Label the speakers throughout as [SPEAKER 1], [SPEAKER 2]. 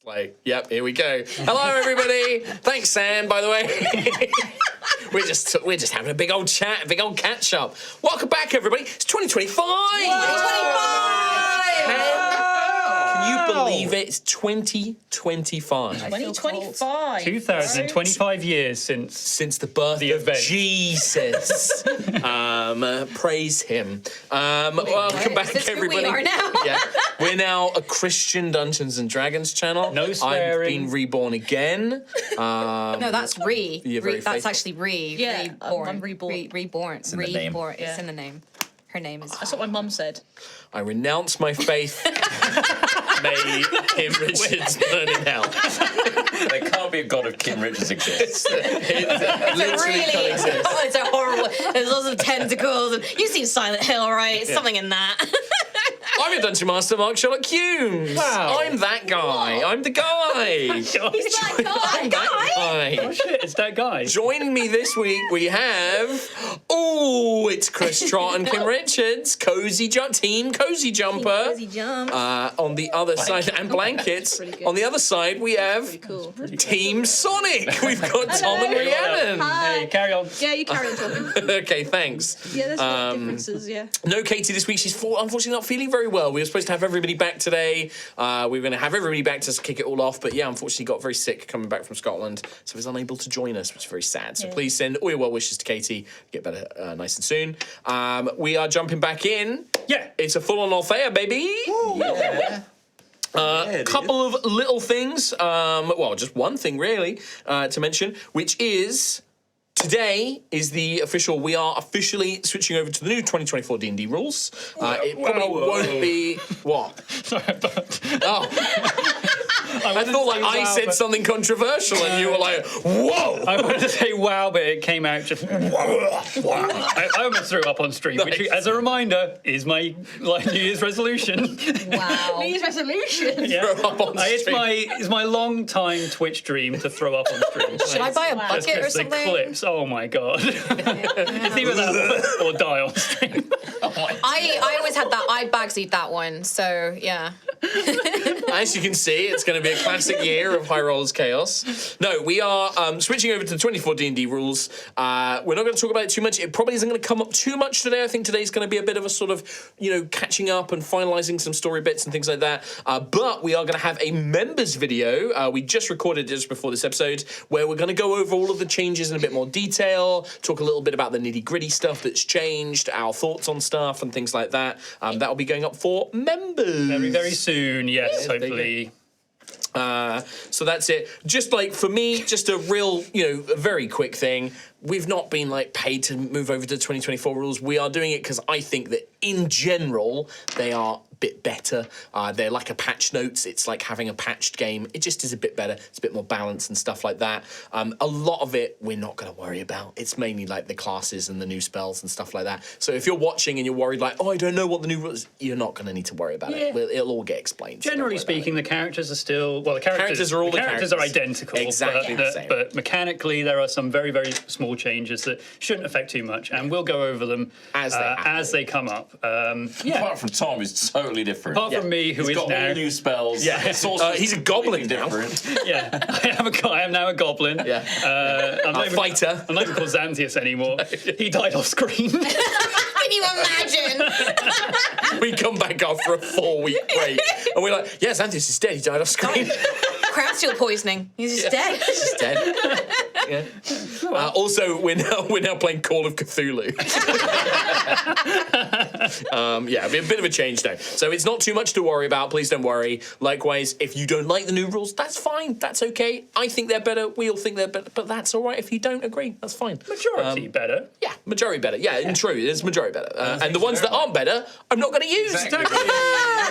[SPEAKER 1] Like, yep, here we go. Hello, everybody. Thanks, Sam, by the way. We're just having a big old chat, a big old catch up. Welcome back, everybody. It's 2025.
[SPEAKER 2] 2025.
[SPEAKER 1] Can you believe it? It's 2025.
[SPEAKER 2] 2025.
[SPEAKER 3] 2025 years since
[SPEAKER 1] The birth
[SPEAKER 3] the
[SPEAKER 1] of
[SPEAKER 3] event.
[SPEAKER 1] Jesus. Praise him. Welcome back,
[SPEAKER 2] Is this who
[SPEAKER 1] everybody.
[SPEAKER 2] we are now?
[SPEAKER 1] Yeah, we're now a Christian Dungeons and Dragons channel.
[SPEAKER 3] No swearing.
[SPEAKER 1] I've been reborn again.
[SPEAKER 2] No, that's re.
[SPEAKER 1] You're very
[SPEAKER 2] That's
[SPEAKER 1] faithful.
[SPEAKER 2] actually re.
[SPEAKER 4] Yeah,
[SPEAKER 2] reborn.
[SPEAKER 4] I'm reborn.
[SPEAKER 2] Reborn.
[SPEAKER 5] in the name.
[SPEAKER 2] Reborn. It's
[SPEAKER 4] Yeah.
[SPEAKER 2] in the name. Her name is.
[SPEAKER 4] That's what my mum said.
[SPEAKER 1] I renounce my faith. May Kim Richards burn in hell.
[SPEAKER 5] There can't be a god of Kim Richards exists.
[SPEAKER 1] It literally can't exist.
[SPEAKER 2] Oh, it's a horrible. There's lots of tentacles, and you've seen Silent Hill, right? Something in that.
[SPEAKER 1] I'm a Dungeon Master, Mark Sherlock Humes.
[SPEAKER 3] Wow.
[SPEAKER 1] I'm that guy. I'm the guy.
[SPEAKER 2] He's that guy.
[SPEAKER 1] I'm that guy.
[SPEAKER 3] Oh shit, it's that guy.
[SPEAKER 1] Joining me this week, we have, it's Chris Trott and Kim Richards, Team Cozy Jumper.
[SPEAKER 2] Cozy jump.
[SPEAKER 1] On the other side, and Blankets.
[SPEAKER 4] Pretty good.
[SPEAKER 1] On the other side, we have
[SPEAKER 4] Cool.
[SPEAKER 1] Team Sonic. We've got Tom and Rhiannon.
[SPEAKER 3] Hey, carry on.
[SPEAKER 4] Yeah, you carry on talking.
[SPEAKER 1] Okay, thanks.
[SPEAKER 4] Yeah, there's differences, yeah.
[SPEAKER 1] No Katie this week. She's unfortunately not feeling very well. We were supposed to have everybody back today. We were going to have everybody back to kick it all off. But yeah, unfortunately got very sick coming back from Scotland. So was unable to join us, which is very sad. So please send all your well wishes to Katie. Get better nice and soon. We are jumping back in.
[SPEAKER 3] Yeah.
[SPEAKER 1] It's a full-on Altheya, baby.
[SPEAKER 5] Yeah.
[SPEAKER 1] Couple of little things. Just one thing really to mention, which is today is the official. We are officially switching over to the new 2024 D&D rules. It probably won't be what. Oh. I thought like I said something controversial and you were like, "Whoa!"
[SPEAKER 3] I wanted to say wow, but it came out just wow. I almost threw up on stream, which,
[SPEAKER 1] Nice.
[SPEAKER 3] as a reminder, is my New Year's resolution.
[SPEAKER 2] Wow.
[SPEAKER 4] New Year's resolution.
[SPEAKER 3] Yeah.
[SPEAKER 1] Throw up on stream.
[SPEAKER 3] It's my long time Twitch dream to throw up on stream.
[SPEAKER 2] Should I buy a bucket or
[SPEAKER 3] The
[SPEAKER 2] something?
[SPEAKER 3] clips. Oh my god. It's either that or die on stream.
[SPEAKER 2] I always had that. I backseat that one. So yeah.
[SPEAKER 1] As you can see, it's going to be a classic year of High Rollers Chaos. No, we are switching over to the 24 D&D rules. We're not going to talk about it too much. It probably isn't going to come up too much today. I think today's going to be a bit of a sort of, catching up and finalising some story bits and things like that. But we are going to have a members video. We just recorded it just before this episode, where we're going to go over all of the changes in a bit more detail, talk a little bit about the nitty-gritty stuff that's changed, our thoughts on stuff and things like that. That'll be going up for members.
[SPEAKER 3] Very, very soon, yes,
[SPEAKER 1] there you
[SPEAKER 3] hopefully.
[SPEAKER 1] So that's it. Just like for me, just a real, a very quick thing. We've not been paid to move over to the 2024 rules. We are doing it because I think that in general they are a bit better. They're like a patch notes. It's like having a patched game. It just is a bit better. It's a bit more balanced and stuff like that. A lot of it we're not going to worry about. It's mainly like the classes and the new spells and stuff like that. So if you're watching and you're worried I don't know what the new rules, you're not going to need to worry about it. It'll all get explained. So
[SPEAKER 3] Generally
[SPEAKER 1] don't worry about
[SPEAKER 3] speaking, the characters are still the
[SPEAKER 1] Characters are all the
[SPEAKER 3] characters are identical.
[SPEAKER 1] Exactly the same.
[SPEAKER 3] But mechanically, there are some very, very small changes that shouldn't affect too much, and we'll go over them
[SPEAKER 1] as they
[SPEAKER 3] they come up.
[SPEAKER 5] Apart from Tom, who's totally different.
[SPEAKER 3] Apart from me, who
[SPEAKER 5] He's
[SPEAKER 3] is
[SPEAKER 5] got
[SPEAKER 3] now
[SPEAKER 5] all new spells.
[SPEAKER 3] Yeah.
[SPEAKER 1] He's a goblin now.
[SPEAKER 5] different.
[SPEAKER 3] I am now a goblin.
[SPEAKER 1] Yeah.
[SPEAKER 3] I'm not even,
[SPEAKER 1] fighter.
[SPEAKER 3] I'm not even called Xanthius anymore. He died off screen.
[SPEAKER 2] Can you imagine?
[SPEAKER 1] We come back after a 4-week break, and we're like, "Yes, Xanthius is dead. He died off screen.
[SPEAKER 2] Crown steel poisoning. He's just dead.
[SPEAKER 1] He's dead." Yeah. Also, we're now playing Call of Cthulhu. It'll be a bit of a change though. So it's not too much to worry about. Please don't worry. Likewise, if you don't like the new rules, that's fine. That's okay. I think they're better. We all think they're better, but that's all right. If you don't agree, that's fine.
[SPEAKER 3] Majority better.
[SPEAKER 1] Yeah, majority better. Yeah, in true, it's majority better. And the ones that aren't better, I'm not going to use.
[SPEAKER 5] Exactly.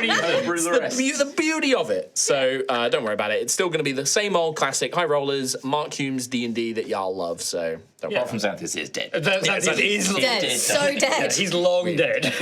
[SPEAKER 1] It's the beauty of it. So don't worry about it. It's still going to be the same old classic High Rollers, Mark Humes D&D that y'all love. So
[SPEAKER 5] Apart from Xanthus, is dead.
[SPEAKER 3] He's
[SPEAKER 2] Dead. So dead.
[SPEAKER 3] he's long dead.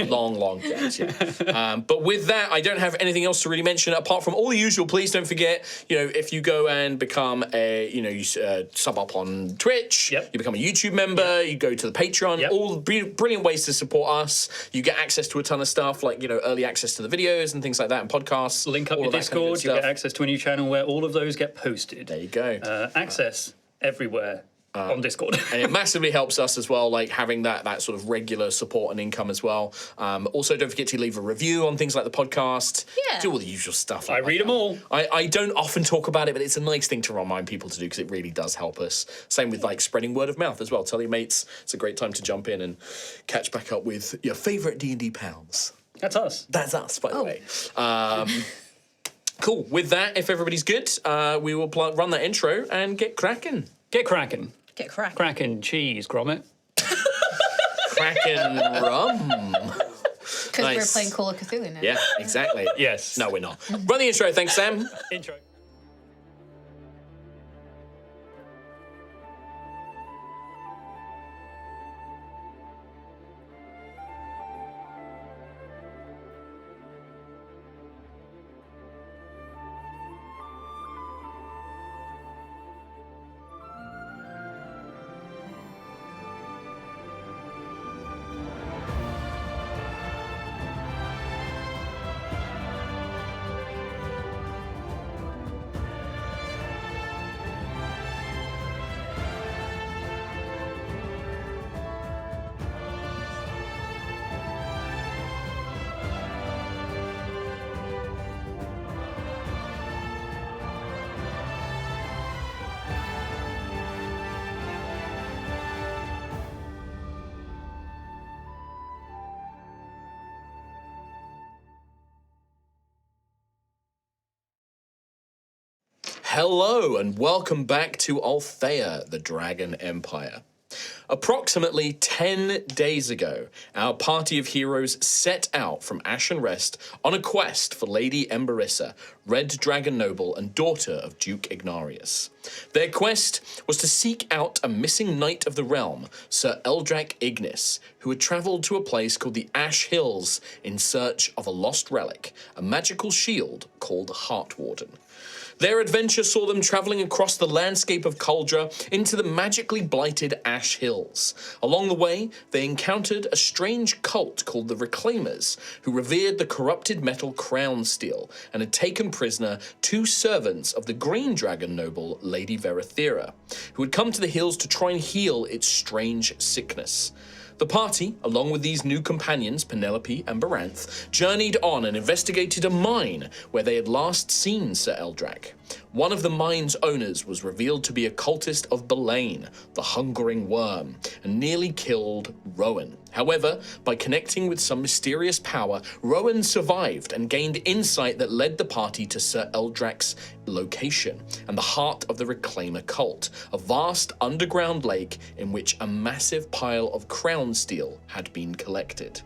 [SPEAKER 1] long dead. Yeah. But with that, I don't have anything else to really mention apart from all the usual. Please don't forget, if you go and become you sub up on Twitch,
[SPEAKER 3] Yep.
[SPEAKER 1] you become a YouTube member, you go to the Patreon,
[SPEAKER 3] Yep.
[SPEAKER 1] all brilliant ways to support us. You get access to a ton of stuff like, early access to the videos and things like that and podcasts.
[SPEAKER 3] Link up
[SPEAKER 1] all
[SPEAKER 3] your
[SPEAKER 1] of that kind of good
[SPEAKER 3] Discord, you'll get
[SPEAKER 1] stuff.
[SPEAKER 3] access to a new channel where all of those get posted.
[SPEAKER 1] There you go.
[SPEAKER 3] Access everywhere on Discord.
[SPEAKER 1] And it massively helps us as well, like having that sort of regular support and income as well. Also, don't forget to leave a review on things like the podcast.
[SPEAKER 2] Yeah.
[SPEAKER 1] Do all the usual stuff.
[SPEAKER 3] I read them all.
[SPEAKER 1] I don't often talk about it, but it's a nice thing to remind people to do because it really does help us. Same with like spreading word of mouth as well. Tell your mates. It's a great time to jump in and catch back up with your favourite D&D pals.
[SPEAKER 3] That's us.
[SPEAKER 1] That's us, by the way. Cool. With that, if everybody's good, we will run that intro and get cracking.
[SPEAKER 3] Get cracking.
[SPEAKER 4] Get cracked.
[SPEAKER 3] Cracking cheese, Gromit.
[SPEAKER 1] Cracking rum.
[SPEAKER 2] Because
[SPEAKER 1] Nice.
[SPEAKER 2] we're playing Call of Cthulhu now.
[SPEAKER 1] Yeah, exactly.
[SPEAKER 3] Yes.
[SPEAKER 1] No, we're not. Run the intro. Thanks, Sam.
[SPEAKER 3] Intro.
[SPEAKER 1] Hello, and welcome back to Altheya, the Dragon Empire. Approximately 10 days ago, our party of heroes set out from Ashen Rest on a quest for Lady Emberissa, Red Dragon Noble and daughter of Duke Ignarius. Their quest was to seek out a missing knight of the realm, Sir Eldrac Ignis, who had travelled to a place called the Ash Hills in search of a lost relic, a magical shield called Heart Warden. Their adventure saw them travelling across the landscape of Kuldra into the magically blighted Ash Hills. Along the way, they encountered a strange cult called the Reclaimers, who revered the corrupted metal crown steel and had taken prisoner 2 servants of the Green Dragon Noble, Lady Verathera, who had come to the hills to try and heal its strange sickness. The party, along with these new companions, Penelope and Baranth, journeyed on and investigated a mine where they had last seen Sir Eldrac. One of the mine's owners was revealed to be a cultist of Belain, the Hungering Worm, and nearly killed Rowan. However, by connecting with some mysterious power, Rowan survived and gained insight that led the party to Sir Eldrac's location and the heart of the Reclaimer cult, a vast underground lake in which a massive pile of crown steel had been collected.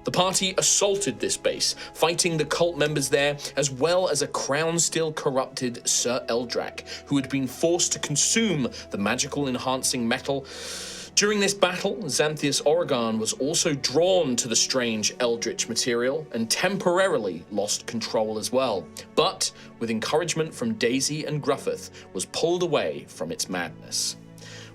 [SPEAKER 1] The party assaulted this base, fighting the cult members there, as well as a crown steel corrupted Sir Eldrac, who had been forced to consume the magical enhancing metal. During this battle, Xanthius Oregon was also drawn to the strange eldritch material and temporarily lost control as well, but with encouragement from Daisy and Gruffith, was pulled away from its madness.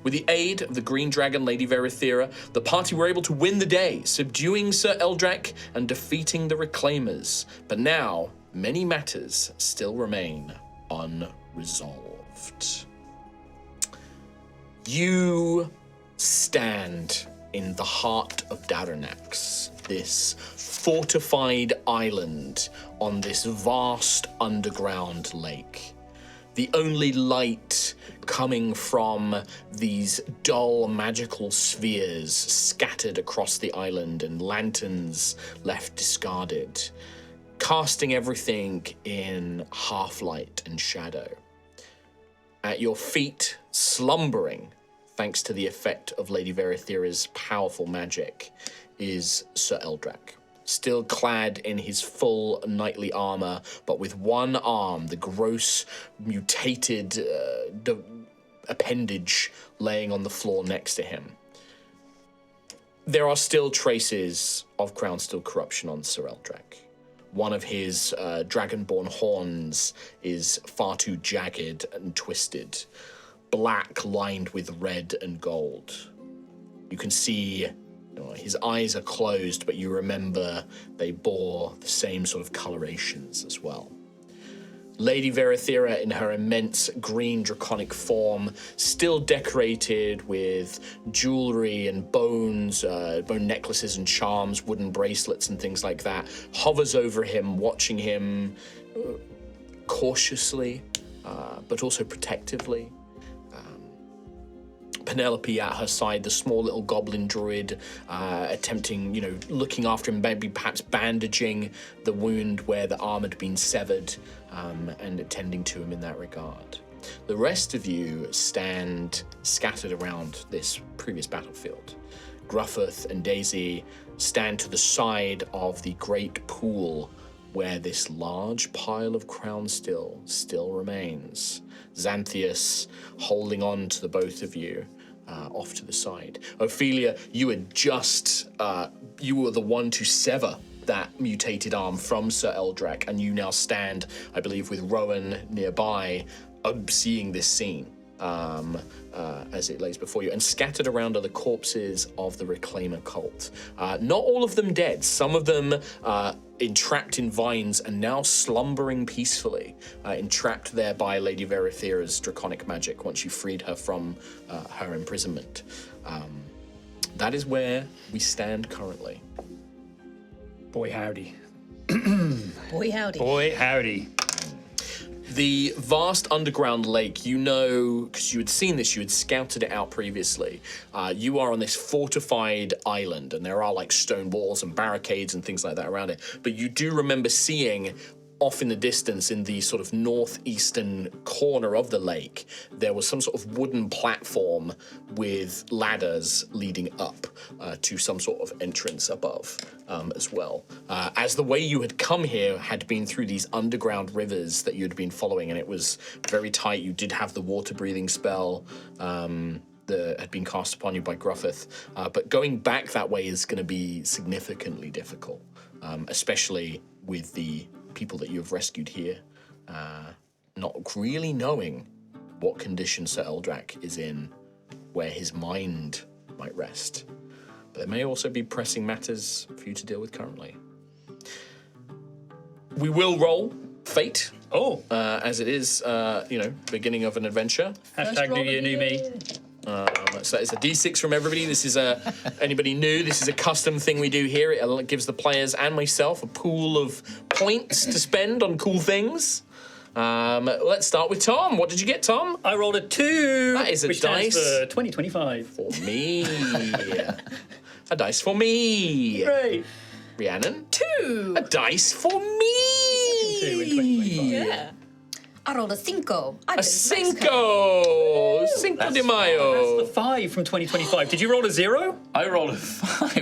[SPEAKER 1] With the aid of the Green Dragon Lady Verathera, the party were able to win the day, subduing Sir Eldrac and defeating the Reclaimers. But now, many matters still remain unresolved. You stand in the Heart of Dharunnax, this fortified island on this vast underground lake. The only light coming from these dull magical spheres scattered across the island and lanterns left discarded, casting everything in half light and shadow. At your feet, slumbering, thanks to the effect of Lady Verathera's powerful magic, is Sir Eldrac. Still clad in his full knightly armor, but with one arm, the gross, mutated appendage laying on the floor next to him. There are still traces of Crownsteel corruption on Sir Eldrak. One of his dragonborn horns is far too jagged and twisted, black lined with red and gold. You can see his eyes are closed, but you remember they bore the same sort of colorations as well. Lady Verathera, in her immense green draconic form, still decorated with jewelry and bone necklaces and charms, wooden bracelets and things like that, hovers over him, watching him cautiously, but also protectively. Penelope at her side, the small little goblin druid, attempting, looking after him, maybe perhaps bandaging the wound where the arm had been severed, and attending to him in that regard. The rest of you stand scattered around this previous battlefield. Gruffith and Daisy stand to the side of the great pool where this large pile of Crownsteel still remains. Xanthias holding on to the both of you off to the side. Ophelia, you had just, you were the one to sever that mutated arm from Sir Eldrak, and you now stand, I believe, with Rowan nearby, seeing this scene as it lays before you. And scattered around are the corpses of the Reclaimer cult. Not all of them dead. Some of them entrapped in vines and now slumbering peacefully, entrapped there by Lady Verathera's draconic magic once you freed her from her imprisonment. That is where we stand currently.
[SPEAKER 3] Boy howdy.
[SPEAKER 2] Boy, howdy.
[SPEAKER 3] Boy howdy.
[SPEAKER 1] The vast underground lake, because you had seen this, you had scouted it out previously. You are on this fortified island, and there are like stone walls and barricades and things like that around it. But you do remember seeing off in the distance, in the sort of northeastern corner of the lake, there was some sort of wooden platform with ladders leading up to some sort of entrance above as well. As the way you had come here had been through these underground rivers that you had been following, and it was very tight. You did have the water-breathing spell that had been cast upon you by Gruffith, but going back that way is going to be significantly difficult, especially with the people that you have rescued here, not really knowing what condition Sir Eldrak is in, where his mind might rest. But there may also be pressing matters for you to deal with currently. We will roll fate. As it is, beginning of an adventure.
[SPEAKER 3] Hashtag New Year, New Me.
[SPEAKER 1] So that is a D6 from everybody. This is anybody new. This is a custom thing we do here. It gives the players and myself a pool of points to spend on cool things. Let's start with Tom. What did you get, Tom?
[SPEAKER 3] I rolled a 2.
[SPEAKER 1] That is a
[SPEAKER 3] which
[SPEAKER 1] dice.
[SPEAKER 3] stands for 2025.
[SPEAKER 1] For me. A dice for me.
[SPEAKER 3] Great.
[SPEAKER 1] Rhiannon?
[SPEAKER 2] 2.
[SPEAKER 1] A dice for me.
[SPEAKER 3] 2 in 2025.
[SPEAKER 2] Yeah. I rolled a 5.
[SPEAKER 1] A Cinco de Mayo.
[SPEAKER 3] The 5 from 2025. Did you roll a 0?
[SPEAKER 5] I rolled a 5.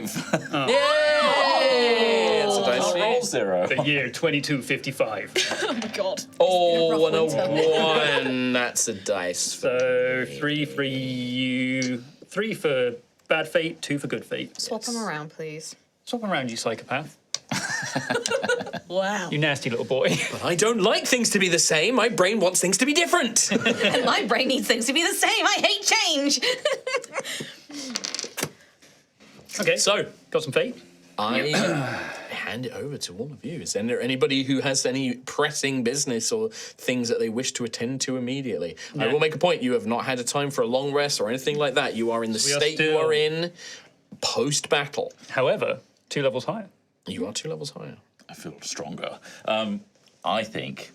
[SPEAKER 1] Yay! It's a dice
[SPEAKER 5] I
[SPEAKER 1] for you.
[SPEAKER 5] roll 0.
[SPEAKER 3] The year 2255.
[SPEAKER 4] Oh my god.
[SPEAKER 1] Oh, and
[SPEAKER 2] rough
[SPEAKER 1] a
[SPEAKER 2] winter.
[SPEAKER 1] 1. That's a dice.
[SPEAKER 3] So 3 for you. 3 for bad fate, 2 for good fate.
[SPEAKER 2] Swap them around, please.
[SPEAKER 3] Swap around, you psychopath.
[SPEAKER 2] Wow.
[SPEAKER 3] You nasty little boy.
[SPEAKER 1] But I don't like things to be the same. My brain wants things to be different.
[SPEAKER 2] And my brain needs things to be the same. I hate change.
[SPEAKER 3] Okay,
[SPEAKER 1] So,
[SPEAKER 3] got some fate?
[SPEAKER 1] I hand it over to all of you. Is there anybody who has any pressing business or things that they wish to attend to immediately? I will make a point. You have not had a time for a long rest or anything like that. You are in the
[SPEAKER 3] We are
[SPEAKER 1] state you
[SPEAKER 3] still-
[SPEAKER 1] are in post-battle.
[SPEAKER 3] However, 2 levels higher.
[SPEAKER 1] You are 2 levels higher.
[SPEAKER 5] I feel stronger. I think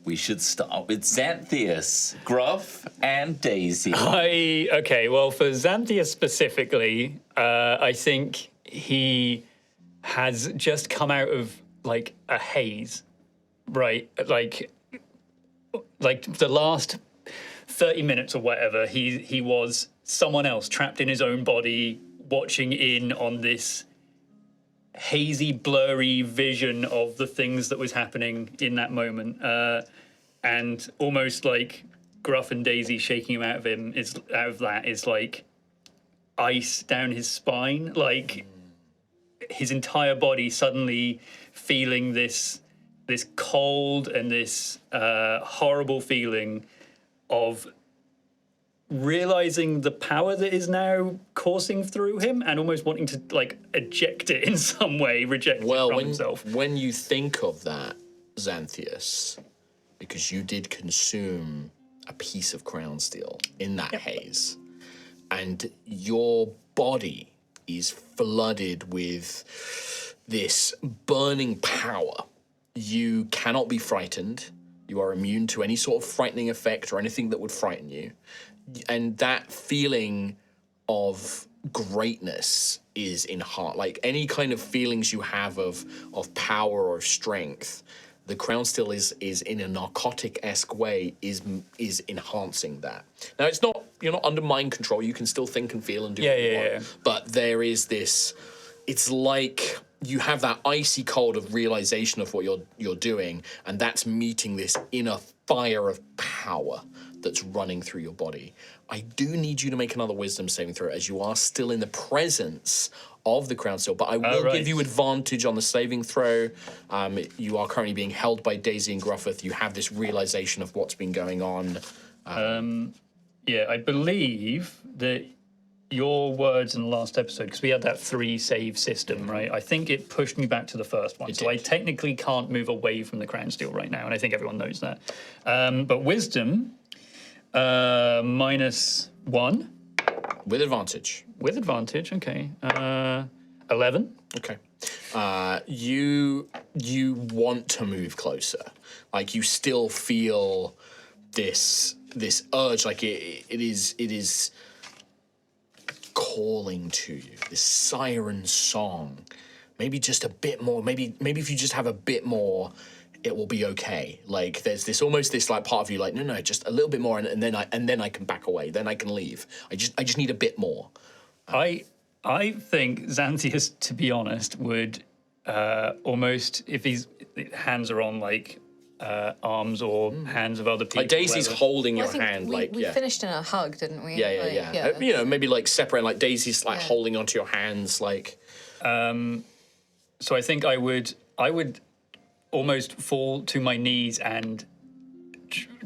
[SPEAKER 5] we should start with Xanthias, Gruff, and Daisy.
[SPEAKER 3] Okay, well, for Xanthia specifically, I think he has just come out of, like, a haze, right? Like the last 30 minutes or whatever, he was someone else trapped in his own body, watching in on this hazy, blurry vision of the things that was happening in that moment, and almost like Gruff and Daisy shaking him out of that is like ice down his spine, like his entire body suddenly feeling this cold and this horrible feeling of realizing the power that is now coursing through him and almost wanting to like eject it in some way, reject it from himself.
[SPEAKER 1] When you think of that, Xanthius, because you did consume a piece of crown steel in that haze, and your body is flooded with this burning power. You cannot be frightened. You are immune to any sort of frightening effect or anything that would frighten you. And that feeling of greatness is in heart. Like any kind of feelings you have of power or strength, the crown steel is in a narcotic-esque way is enhancing that. Now you're not under mind control. You can still think and feel and do what you want. But there is this. It's like you have that icy cold of realization of what you're doing, and that's meeting this inner fire of power that's running through your body. I do need you to make another wisdom saving throw, as you are still in the presence of the crown steel, but I will give you advantage on the saving throw. You are currently being held by Daisy and Gruffith. You have this realization of what's been going on.
[SPEAKER 3] I believe that your words in the last episode, because we had that 3 save system, right? I think it pushed me back to the first one. So I technically can't move away from the crown steel right now, and I think everyone knows that. But wisdom, -1.
[SPEAKER 1] With advantage.
[SPEAKER 3] With advantage, okay. 11.
[SPEAKER 1] Okay. You want to move closer. Like you still feel this urge, like it is calling to you. This siren song. Maybe just a bit more. Maybe if you just have a bit more, it will be okay. Like there's this almost this like part of you like no, just a little bit more, and then I can back away. Then I can leave. I just need a bit more.
[SPEAKER 3] I think Xanthius, to be honest, would almost, if his hands are on like arms or hands of other people.
[SPEAKER 1] Like Daisy's holding your hand.
[SPEAKER 2] We finished in a hug, didn't we?
[SPEAKER 1] Yeah. You know, maybe like separate. Like Daisy's like holding onto your hands. Like.
[SPEAKER 3] So I think I would almost fall to my knees and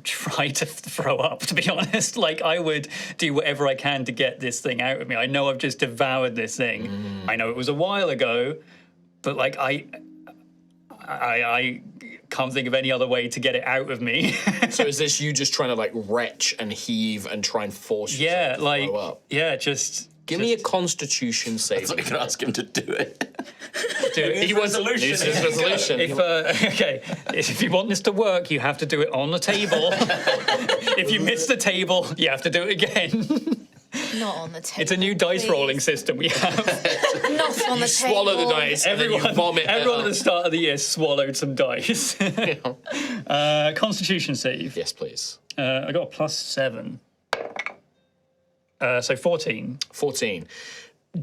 [SPEAKER 3] try to throw up, to be honest. Like I would do whatever I can to get this thing out of me. I know I've just devoured this thing. I know it was a while ago, but like I can't think of any other way to get it out of me.
[SPEAKER 1] So is this you just trying to like retch and heave and try and force yourself to throw up?
[SPEAKER 3] Yeah, just...
[SPEAKER 1] Give me a Constitution save.
[SPEAKER 5] I thought you could ask him to do it.
[SPEAKER 1] He wants his resolution.
[SPEAKER 3] If you want this to work, you have to do it on the table. If you miss the table, you have to do it again.
[SPEAKER 2] Not on the table.
[SPEAKER 3] It's a new dice rolling system we have.
[SPEAKER 2] Not on the table.
[SPEAKER 1] Swallow the dice.
[SPEAKER 3] Everyone
[SPEAKER 1] and then you vomit.
[SPEAKER 3] Everyone at the start of the year swallowed some dice. Constitution save.
[SPEAKER 1] Yes, please.
[SPEAKER 3] I got a +7. So 14.
[SPEAKER 1] 14.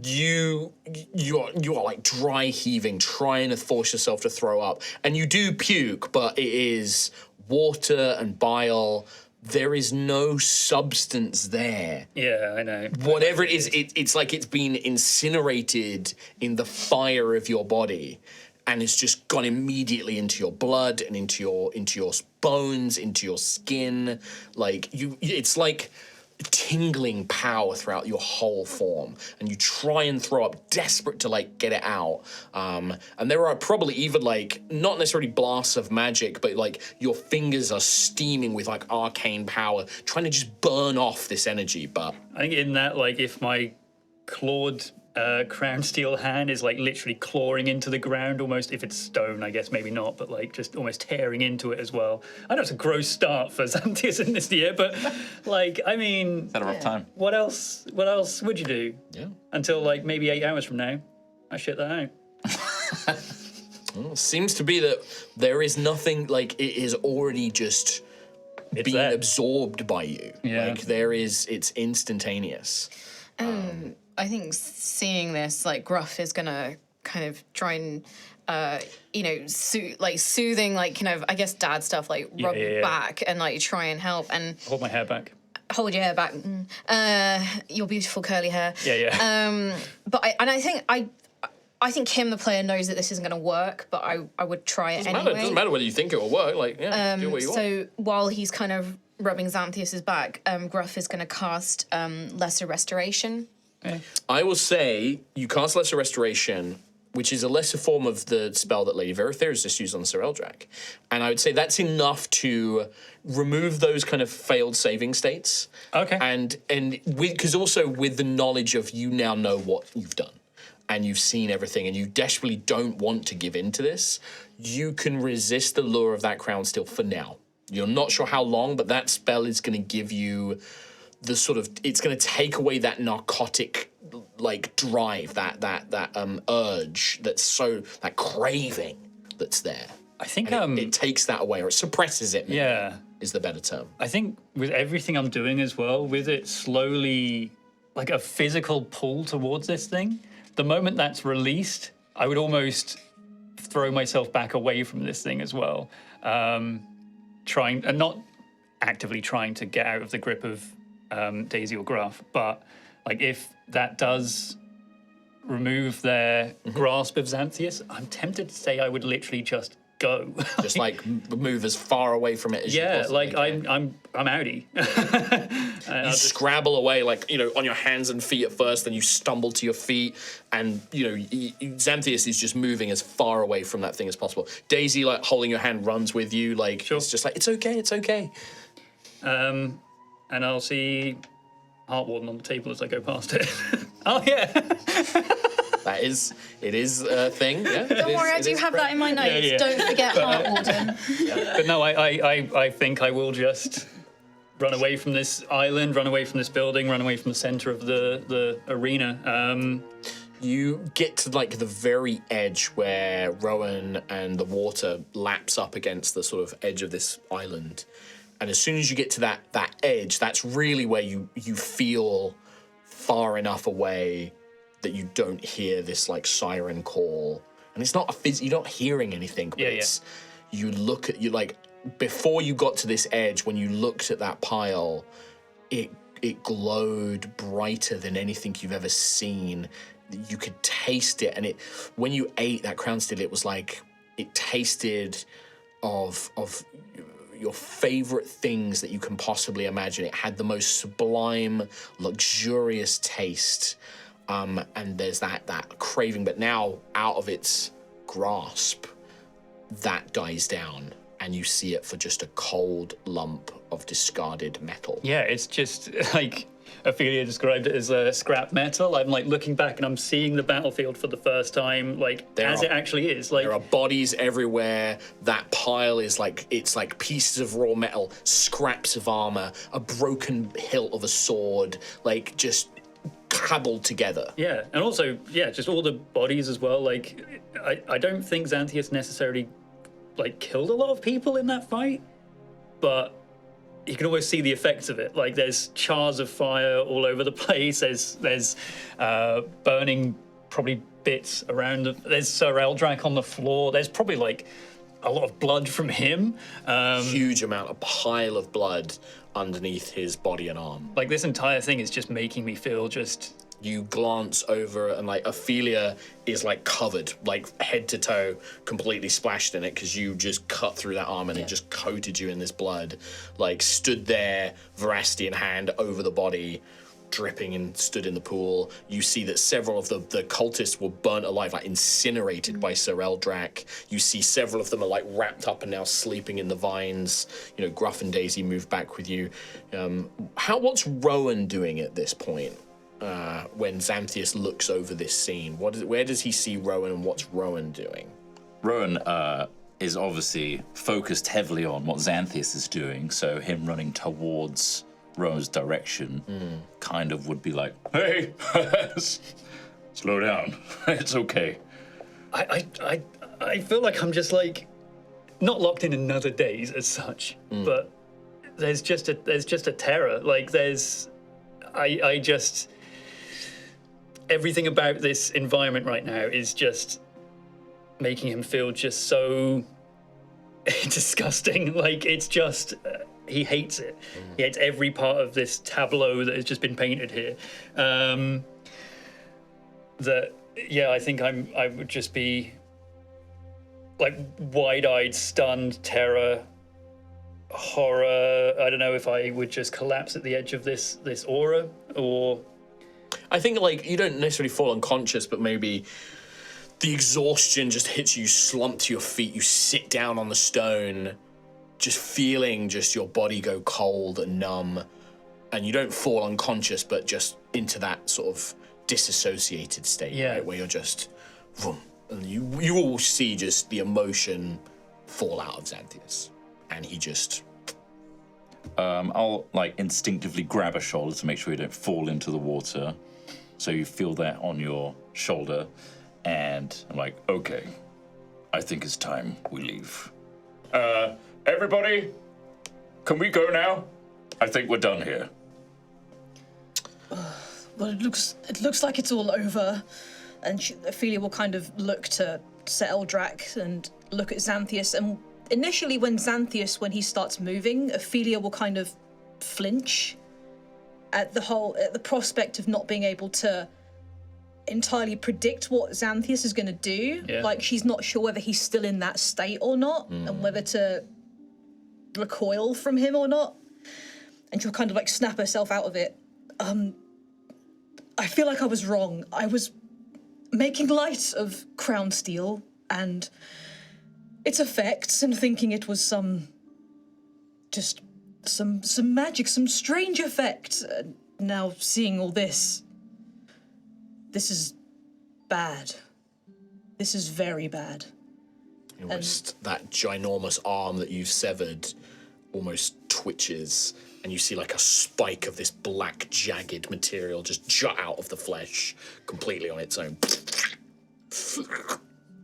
[SPEAKER 1] You are like dry heaving, trying to force yourself to throw up, and you do puke, but it is water and bile. There is no substance there.
[SPEAKER 3] Yeah, I know.
[SPEAKER 1] Whatever it is, it's like it's been incinerated in the fire of your body, and it's just gone immediately into your blood and into your bones, into your skin. Like it's like tingling power throughout your whole form, and you try and throw up, desperate to like get it out. And there are probably even like not necessarily blasts of magic, but like your fingers are steaming with like arcane power, trying to just burn off this energy. But
[SPEAKER 3] I think in that, like, if my clawed crown steel hand is like literally clawing into the ground almost, if it's stone, I guess maybe not, but like just almost tearing into it as well. I know it's a gross start for Xanthius in this year, but like, I mean,
[SPEAKER 5] Had a rough time.
[SPEAKER 3] what else would you do?
[SPEAKER 1] yeah,
[SPEAKER 3] Until like maybe 8 hours from now, I shit that out.
[SPEAKER 1] well, it seems to be that there is nothing, like it is already just being
[SPEAKER 3] there.
[SPEAKER 1] absorbed by you.
[SPEAKER 3] Yeah.
[SPEAKER 1] Like it's instantaneous.
[SPEAKER 2] I think seeing this, like, Gruff is gonna kind of try and soothing, like, kind of, I guess, dad stuff, like rub your back and like try and help and
[SPEAKER 3] Hold my hair back.
[SPEAKER 2] hold your hair back. Your beautiful curly hair.
[SPEAKER 3] Yeah.
[SPEAKER 2] But I think Kim, the player, knows that this isn't going to work, but I would try it anyway.
[SPEAKER 1] It doesn't matter whether you think it will work. Like, do what you want.
[SPEAKER 2] So while he's kind of rubbing Xanthias's back, Gruff is going to cast Lesser Restoration.
[SPEAKER 1] I will say you cast Lesser Restoration, which is a lesser form of the spell that Lady Verithera just used on Sir Eldrak. And I would say that's enough to remove those kind of failed saving states.
[SPEAKER 3] Okay.
[SPEAKER 1] And because also with the knowledge of you now know what you've done and you've seen everything and you desperately don't want to give in to this, you can resist the lure of that crown still for now. You're not sure how long, but that spell is going to give you the sort of, it's going to take away that narcotic like drive, that urge that craving that's there.
[SPEAKER 3] I think
[SPEAKER 1] It takes that away, or it suppresses it. Maybe,
[SPEAKER 3] yeah,
[SPEAKER 1] is the better term.
[SPEAKER 3] I think with everything I'm doing as well, with it slowly, like a physical pull towards this thing, the moment that's released, I would almost throw myself back away from this thing as well. Trying, and not actively trying to get out of the grip of Daisy or Gruff, but like if that does remove their grasp of Xanthias, I'm tempted to say I would literally just go.
[SPEAKER 1] Just like move as far away from it as you possibly can.
[SPEAKER 3] I'm outie.
[SPEAKER 1] You scrabble away, like, on your hands and feet at first, then you stumble to your feet, and, Xanthias is just moving as far away from that thing as possible. Daisy, like, holding your hand, runs with you, like, It's just like, it's okay.
[SPEAKER 3] And I'll see Heartwarden on the table as I go past it. Oh, yeah.
[SPEAKER 1] It is a thing. Yeah,
[SPEAKER 2] Don't worry, I do have that in my notes.
[SPEAKER 3] Yeah.
[SPEAKER 2] Don't forget Heartwarden.
[SPEAKER 3] But no, I think I will just run away from this island, run away from this building, run away from the center of the arena.
[SPEAKER 1] You get to like the very edge where Rowan and the water laps up against the sort of edge of this island. And as soon as you get to that edge, that's really where you feel far enough away that you don't hear this like siren call. And it's not you're not hearing anything, but you look at, before you got to this edge, when you looked at that pile, it glowed brighter than anything you've ever seen. You could taste it, and when you ate that crown still, it was like it tasted of your favorite things that you can possibly imagine. It had the most sublime, luxurious taste, and there's that craving, but now out of its grasp, that dies down, and you see it for just a cold lump of discarded metal.
[SPEAKER 3] Yeah, it's just like Ophelia described it as scrap metal. I'm like looking back and I'm seeing the battlefield for the first time, like it actually is. Like
[SPEAKER 1] there are bodies everywhere. That pile is like, it's like pieces of raw metal, scraps of armor, a broken hilt of a sword, like just cobbled together.
[SPEAKER 3] Yeah, and also, just all the bodies as well. Like, I don't think Xanthias necessarily like killed a lot of people in that fight, but you can always see the effects of it. Like there's chars of fire all over the place. There's burning probably bits around. There's Sir Eldrak on the floor. There's probably like a lot of blood from him.
[SPEAKER 1] Huge amount, a pile of blood underneath his body and arm.
[SPEAKER 3] Like this entire thing is just making me feel just.
[SPEAKER 1] You glance over and like Ophelia is like covered, like head to toe, completely splashed in it because you just cut through that arm and it just coated you in this blood. Like stood there, veracity in hand, over the body, dripping and stood in the pool. You see that several of the cultists were burnt alive, like incinerated by Sir Eldrak. You see several of them are like wrapped up and now sleeping in the vines. Gruff and Daisy move back with you. What's Rowan doing at this point? When Xanthias looks over this scene, where does he see Rowan and what's Rowan doing?
[SPEAKER 5] Rowan is obviously focused heavily on what Xanthias is doing, so him running towards Rowan's direction kind of would be like, hey, slow down, it's okay.
[SPEAKER 3] I feel like I'm just like not locked in another daze as such, but there's just a terror. Like I just. Everything about this environment right now is just making him feel just so disgusting. Like, it's just he hates it. He hates every part of this tableau that has just been painted here. I think I would just be like wide-eyed, stunned, terror, horror. I don't know if I would just collapse at the edge of this aura, or
[SPEAKER 1] I think like you don't necessarily fall unconscious, but maybe the exhaustion just hits you, slump to your feet, you sit down on the stone, just feeling just your body go cold and numb, and you don't fall unconscious, but just into that sort of disassociated state, right, where you're just, vroom, and you all see just the emotion fall out of Xanthias, and he just...
[SPEAKER 5] I'll like instinctively grab a shoulder to make sure you don't fall into the water. So you feel that on your shoulder, and I'm like, okay, I think it's time we leave. Everybody, can we go now? I think we're done here.
[SPEAKER 4] Well, it looks like it's all over, and Ophelia will kind of look to Eldrac and look at Xanthias, and initially when he starts moving, Ophelia will kind of flinch at the prospect of not being able to entirely predict what Xanthias is going to do.
[SPEAKER 3] Yeah.
[SPEAKER 4] Like, she's not sure whether he's still in that state or not, and whether to recoil from him or not. And she'll kind of like snap herself out of it. I feel like I was wrong. I was making light of Crown Steel and its effects and thinking it was some magic, some strange effect. Now seeing all this is bad. This is very bad.
[SPEAKER 1] Almost that ginormous arm that you've severed almost twitches, and you see like a spike of this black, jagged material just jut out of the flesh completely on its own.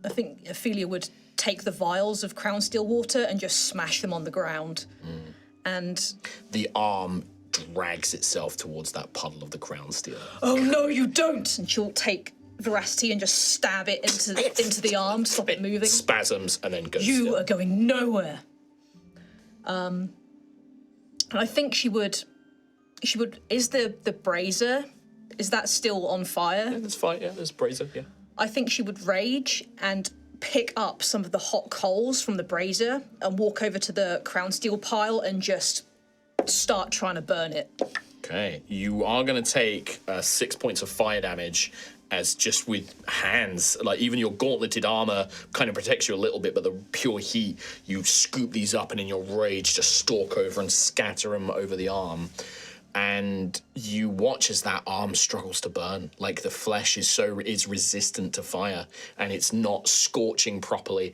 [SPEAKER 4] I think Ophelia would take the vials of Crown Steel water and just smash them on the ground. And
[SPEAKER 1] the arm drags itself towards that puddle of the Crown Steel.
[SPEAKER 4] oh no, you don't! And she'll take Veracity and just stab it into the arm, stop it moving.
[SPEAKER 1] Spasms and then goes
[SPEAKER 4] You
[SPEAKER 1] still.
[SPEAKER 4] are going nowhere. And I think she would. Is the brazier? Is that still on fire?
[SPEAKER 1] Yeah, there's fire. Yeah, there's brazier. Yeah.
[SPEAKER 4] I think she would rage and pick up some of the hot coals from the brazier and walk over to the Crown Steel pile and just start trying to burn it.
[SPEAKER 1] Okay, you are going to take 6 points of fire damage, as just with hands, like even your gauntleted armor kind of protects you a little bit, but the pure heat, you scoop these up and in your rage just stalk over and scatter them over the arm. And you watch as that arm struggles to burn. Like the flesh is resistant to fire, and it's not scorching properly.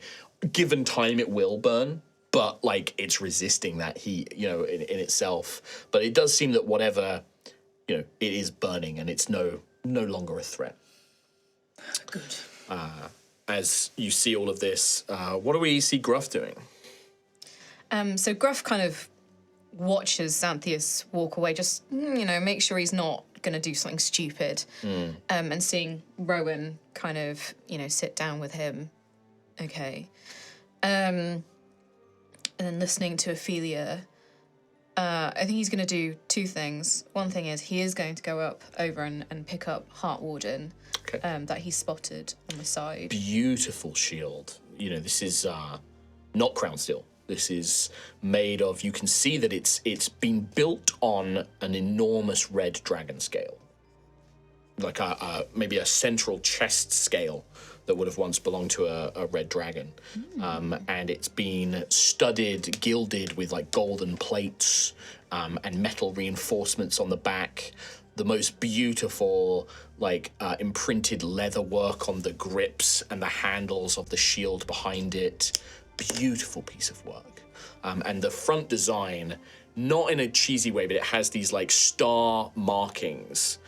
[SPEAKER 1] Given time, it will burn, but like it's resisting that heat, in itself. But it does seem that whatever, it is burning, and it's no longer a threat.
[SPEAKER 4] Good.
[SPEAKER 1] As you see all of this, what do we see Gruff doing?
[SPEAKER 2] So Gruff kind of watches Xanthias walk away, just, make sure he's not going to do something stupid. And seeing Rowan kind of, sit down with him. Okay. And then listening to Ophelia, I think he's going to do two things. One thing is he is going to go up over and pick up Heart Warden that he spotted on the side.
[SPEAKER 1] Beautiful shield. This is not Crown Steel. This is made of, you can see that it's been built on an enormous red dragon scale. Like maybe a central chest scale that would have once belonged to a red dragon. And it's been studded, gilded with like golden plates and metal reinforcements on the back. The most beautiful imprinted leather work on the grips and the handles of the shield behind it. Beautiful piece of work. And the front design, not in a cheesy way, but it has these like star markings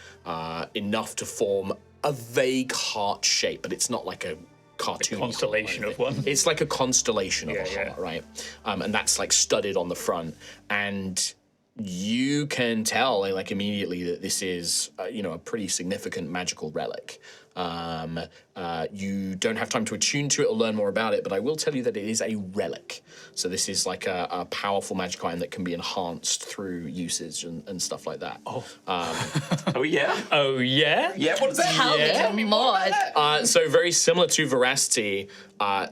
[SPEAKER 1] enough to form a vague heart shape, but it's not like a cartoon
[SPEAKER 3] constellation of one.
[SPEAKER 1] It's like a constellation of a heart, right? And that's like studded on the front, and you can tell like immediately that this is a pretty significant magical relic. You don't have time to attune to it or learn more about it, but I will tell you that it is a relic. So this is like a powerful magic item that can be enhanced through usage and stuff like that.
[SPEAKER 5] Oh yeah.
[SPEAKER 3] Oh yeah.
[SPEAKER 5] Yeah. What does that?
[SPEAKER 2] Tell me more.
[SPEAKER 1] So very similar to Veracity,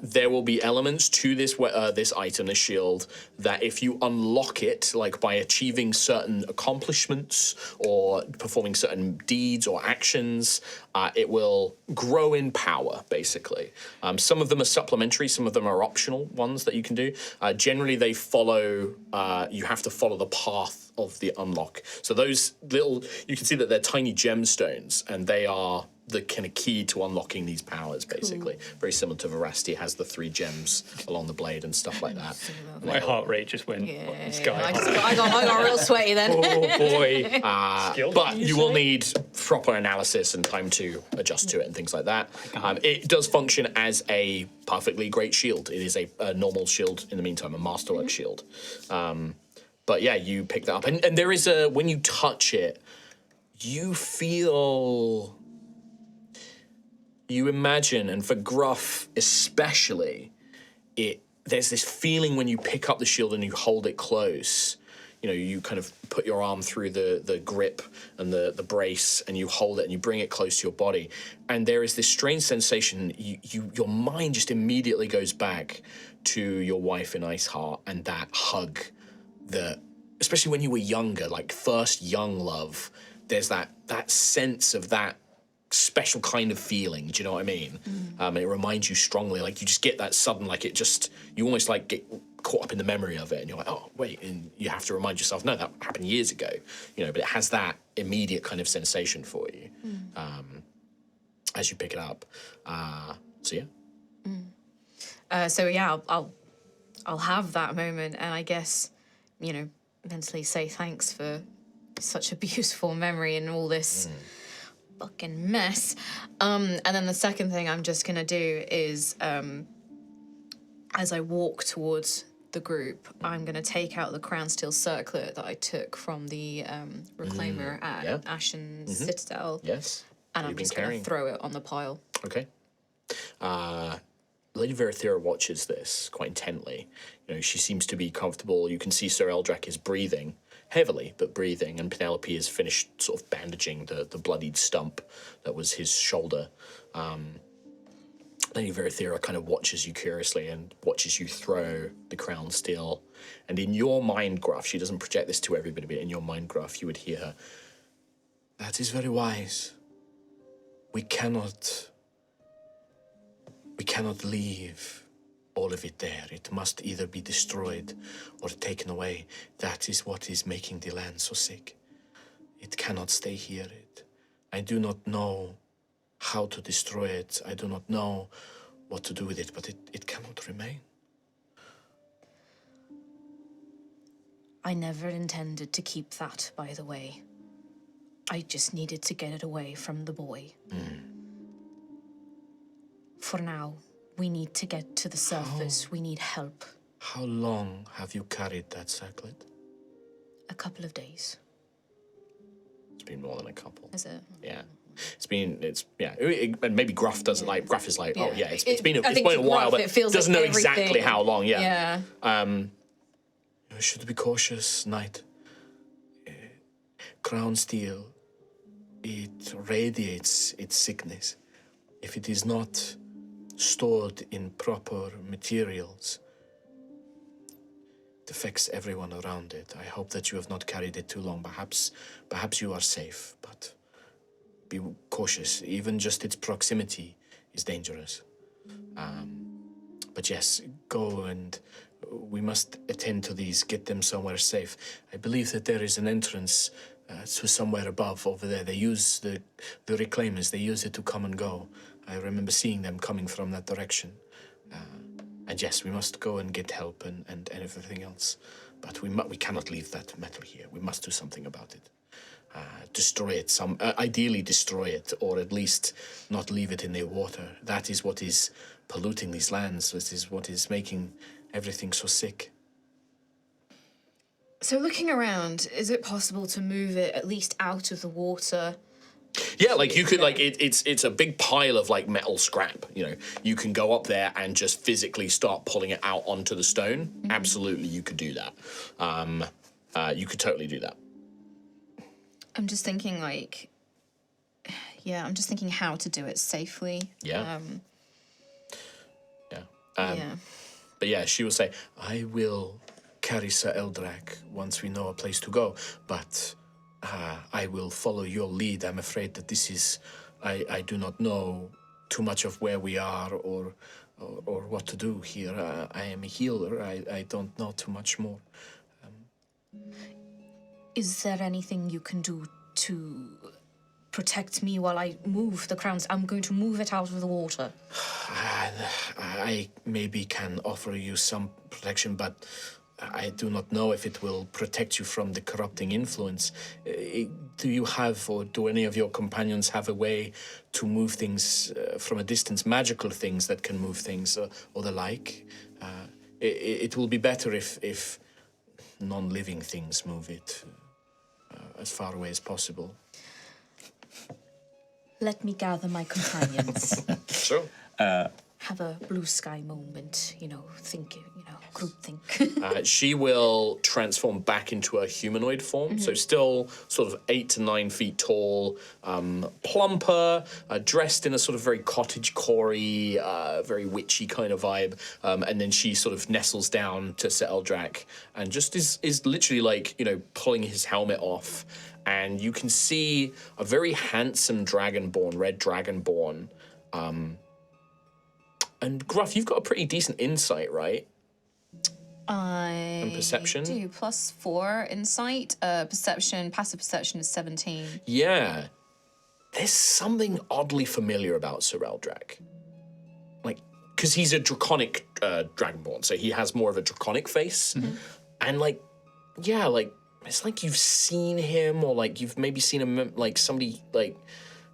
[SPEAKER 1] there will be elements to this this item, this shield, that if you unlock it, like by achieving certain accomplishments or performing certain deeds or actions, it will grow in power, basically. Some of them are supplementary, some of them are optional ones that you can do. Generally, they follow, you have to follow the path of the unlock. So those little, you can see that they're tiny gemstones, and they are the kind of key to unlocking these powers, basically. Very similar to Veracity, it has the 3 gems along the blade and stuff like that.
[SPEAKER 3] My heart rate just went sky high.
[SPEAKER 2] I got real sweaty then.
[SPEAKER 3] Oh boy.
[SPEAKER 1] But you will need proper analysis and time to adjust to it and things like that. It does function as a perfectly great shield. It is a normal shield in the meantime, a masterwork shield. But yeah, you pick that up. And there is a, when you touch it, you feel, you imagine, and for Gruff especially, there's this feeling when you pick up the shield and you hold it close. You know, you kind of put your arm through the grip and the brace, and you hold it and you bring it close to your body. And there is this strange sensation, your mind just immediately goes back to your wife in Iceheart and that hug that, especially when you were younger, like first young love, there's that sense of that special kind of feeling, do you know what I mean? And it reminds you strongly, like you just get that sudden, like it just, you almost like get caught up in the memory of it, and you're like, oh wait, and you have to remind yourself, no, that happened years ago, you know, but it has that immediate kind of sensation for you as you pick it up. So yeah.
[SPEAKER 2] So yeah, I'll have that moment, and I guess, you know, mentally say thanks for such a beautiful memory and all this fucking mess. And then the second thing I'm just gonna do is, as I walk towards the group, I'm gonna take out the crown steel circlet that I took from the reclaimer at Ashen Citadel.
[SPEAKER 1] Yes.
[SPEAKER 2] And I'm just gonna throw it on the pile.
[SPEAKER 1] Okay. Lady Verathera watches this quite intently. You know, she seems to be comfortable. You can see Sir Eldrak is breathing heavily, but breathing, and Penelope has finished sort of bandaging the bloodied stump that was his shoulder. Lady Verathera kind of watches you curiously and watches you throw the crown steel. And in your mind graph, she doesn't project this to everybody, but in your mind graph, you would hear her, "That is very wise. We cannot leave all of it there. It must either be destroyed or taken away. That is what is making the land so sick. It cannot stay here. I do not know how to destroy it. I do not know what to do with it, but it cannot remain."
[SPEAKER 2] I never intended to keep that, by the way. I just needed to get it away from the boy. For now, we need to get to the surface. We need help.
[SPEAKER 1] How long have you carried that circlet?
[SPEAKER 2] A couple of days.
[SPEAKER 1] It's been more than a couple.
[SPEAKER 2] Is it?
[SPEAKER 1] Yeah. And maybe Gruff doesn't like, Gruff is like, oh yeah, it's been a
[SPEAKER 2] Gruff,
[SPEAKER 1] while, but
[SPEAKER 2] it feels
[SPEAKER 1] doesn't
[SPEAKER 2] like
[SPEAKER 1] know exactly
[SPEAKER 2] everything.
[SPEAKER 1] how long, yeah.
[SPEAKER 2] Yeah.
[SPEAKER 1] You should be cautious, Knight. Crown steel, it radiates its sickness. If it is not stored in proper materials, it affects everyone around it. I hope that you have not carried it too long. Perhaps you are safe, but be cautious. Even just its proximity is dangerous. But yes, go, and we must attend to these, get them somewhere safe. I believe that there is an entrance to somewhere above over there. They use the reclaimers, they use it to come and go. I remember seeing them coming from that direction. And yes, we must go and get help and everything else. But we cannot leave that metal here. We must do something about it. Destroy it, ideally destroy it, or at least not leave it in the water. That is what is polluting these lands. This is what is making everything so sick.
[SPEAKER 2] So looking around, is it possible to move it at least out of the water
[SPEAKER 1] Yeah, like you could like it's a big pile of like metal scrap. You know, you can go up there and just physically start pulling it out onto the stone. Absolutely, you could do that. You could totally do that.
[SPEAKER 2] I'm just thinking like, I'm just thinking how to do it safely.
[SPEAKER 1] Yeah.
[SPEAKER 2] Yeah.
[SPEAKER 1] But yeah, she will say, "I will carry Sir Eldrak once we know a place to go, but I will follow your lead. I'm afraid that this is, I do not know too much of where we are or what to do here. I am a healer. I don't know too much more."
[SPEAKER 2] Is there anything you can do to protect me while I move the crowns? I'm going to move it out of the water.
[SPEAKER 1] I maybe can offer you some protection, but I do not know if it will protect you from the corrupting influence. Do you have, or do any of your companions have a way to move things from a distance, magical things that can move things or the like? It will be better if non-living things move it as far away as possible.
[SPEAKER 2] Let me gather my companions.
[SPEAKER 1] Sure.
[SPEAKER 2] Have a blue sky moment, think, group think.
[SPEAKER 1] She will transform back into a humanoid form, so still sort of 8 to 9 feet tall, plumper, dressed in a sort of very cottagecore-y, very witchy kind of vibe, and then she sort of nestles down to Sir Eldrak and just is literally like, pulling his helmet off, and you can see a very handsome dragonborn, red dragonborn. And Gruff, you've got a pretty decent insight, right? And perception?
[SPEAKER 2] Do +4 insight. Perception, passive perception is 17.
[SPEAKER 1] Yeah. There's something oddly familiar about Sir Eldrak. Like, because he's a draconic dragonborn, so he has more of a draconic face. And it's like you've seen him, or like you've maybe seen him, like somebody, like,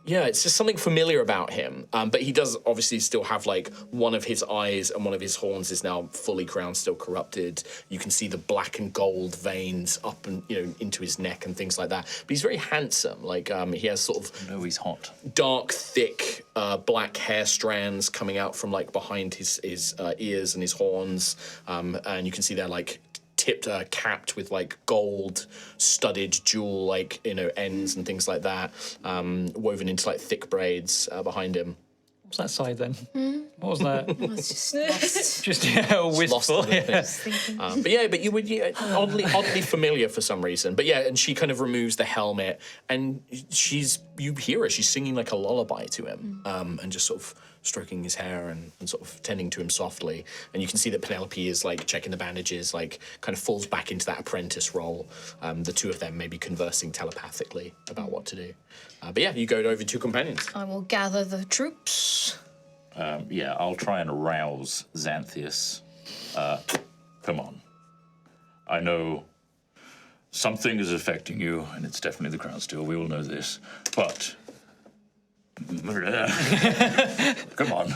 [SPEAKER 1] yeah, it's just something familiar about him. But he does obviously still have like one of his eyes and one of his horns is now fully crowned, still corrupted. You can see the black and gold veins up and into his neck and things like that. But he's very handsome. Like he has sort of
[SPEAKER 5] No, he's hot.
[SPEAKER 1] dark, thick, black hair strands coming out from like behind his ears and his horns. And you can see they're like tipped, capped with like gold studded jewel ends and things like that, woven into like thick braids behind him.
[SPEAKER 3] What's that side then? What was that?
[SPEAKER 2] It's just lost.
[SPEAKER 3] Just wistful.
[SPEAKER 1] But you would oddly familiar for some reason. But yeah, and she kind of removes the helmet, and you hear her. She's singing like a lullaby to him, and just sort of stroking his hair and sort of tending to him softly. And you can see that Penelope is like checking the bandages, like kind of falls back into that apprentice role. The two of them maybe conversing telepathically about what to do. But yeah, you go over to your companions.
[SPEAKER 2] I will gather the troops.
[SPEAKER 5] I'll try and arouse Xanthias. Come on. I know something is affecting you, and it's definitely the crown still. We all know this. But come on.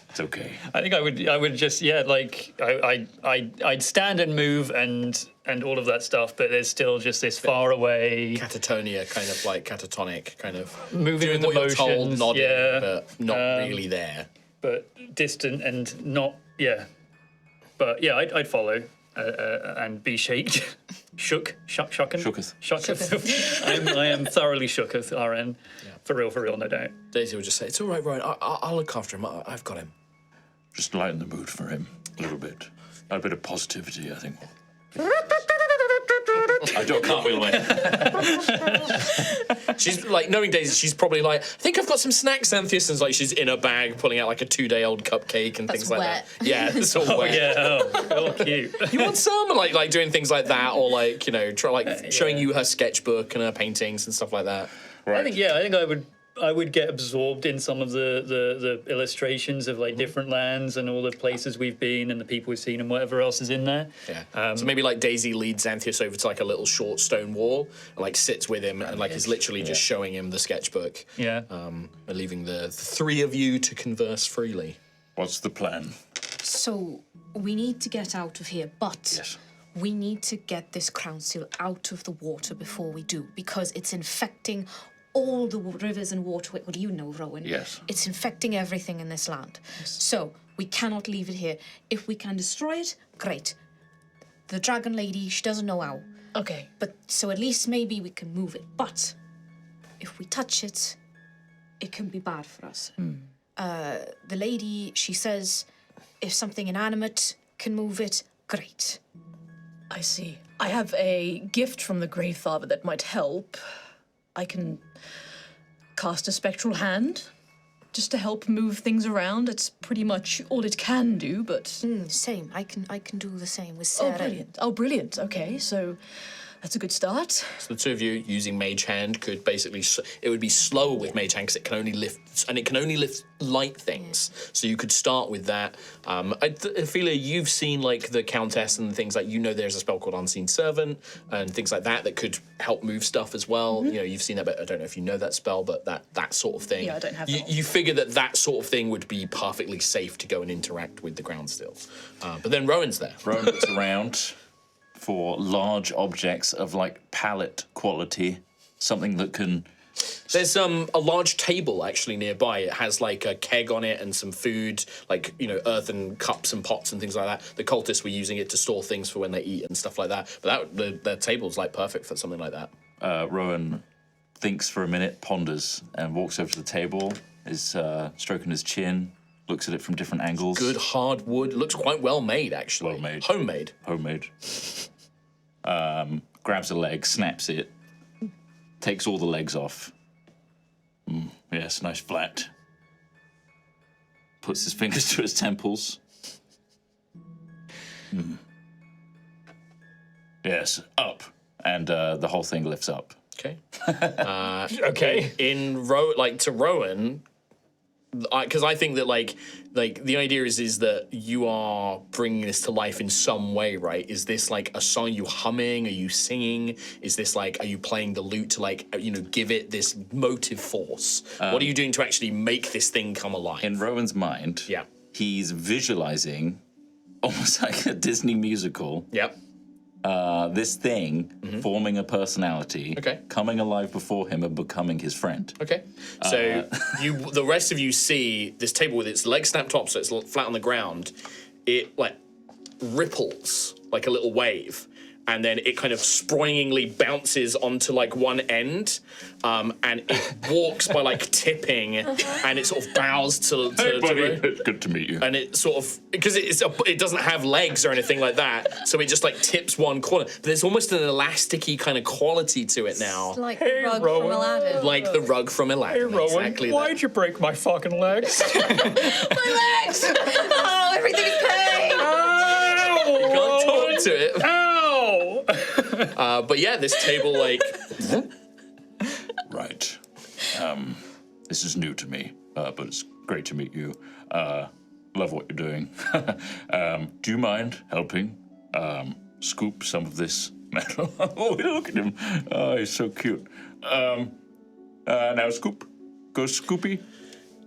[SPEAKER 5] It's okay.
[SPEAKER 3] I think I would just I'd stand and move and all of that stuff, but there's still just this far away
[SPEAKER 1] Catatonia, kind of like catatonic, kind of
[SPEAKER 3] moving
[SPEAKER 1] doing
[SPEAKER 3] with
[SPEAKER 1] what you're told,
[SPEAKER 3] emotions,
[SPEAKER 1] nodding, but not really there.
[SPEAKER 3] but distant and not But yeah, I'd follow and be shooketh. I am thoroughly shooketh, RN.
[SPEAKER 1] Yeah.
[SPEAKER 3] For real, no doubt.
[SPEAKER 1] Daisy will just say, "It's all right, Ryan. I'll look after him. I've got him."
[SPEAKER 5] Just lighten the mood for him a little bit. A bit of positivity, I think. I can't wheel away.
[SPEAKER 1] She's like, knowing Daisy, she's probably like, "I think I've got some snacks, Xanthias." And like, she's in her bag pulling out like a 2-day-old cupcake and things like
[SPEAKER 2] wet.
[SPEAKER 1] that. Yeah, it's all wet.
[SPEAKER 3] Yeah, oh, cute.
[SPEAKER 1] You want some? Like doing things like that, or like, showing you her sketchbook and her paintings and stuff like that.
[SPEAKER 5] Right.
[SPEAKER 3] I think I would get absorbed in some of the illustrations of like different lands and all the places we've been and the people we've seen and whatever else is in there.
[SPEAKER 1] Yeah. So maybe like Daisy leads Xanthias over to like a little short stone wall and like sits with him and like is literally just showing him the sketchbook.
[SPEAKER 3] Yeah.
[SPEAKER 1] And leaving the three of you to converse freely.
[SPEAKER 5] What's the plan?
[SPEAKER 2] So we need to get out of here, but
[SPEAKER 5] Yes.
[SPEAKER 2] we need to get this crown seal out of the water before we do, because it's infecting all the rivers and waterways. What do you know, Rowan?
[SPEAKER 5] Yes.
[SPEAKER 2] It's infecting everything in this land. So we cannot leave it here. If we can destroy it, great. The dragon lady, she doesn't know how.
[SPEAKER 4] Okay.
[SPEAKER 2] But so at least maybe we can move it. But if we touch it, it can be bad for us. The lady, she says, if something inanimate can move it, great.
[SPEAKER 4] I see. I have a gift from the Grave Father that might help. I can cast a spectral hand just to help move things around. It's pretty much all it can do, but...
[SPEAKER 2] Same. I can do the same with
[SPEAKER 4] Oh,
[SPEAKER 2] Sarah.
[SPEAKER 4] brilliant. Oh, brilliant. Okay, so that's a good start.
[SPEAKER 1] So the two of you using Mage Hand could basically, it would be slower with Mage Hand because it can only lift light things. So you could start with that. Ophelia, you've seen like the Countess and things like, you know there's a spell called Unseen Servant and things like that that could help move stuff as well. You know, you've seen that, but I don't know if you know that spell, but that sort of thing.
[SPEAKER 4] Yeah, I don't have that.
[SPEAKER 1] You figure that sort of thing would be perfectly safe to go and interact with the ground still. But then Rowan's there.
[SPEAKER 5] Rowan looks around for large objects of like pallet quality, something that can.
[SPEAKER 1] There's a large table actually nearby. It has like a keg on it and some food, like, you know, earthen cups and pots and things like that. The cultists were using it to store things for when they eat and stuff like that. But the table's like perfect for something like that.
[SPEAKER 5] Rowan thinks for a minute, ponders, and walks over to the table, is stroking his chin, looks at it from different angles.
[SPEAKER 1] Good hard wood. Looks quite well made actually.
[SPEAKER 5] Well made.
[SPEAKER 1] Homemade.
[SPEAKER 5] Homemade. Grabs a leg, snaps it, takes all the legs off. Yes, nice flat. Puts his fingers to his temples. Yes, up. And the whole thing lifts up.
[SPEAKER 1] Okay.
[SPEAKER 3] Okay.
[SPEAKER 1] To Rowan, because I think that like the idea is that you are bringing this to life in some way, right? Is this like a song? Are you humming? Are you singing? Is this like, are you playing the lute to like, you know, give it this motive force? What are you doing to actually make this thing come alive?
[SPEAKER 5] In Rowan's mind,
[SPEAKER 1] Yeah.
[SPEAKER 5] he's visualizing almost like a Disney musical.
[SPEAKER 1] Yep.
[SPEAKER 5] This thing forming a personality,
[SPEAKER 1] Okay.
[SPEAKER 5] coming alive before him and becoming his friend.
[SPEAKER 1] Okay. So the rest of you see this table with its legs snapped up, so it's flat on the ground. It like ripples like a little wave, and then it kind of springingly bounces onto like one end, and it walks by like tipping, and it sort of bows to
[SPEAKER 5] It's good to meet you.
[SPEAKER 1] and it sort of, because it doesn't have legs or anything like that, so it just like tips one corner. But there's almost an elasticy kind of quality to it now,
[SPEAKER 2] Like
[SPEAKER 3] Hey,
[SPEAKER 2] the rug
[SPEAKER 3] Rowan.
[SPEAKER 2] from Aladdin.
[SPEAKER 1] like the rug from Aladdin. Exactly.
[SPEAKER 3] why'd you break my fucking legs?
[SPEAKER 2] My legs! Oh, everything's pain!
[SPEAKER 1] You can't talk to it.
[SPEAKER 3] Ow!
[SPEAKER 1] But yeah, this table like
[SPEAKER 5] Right. This is new to me, but it's great to meet you. Love what you're doing. Do you mind helping scoop some of this metal? Oh, look at him. Oh, he's so cute. Now scoop. Go scoopy.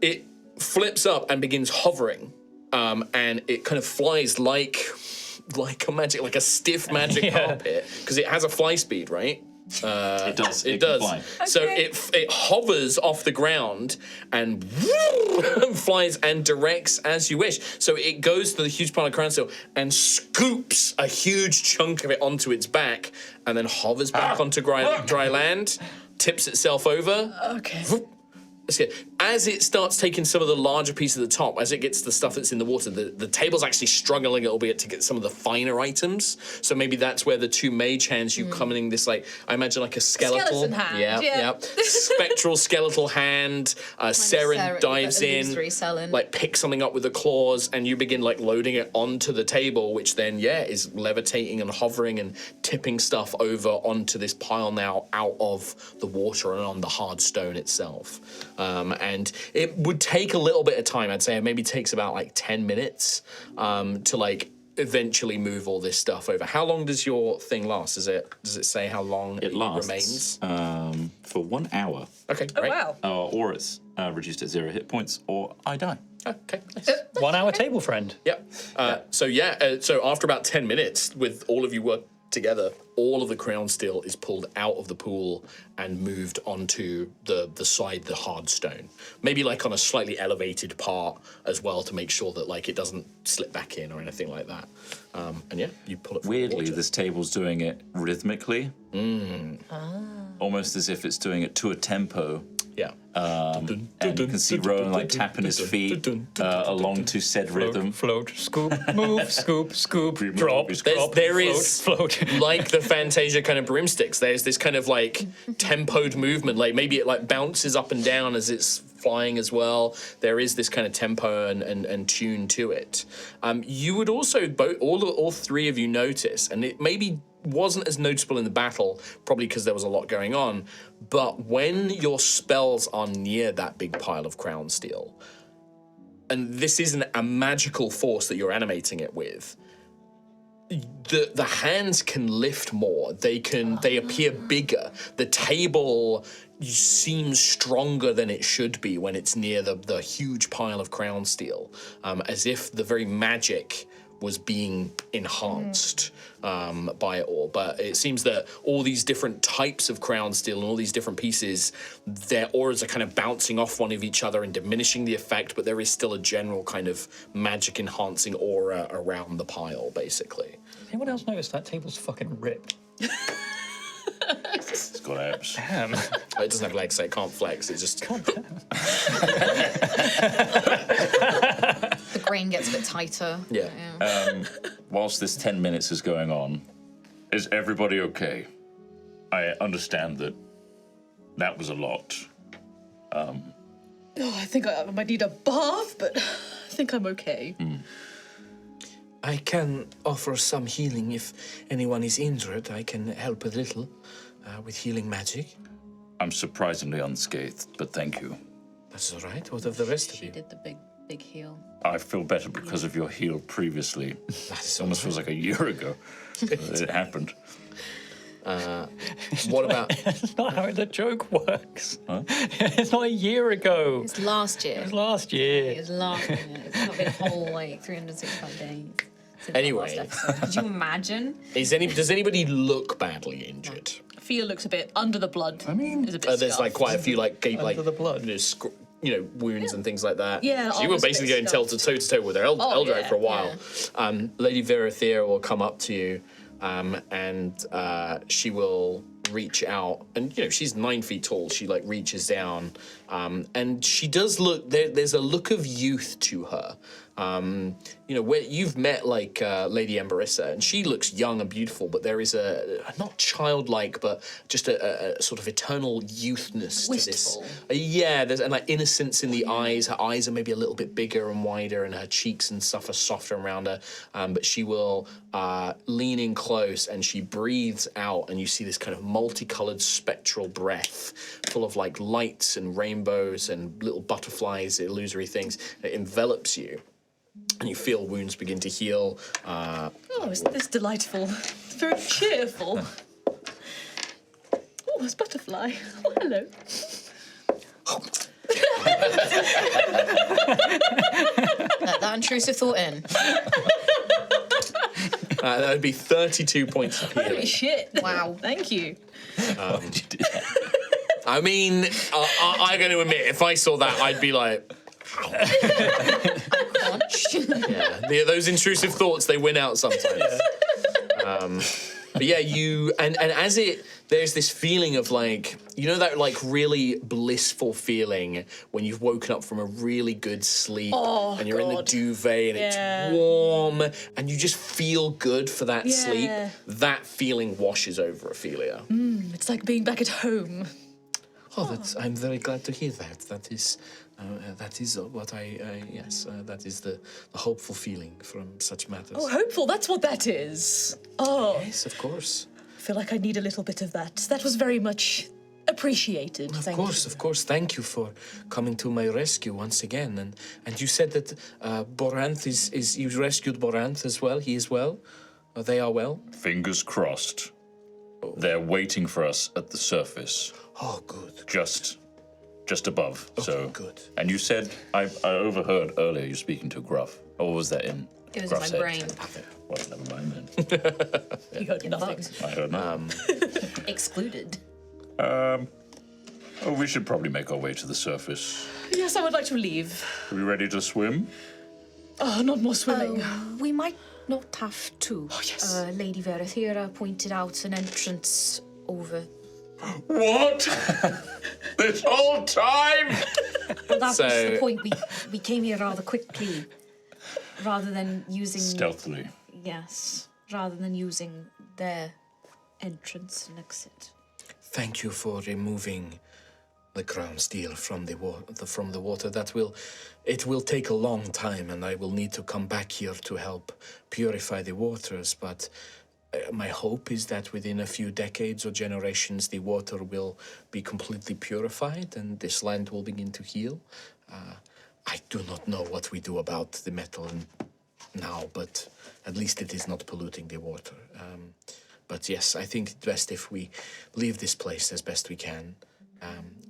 [SPEAKER 1] it flips up and begins hovering, and it kind of flies like a stiff magic carpet, because it has a fly speed, right?
[SPEAKER 5] It does.
[SPEAKER 1] It
[SPEAKER 5] can
[SPEAKER 1] does.
[SPEAKER 5] fly.
[SPEAKER 1] So
[SPEAKER 2] Okay.
[SPEAKER 1] it hovers off the ground and flies and directs as you wish. So it goes to the huge pile of crown still and scoops a huge chunk of it onto its back, and then hovers back onto dry land, tips itself over.
[SPEAKER 4] Okay.
[SPEAKER 1] As it starts taking some of the larger piece of the top, as it gets the stuff that's in the water, the table's actually struggling a little bit to get some of the finer items. So maybe that's where the two mage hands, you come in this, like, I imagine like a skeletal.
[SPEAKER 4] Skeleton hand, yeah.
[SPEAKER 1] Spectral skeletal hand. Seren
[SPEAKER 2] Sarah,
[SPEAKER 1] dives
[SPEAKER 2] like
[SPEAKER 1] in,
[SPEAKER 2] illusory Seren.
[SPEAKER 1] like picks something up with the claws, and you begin like loading it onto the table, which then, is levitating and hovering and tipping stuff over onto this pile now out of the water and on the hard stone itself. And it would take a little bit of time. I'd say it maybe takes about like 10 minutes to like eventually move all this stuff over. How long does your thing last? Does it say how long
[SPEAKER 5] It lasts
[SPEAKER 1] remains?
[SPEAKER 5] for 1 hour,
[SPEAKER 1] Okay,
[SPEAKER 4] Oh,
[SPEAKER 1] great.
[SPEAKER 4] wow.
[SPEAKER 5] or it's reduced at 0 hit points, or I die.
[SPEAKER 1] Okay, nice.
[SPEAKER 3] 1 hour table friend.
[SPEAKER 1] Yep. So after about 10 minutes, with all of you work together, all of the crown steel is pulled out of the pool and moved onto the side, the hard stone. Maybe like on a slightly elevated part as well to make sure that like it doesn't slip back in or anything like that. And yeah, you pull it from the
[SPEAKER 5] Weirdly,
[SPEAKER 1] water.
[SPEAKER 5] this table's doing it rhythmically. Almost as if it's doing it to a tempo.
[SPEAKER 1] Yeah.
[SPEAKER 5] And you can see Rowan like tapping his feet along to said rhythm.
[SPEAKER 3] Float, scoop, move, scoop, scoop, drop, drop.
[SPEAKER 1] There
[SPEAKER 3] float,
[SPEAKER 1] is
[SPEAKER 3] float.
[SPEAKER 1] like the Fantasia kind of broomsticks. There's this kind of like tempoed movement. Like maybe it like bounces up and down as it's flying as well. There is this kind of tempo and tune to it. You would also all three of you notice, and it maybe wasn't as noticeable in the battle, probably because there was a lot going on, but when your spells are near that big pile of crown steel, and this isn't a magical force that you're animating it with, the hands can lift more. They appear bigger. The table seems stronger than it should be when it's near the huge pile of crown steel, as if the very magic was being enhanced by it all. But it seems that all these different types of crown steel and all these different pieces, their auras are kind of bouncing off one of each other and diminishing the effect, but there is still a general kind of magic enhancing aura around the pile, basically.
[SPEAKER 3] Anyone else notice that table's fucking ripped?
[SPEAKER 5] It's got abs.
[SPEAKER 3] Damn.
[SPEAKER 1] It doesn't have legs, so it can't flex. It just...
[SPEAKER 2] The grain gets a bit tighter.
[SPEAKER 1] Yeah.
[SPEAKER 5] Whilst this 10 minutes is going on, is everybody okay? I understand that was a lot.
[SPEAKER 4] Oh, I think I might need a bath, but I think I'm okay.
[SPEAKER 6] I can offer some healing if anyone is injured. I can help a little with healing magic.
[SPEAKER 5] I'm surprisingly unscathed, but thank you.
[SPEAKER 6] That's all right. What of the rest of
[SPEAKER 2] She
[SPEAKER 6] you?
[SPEAKER 2] did the big heal.
[SPEAKER 5] I feel better because of your heal previously.
[SPEAKER 6] That's
[SPEAKER 5] It almost feels like a year ago that it happened.
[SPEAKER 1] What about...
[SPEAKER 3] That's not how the joke works. Huh? It's not a year ago.
[SPEAKER 2] It's last year.
[SPEAKER 3] It was last year.
[SPEAKER 2] It was last year. It's not been a whole like 365 days. since
[SPEAKER 1] Anyway.
[SPEAKER 2] the last episode. Could you imagine?
[SPEAKER 1] Does anybody look badly injured?
[SPEAKER 4] Fia looks a bit under the blood. I mean, is a bit
[SPEAKER 1] There's like
[SPEAKER 4] scuffed.
[SPEAKER 1] quite a few like
[SPEAKER 3] Under the blood.
[SPEAKER 1] Wounds and things like that.
[SPEAKER 4] Yeah,
[SPEAKER 1] So you were
[SPEAKER 4] armor's a
[SPEAKER 1] basically
[SPEAKER 4] bit
[SPEAKER 1] going toe to toe with their Eldrake
[SPEAKER 4] yeah,
[SPEAKER 1] for a while. Lady Verathea will come up to you, and she will reach out, and she's 9 feet tall. She like reaches down, and she does look. There's a look of youth to her. Where you've met like Lady Emberissa, and she looks young and beautiful, but there is a not childlike, but just a sort of eternal youthness
[SPEAKER 4] Wistful.
[SPEAKER 1] to this. There's and like innocence in the eyes. Her eyes are maybe a little bit bigger and wider, and her cheeks and stuff are softer around her. But she will lean in close, and she breathes out, and you see this kind of multicolored spectral breath, full of like lights and rainbows and little butterflies, illusory things. It envelops you. And you feel wounds begin to heal.
[SPEAKER 4] Oh, isn't this delightful? It's very cheerful. Oh, it's butterfly. Oh, hello.
[SPEAKER 2] Let that intrusive thought in.
[SPEAKER 1] That would be 32 points of
[SPEAKER 4] Holy
[SPEAKER 1] healing.
[SPEAKER 4] shit.
[SPEAKER 2] Wow.
[SPEAKER 4] Thank you.
[SPEAKER 5] Why did you do that?
[SPEAKER 1] I mean, I'm going to admit, if I saw that, I'd be like,
[SPEAKER 2] Punch.
[SPEAKER 1] those intrusive thoughts, they win out sometimes. But yeah, and as there's this feeling of like, that like really blissful feeling when you've woken up from a really good sleep and you're in the
[SPEAKER 4] God.
[SPEAKER 1] duvet and
[SPEAKER 4] Yeah.
[SPEAKER 1] it's warm and you just feel good for that sleep.
[SPEAKER 4] Yeah.
[SPEAKER 1] That feeling washes over Ophelia.
[SPEAKER 4] It's like being back at home.
[SPEAKER 6] I'm very glad to hear that. That is what that is the hopeful feeling from such matters.
[SPEAKER 4] Oh, hopeful, that's what that is. Oh,
[SPEAKER 6] Yes, of course.
[SPEAKER 4] I feel like I need a little bit of that. That was very much appreciated.
[SPEAKER 6] Of
[SPEAKER 4] Thank
[SPEAKER 6] course,
[SPEAKER 4] you.
[SPEAKER 6] of course. Thank you for coming to my rescue once again. And you said that Boranth is you rescued Boranth as well. He is well. They are well.
[SPEAKER 5] Fingers crossed. They're waiting for us at the surface,
[SPEAKER 6] Oh, good.
[SPEAKER 5] just above. So
[SPEAKER 6] good.
[SPEAKER 5] And you said I overheard earlier you speaking to Gruff. Or was that in
[SPEAKER 2] It was
[SPEAKER 5] Gruff
[SPEAKER 2] my
[SPEAKER 5] said
[SPEAKER 2] brain.
[SPEAKER 5] telepathic. Well, never mind then.
[SPEAKER 4] You heard nothing.
[SPEAKER 2] Bugs.
[SPEAKER 5] I don't know.
[SPEAKER 2] Excluded.
[SPEAKER 5] Oh, we should probably make our way to the surface.
[SPEAKER 4] Yes, I would like to leave.
[SPEAKER 5] Are we ready to swim?
[SPEAKER 4] Oh, not more swimming.
[SPEAKER 2] We might not have to.
[SPEAKER 4] Oh, yes.
[SPEAKER 2] Lady Verathera pointed out an entrance over.
[SPEAKER 5] What? This whole time?
[SPEAKER 2] Well, that was
[SPEAKER 1] So-
[SPEAKER 2] the point. We came here rather quickly, rather than using.
[SPEAKER 5] Stealthily.
[SPEAKER 2] Yes, rather than using their entrance and exit.
[SPEAKER 6] Thank you for removing the ground steel from the water. It will take a long time, and I will need to come back here to help purify the waters. But my hope is that within a few decades or generations, the water will be completely purified, and this land will begin to heal. I do not know what we do about the metal now, but at least it is not polluting the water. But yes, I think it's best if we leave this place as best we can.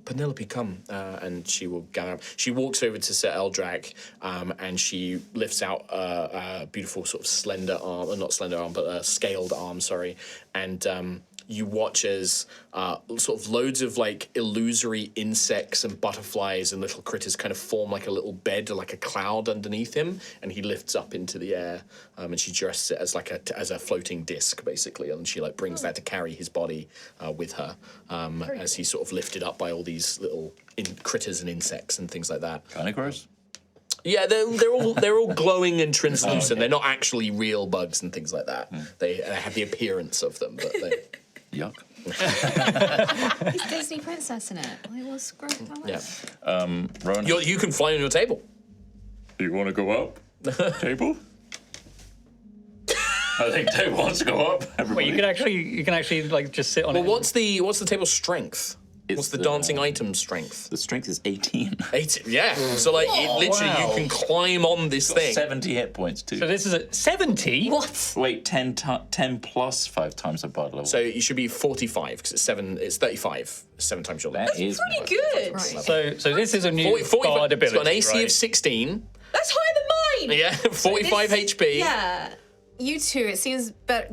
[SPEAKER 6] Penelope, come, and she will gather up. She walks over to Sir Eldrak, and she lifts out a beautiful sort of slender arm, or not slender arm, but a scaled arm, sorry. And you watch as sort of loads of like illusory insects and butterflies and little critters kind of form like a little bed, like a cloud underneath him, and he lifts up into the air. And she dresses it as like as a floating disc, basically, and she like brings that to carry his body with her as he's sort of lifted up by all these little critters and insects and things like that.
[SPEAKER 5] Kind of gross.
[SPEAKER 1] Yeah, they're all glowing and translucent. They're not actually real bugs and things like that. They have the appearance of them, but they.
[SPEAKER 5] Yuck.
[SPEAKER 2] He's Disney princess in it. It was great.
[SPEAKER 1] Yeah.
[SPEAKER 5] Rowan,
[SPEAKER 1] You can fly on your table.
[SPEAKER 5] do you want to go up? Table? I think Dave wants to go up. Everybody.
[SPEAKER 3] Wait, you can actually like just sit on
[SPEAKER 1] Well,
[SPEAKER 3] it.
[SPEAKER 1] what's the table's strength? What's the
[SPEAKER 5] the-
[SPEAKER 1] dancing item strength?
[SPEAKER 5] The strength is 18.
[SPEAKER 1] 8. Yeah. So like, literally,
[SPEAKER 3] wow.
[SPEAKER 1] you can climb on this thing.
[SPEAKER 5] 70 hit points too.
[SPEAKER 3] So this is a 70.
[SPEAKER 2] What?
[SPEAKER 5] Wait, 10 plus 5 times the bard level.
[SPEAKER 1] So you should be 45 because it's 7. It's 35. 7 times your level.
[SPEAKER 5] that is
[SPEAKER 4] Pretty good.
[SPEAKER 2] Right.
[SPEAKER 3] So this is a new
[SPEAKER 1] 40,
[SPEAKER 3] bard
[SPEAKER 1] it's
[SPEAKER 3] ability.
[SPEAKER 1] got an AC
[SPEAKER 3] right?
[SPEAKER 1] of 16.
[SPEAKER 4] That's higher than mine.
[SPEAKER 1] Yeah, 45 HP.
[SPEAKER 4] Yeah.
[SPEAKER 2] You two, it seems better.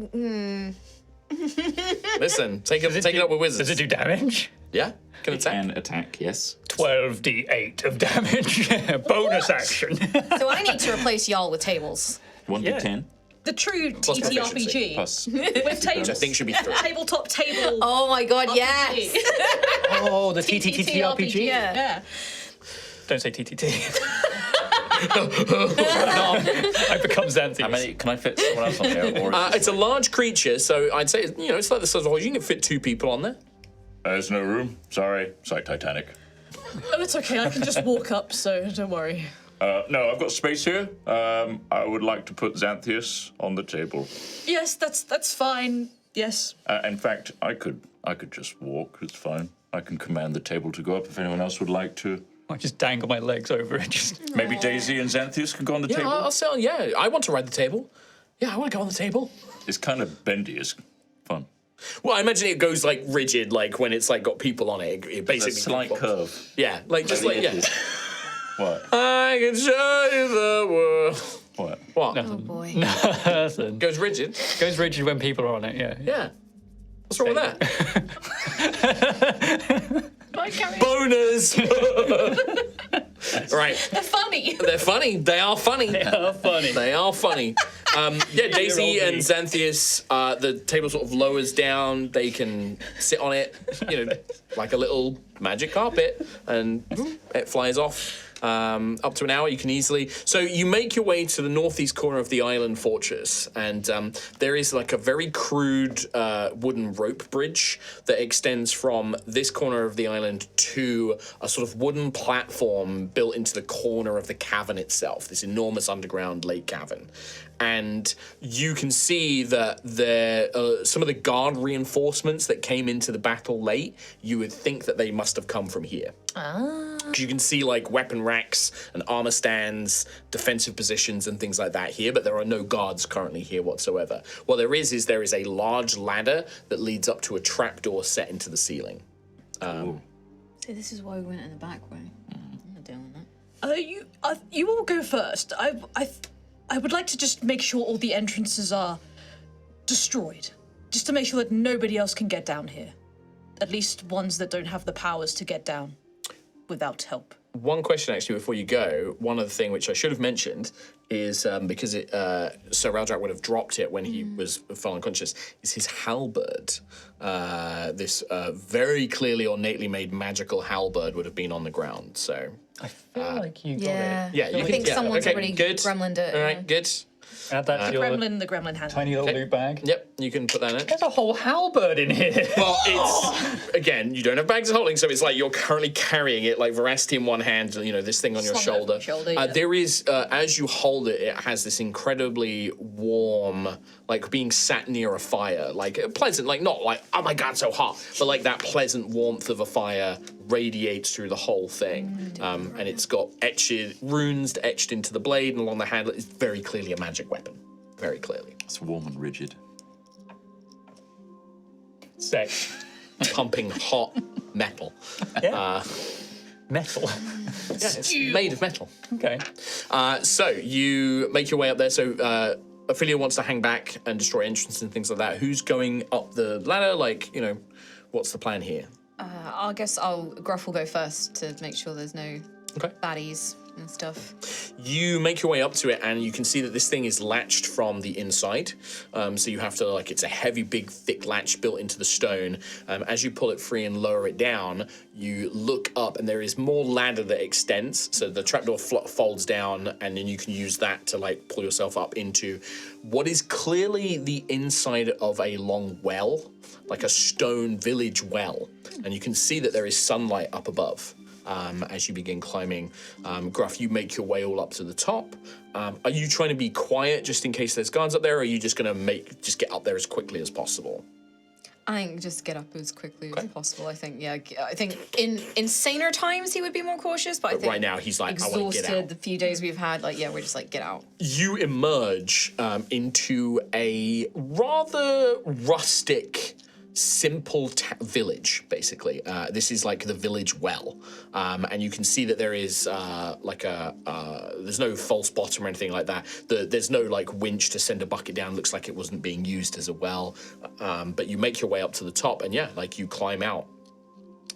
[SPEAKER 1] Listen, take it up with wizards.
[SPEAKER 3] Does it do damage?
[SPEAKER 1] Yeah, can attack.
[SPEAKER 5] Can attack, yes.
[SPEAKER 3] 12d8 of damage. Bonus action.
[SPEAKER 2] So I need to replace y'all with tables.
[SPEAKER 5] 1d10
[SPEAKER 4] The true
[SPEAKER 1] Plus proficiency.
[SPEAKER 4] TTRPG.
[SPEAKER 5] plus.
[SPEAKER 4] With tables.
[SPEAKER 1] I think should be 3.
[SPEAKER 4] Tabletop table.
[SPEAKER 2] Oh my god, yes!
[SPEAKER 3] Oh, the TTTTRPG?
[SPEAKER 2] Yeah.
[SPEAKER 4] Yeah.
[SPEAKER 3] Don't say TTT. I become Xanthias.
[SPEAKER 5] How many? Can I fit someone else on here? Or is
[SPEAKER 1] It's a large creature, so I'd say it's like the size of a horse. You can fit 2 people on there.
[SPEAKER 5] There's no room. Sorry. It's like Titanic.
[SPEAKER 4] Oh, it's okay. I can just walk up, so don't worry.
[SPEAKER 5] No, I've got space here. I would like to put Xanthias on the table.
[SPEAKER 4] Yes, that's fine. Yes.
[SPEAKER 5] In fact, I could just walk. It's fine. I can command the table to go up if anyone else would like to.
[SPEAKER 3] I just dangle my legs over it. Just
[SPEAKER 5] Maybe Daisy and Xanthias can go on the
[SPEAKER 1] Yeah,
[SPEAKER 5] table.
[SPEAKER 1] I'll say, yeah, I want to ride the table. Yeah, I want to go on the table.
[SPEAKER 5] It's kind of bendy. It's fun.
[SPEAKER 1] Well, I imagine it goes like rigid, like when it's like got people on it. It
[SPEAKER 5] A
[SPEAKER 1] basically
[SPEAKER 5] slight curve.
[SPEAKER 1] Yeah, like just like yeah.
[SPEAKER 5] What?
[SPEAKER 1] I can show you the world.
[SPEAKER 5] What?
[SPEAKER 1] What?
[SPEAKER 2] Oh boy.
[SPEAKER 3] Nothing.
[SPEAKER 1] Goes rigid.
[SPEAKER 3] Goes rigid when people are on it, yeah.
[SPEAKER 1] Yeah. What's wrong with that?
[SPEAKER 4] Bye, Carrie.
[SPEAKER 1] Bonus. Right.
[SPEAKER 4] They're funny.
[SPEAKER 1] They're funny. They are funny.
[SPEAKER 3] Oh, funny.
[SPEAKER 1] They are funny. Yeah, Daisy
[SPEAKER 3] Year-old
[SPEAKER 1] and
[SPEAKER 3] me.
[SPEAKER 1] Xanthias, the table sort of lowers down. They can sit on it, like a little magic carpet, and it flies off. Up to an hour, you can easily. So you make your way to the northeast corner of the island fortress, and there is like a very crude wooden rope bridge that extends from this corner of the island to a sort of wooden platform built into the corner of the cavern itself, this enormous underground lake cavern. And you can see that some of the guard reinforcements that came into the battle late, you would think that they must have come from here. You can see like weapon racks and armor stands, defensive positions and things like that here, but there are no guards currently here whatsoever. What there is a large ladder that leads up to a trapdoor set into the ceiling.
[SPEAKER 2] So this is why we went in the back way. I'm not doing that.
[SPEAKER 4] You all go first. I would like to just make sure all the entrances are destroyed. Just to make sure that nobody else can get down here. At least ones that don't have the powers to get down without help.
[SPEAKER 1] One question, actually, before you go. One other thing which I should have mentioned is because Sir Raldrak would have dropped it when he fell unconscious, is his halberd. This very clearly ornately made magical halberd would have been on the ground, so...
[SPEAKER 3] I feel like you got
[SPEAKER 2] Yeah.
[SPEAKER 3] it.
[SPEAKER 1] Yeah, you
[SPEAKER 2] I
[SPEAKER 1] can
[SPEAKER 2] think someone's
[SPEAKER 1] okay,
[SPEAKER 2] already
[SPEAKER 1] good.
[SPEAKER 2] gremlined it.
[SPEAKER 1] All right, good.
[SPEAKER 3] Add that to your
[SPEAKER 4] The gremlin hand.
[SPEAKER 3] tiny little loot bag.
[SPEAKER 1] Yep, you can put that in.
[SPEAKER 3] There's a whole halberd in here.
[SPEAKER 1] Well, it's again, you don't have bags of holding, so it's like you're currently carrying it, like veracity in one hand, this thing on your
[SPEAKER 4] Slung over
[SPEAKER 1] shoulder.
[SPEAKER 4] your shoulder, yeah.
[SPEAKER 1] There is, as you hold it, it has this incredibly warm, like being sat near a fire, like pleasant, like not like oh my god, so hot, but like that pleasant warmth of a fire radiates through the whole thing, and it's got runes etched into the blade and along the handle. It's very clearly a magic weapon, very clearly.
[SPEAKER 5] It's warm and rigid.
[SPEAKER 3] Sex.
[SPEAKER 1] Pumping hot metal.
[SPEAKER 3] Yeah. Metal.
[SPEAKER 1] Yeah, it's made of metal.
[SPEAKER 3] Okay.
[SPEAKER 1] So you make your way up there. So Ophelia wants to hang back and destroy entrances and things like that. Who's going up the ladder? Like, what's the plan here?
[SPEAKER 2] I guess Gruff will go first to make sure there's no
[SPEAKER 1] Okay.
[SPEAKER 2] baddies and stuff.
[SPEAKER 1] You make your way up to it, and you can see that this thing is latched from the inside. So you have to, it's a heavy, big, thick latch built into the stone. As you pull it free and lower it down, you look up, and there is more ladder that extends. So the trapdoor folds down, and then you can use that to, pull yourself up into what is clearly the inside of a long well, like a stone village well. And you can see that there is sunlight up above. As you begin climbing. Gruff, you make your way all up to the top. Are you trying to be quiet just in case there's guards up there, or are you just going to get up there as quickly as possible?
[SPEAKER 2] I think just get up as quickly as possible. I think in saner times he would be more cautious, but I think
[SPEAKER 1] right now he's like, I want to get
[SPEAKER 2] exhausted
[SPEAKER 1] out.
[SPEAKER 2] the few days we've had, we're just like, get out.
[SPEAKER 1] You emerge into a rather rustic, simple village, basically. This is like the village well, and you can see that there is there's no false bottom or anything like that. There's no winch to send a bucket down. Looks like it wasn't being used as a well, but you make your way up to the top, and you climb out,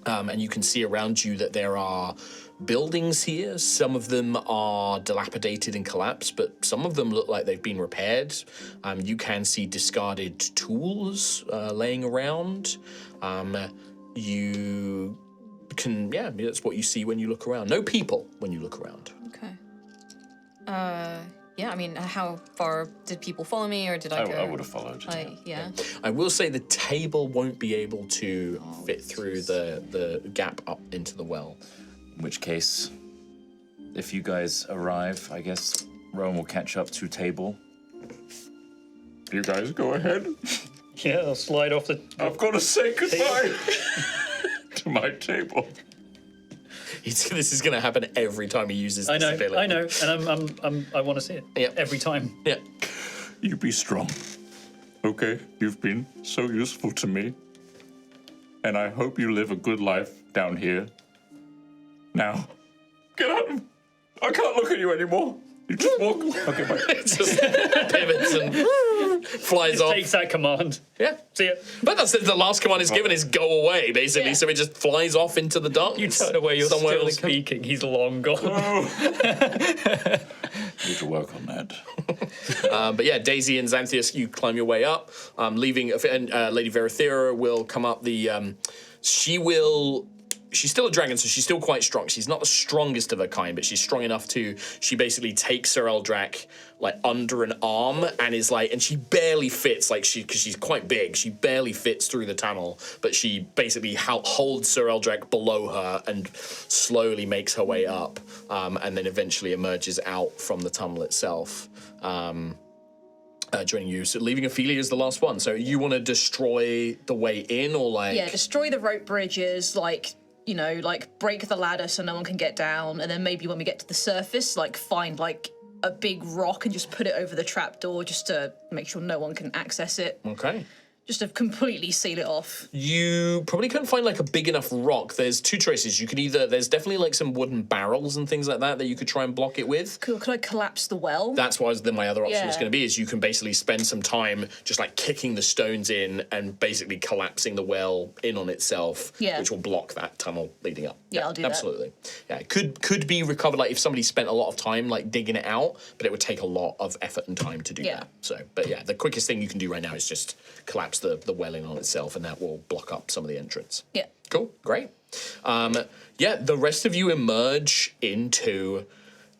[SPEAKER 1] and you can see around you that there are buildings here. Some of them are dilapidated and collapsed, but some of them look like they've been repaired. You can see discarded tools laying around. You can, that's what you see when you look around. No people when you look around.
[SPEAKER 2] Okay. How far did people follow me, or did I go?
[SPEAKER 5] I would have followed.
[SPEAKER 2] Yeah.
[SPEAKER 1] I will say the table won't be able to fit through the gap up into the well.
[SPEAKER 5] In which case, if you guys arrive, I guess Rowan will catch up to table. You guys go ahead.
[SPEAKER 3] Yeah, I'll slide off the...
[SPEAKER 5] I've got to say goodbye to my table.
[SPEAKER 1] This is going to happen every time he uses
[SPEAKER 3] I
[SPEAKER 1] this
[SPEAKER 3] know,
[SPEAKER 1] ability.
[SPEAKER 3] I know, and I want to see it.
[SPEAKER 1] Yep.
[SPEAKER 3] Every time.
[SPEAKER 1] Yeah.
[SPEAKER 5] You be strong. Okay? You've been so useful to me. And I hope you live a good life down here. Now, get out. I can't look at you anymore. You just walk. Okay, bye.
[SPEAKER 1] Just pivots and flies off.
[SPEAKER 3] Takes that command.
[SPEAKER 1] Yeah.
[SPEAKER 3] See ya.
[SPEAKER 1] But that's the last command is given is go away, basically.
[SPEAKER 4] Yeah.
[SPEAKER 1] So it just flies off into the darkness.
[SPEAKER 3] You turn away, you're
[SPEAKER 1] Somewhere
[SPEAKER 3] still
[SPEAKER 1] else.
[SPEAKER 3] speaking. He's long gone.
[SPEAKER 5] Need to work on that.
[SPEAKER 1] But yeah, Daisy and Xanthias, you climb your way up, leaving, and Lady Verathera will come up. She's still a dragon, so she's still quite strong. She's not the strongest of her kind, but she's strong enough she basically takes Sir Eldrak under an arm and is and she barely fits, because she's quite big, she barely fits through the tunnel, but she basically holds Sir Eldrak below her and slowly makes her way up, and then eventually emerges out from the tunnel itself. Joining you, so leaving Ophelia as the last one. So you want to destroy the way in, or
[SPEAKER 4] destroy the rope bridges, break the ladder so no one can get down, and then maybe when we get to the surface, find a big rock and just put it over the trapdoor just to make sure no one can access it.
[SPEAKER 1] Okay.
[SPEAKER 4] Just to completely seal it off.
[SPEAKER 1] You probably couldn't find like a big enough rock. There's two choices. You could there's definitely like some wooden barrels and things like that you could try and block it with.
[SPEAKER 4] Could I collapse the well?
[SPEAKER 1] That's what my other option was
[SPEAKER 4] Yeah.
[SPEAKER 1] going to be, is you can basically spend some time just like kicking the stones in and basically collapsing the well in on itself, which will block that tunnel leading up.
[SPEAKER 4] Yeah, I'll do that.
[SPEAKER 1] Absolutely. Yeah, it could be recovered like if somebody spent a lot of time like digging it out, but it would take a lot of effort and time to do that. So, but yeah, the quickest thing you can do right now is just collapse the well in on itself, and that will block up some of the entrance.
[SPEAKER 4] Yeah.
[SPEAKER 1] Cool, great. The rest of you emerge into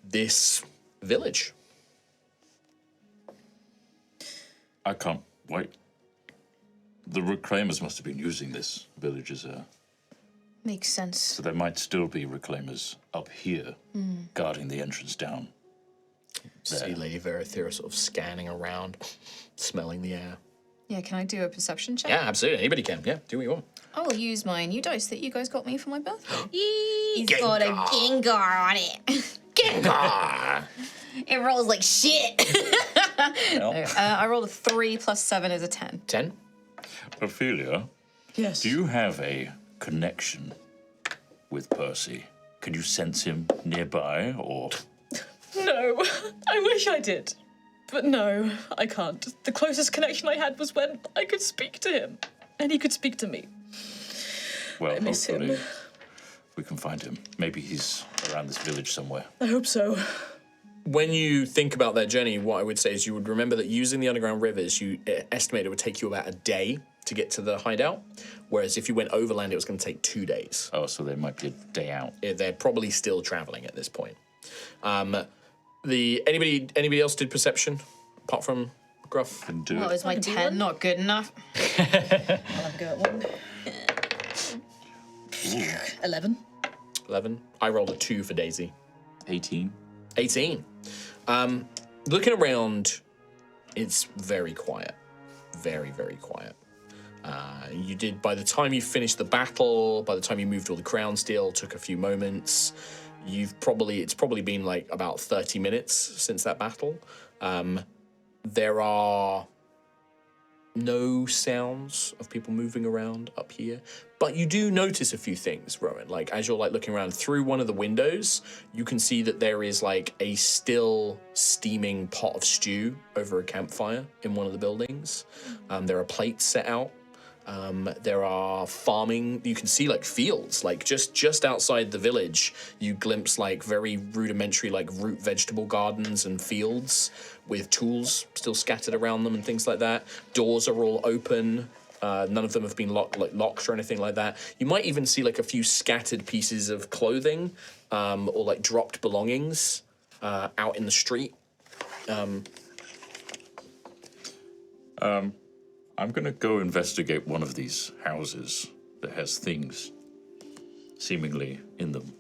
[SPEAKER 1] this village.
[SPEAKER 5] I can't wait. The reclaimers must have been using this village as a...
[SPEAKER 2] Makes sense.
[SPEAKER 5] So there might still be reclaimers up here guarding the entrance down.
[SPEAKER 1] See Lady Verathera sort of scanning around, smelling the air.
[SPEAKER 2] Yeah, can I do a perception check?
[SPEAKER 1] Yeah, absolutely. Anybody can. Yeah, do what you want.
[SPEAKER 2] I will use my new dice that you guys got me for my birthday.
[SPEAKER 7] He's got a Gengar on it.
[SPEAKER 1] Gengar!
[SPEAKER 7] It rolls like shit.
[SPEAKER 2] I rolled a 3 plus 7 is a 10.
[SPEAKER 1] 10?
[SPEAKER 5] Ophelia,
[SPEAKER 4] Yes.
[SPEAKER 5] do you have a connection with Percy? Can you sense him nearby, or...
[SPEAKER 4] No, I wish I did. But no, I can't. The closest connection I had was when I could speak to him, and he could speak to me.
[SPEAKER 5] Well,
[SPEAKER 4] I miss him.
[SPEAKER 5] hopefully we can find him. Maybe he's around this village somewhere.
[SPEAKER 4] I hope so.
[SPEAKER 1] When you think about that journey, what I would say is you would remember that using the underground rivers, you estimate it would take you about a day to get to the hideout, whereas if you went overland, it was going to take 2 days.
[SPEAKER 5] Oh, so there might be a day out.
[SPEAKER 1] They're probably still traveling at this point. Anybody else did perception apart from Gruff?
[SPEAKER 5] Can do
[SPEAKER 2] What
[SPEAKER 5] it.
[SPEAKER 2] was my
[SPEAKER 4] can do
[SPEAKER 2] 10
[SPEAKER 4] one.
[SPEAKER 2] not good enough?
[SPEAKER 4] I'll have a go at one. 11.
[SPEAKER 1] 11. I rolled a 2 for Daisy.
[SPEAKER 5] 18.
[SPEAKER 1] 18. Looking around, it's very quiet. Very, very quiet. You did, by the time you finished the battle, by the time you moved all the crown steel, took a few moments. It's probably been like about 30 minutes since that battle. There are no sounds of people moving around up here, but you do notice a few things, Rowan. Like as you're like looking around through one of the windows, you can see that there is like a still steaming pot of stew over a campfire in one of the buildings. There are plates set out. There are farming. You can see like fields, like just outside the village. You glimpse like very rudimentary like root vegetable gardens and fields with tools still scattered around them and things like that. Doors are all open. None of them have been locked or anything like that. You might even see like a few scattered pieces of clothing or like dropped belongings out in the street.
[SPEAKER 5] I'm going to go investigate one of these houses that has things seemingly in them.
[SPEAKER 4] Do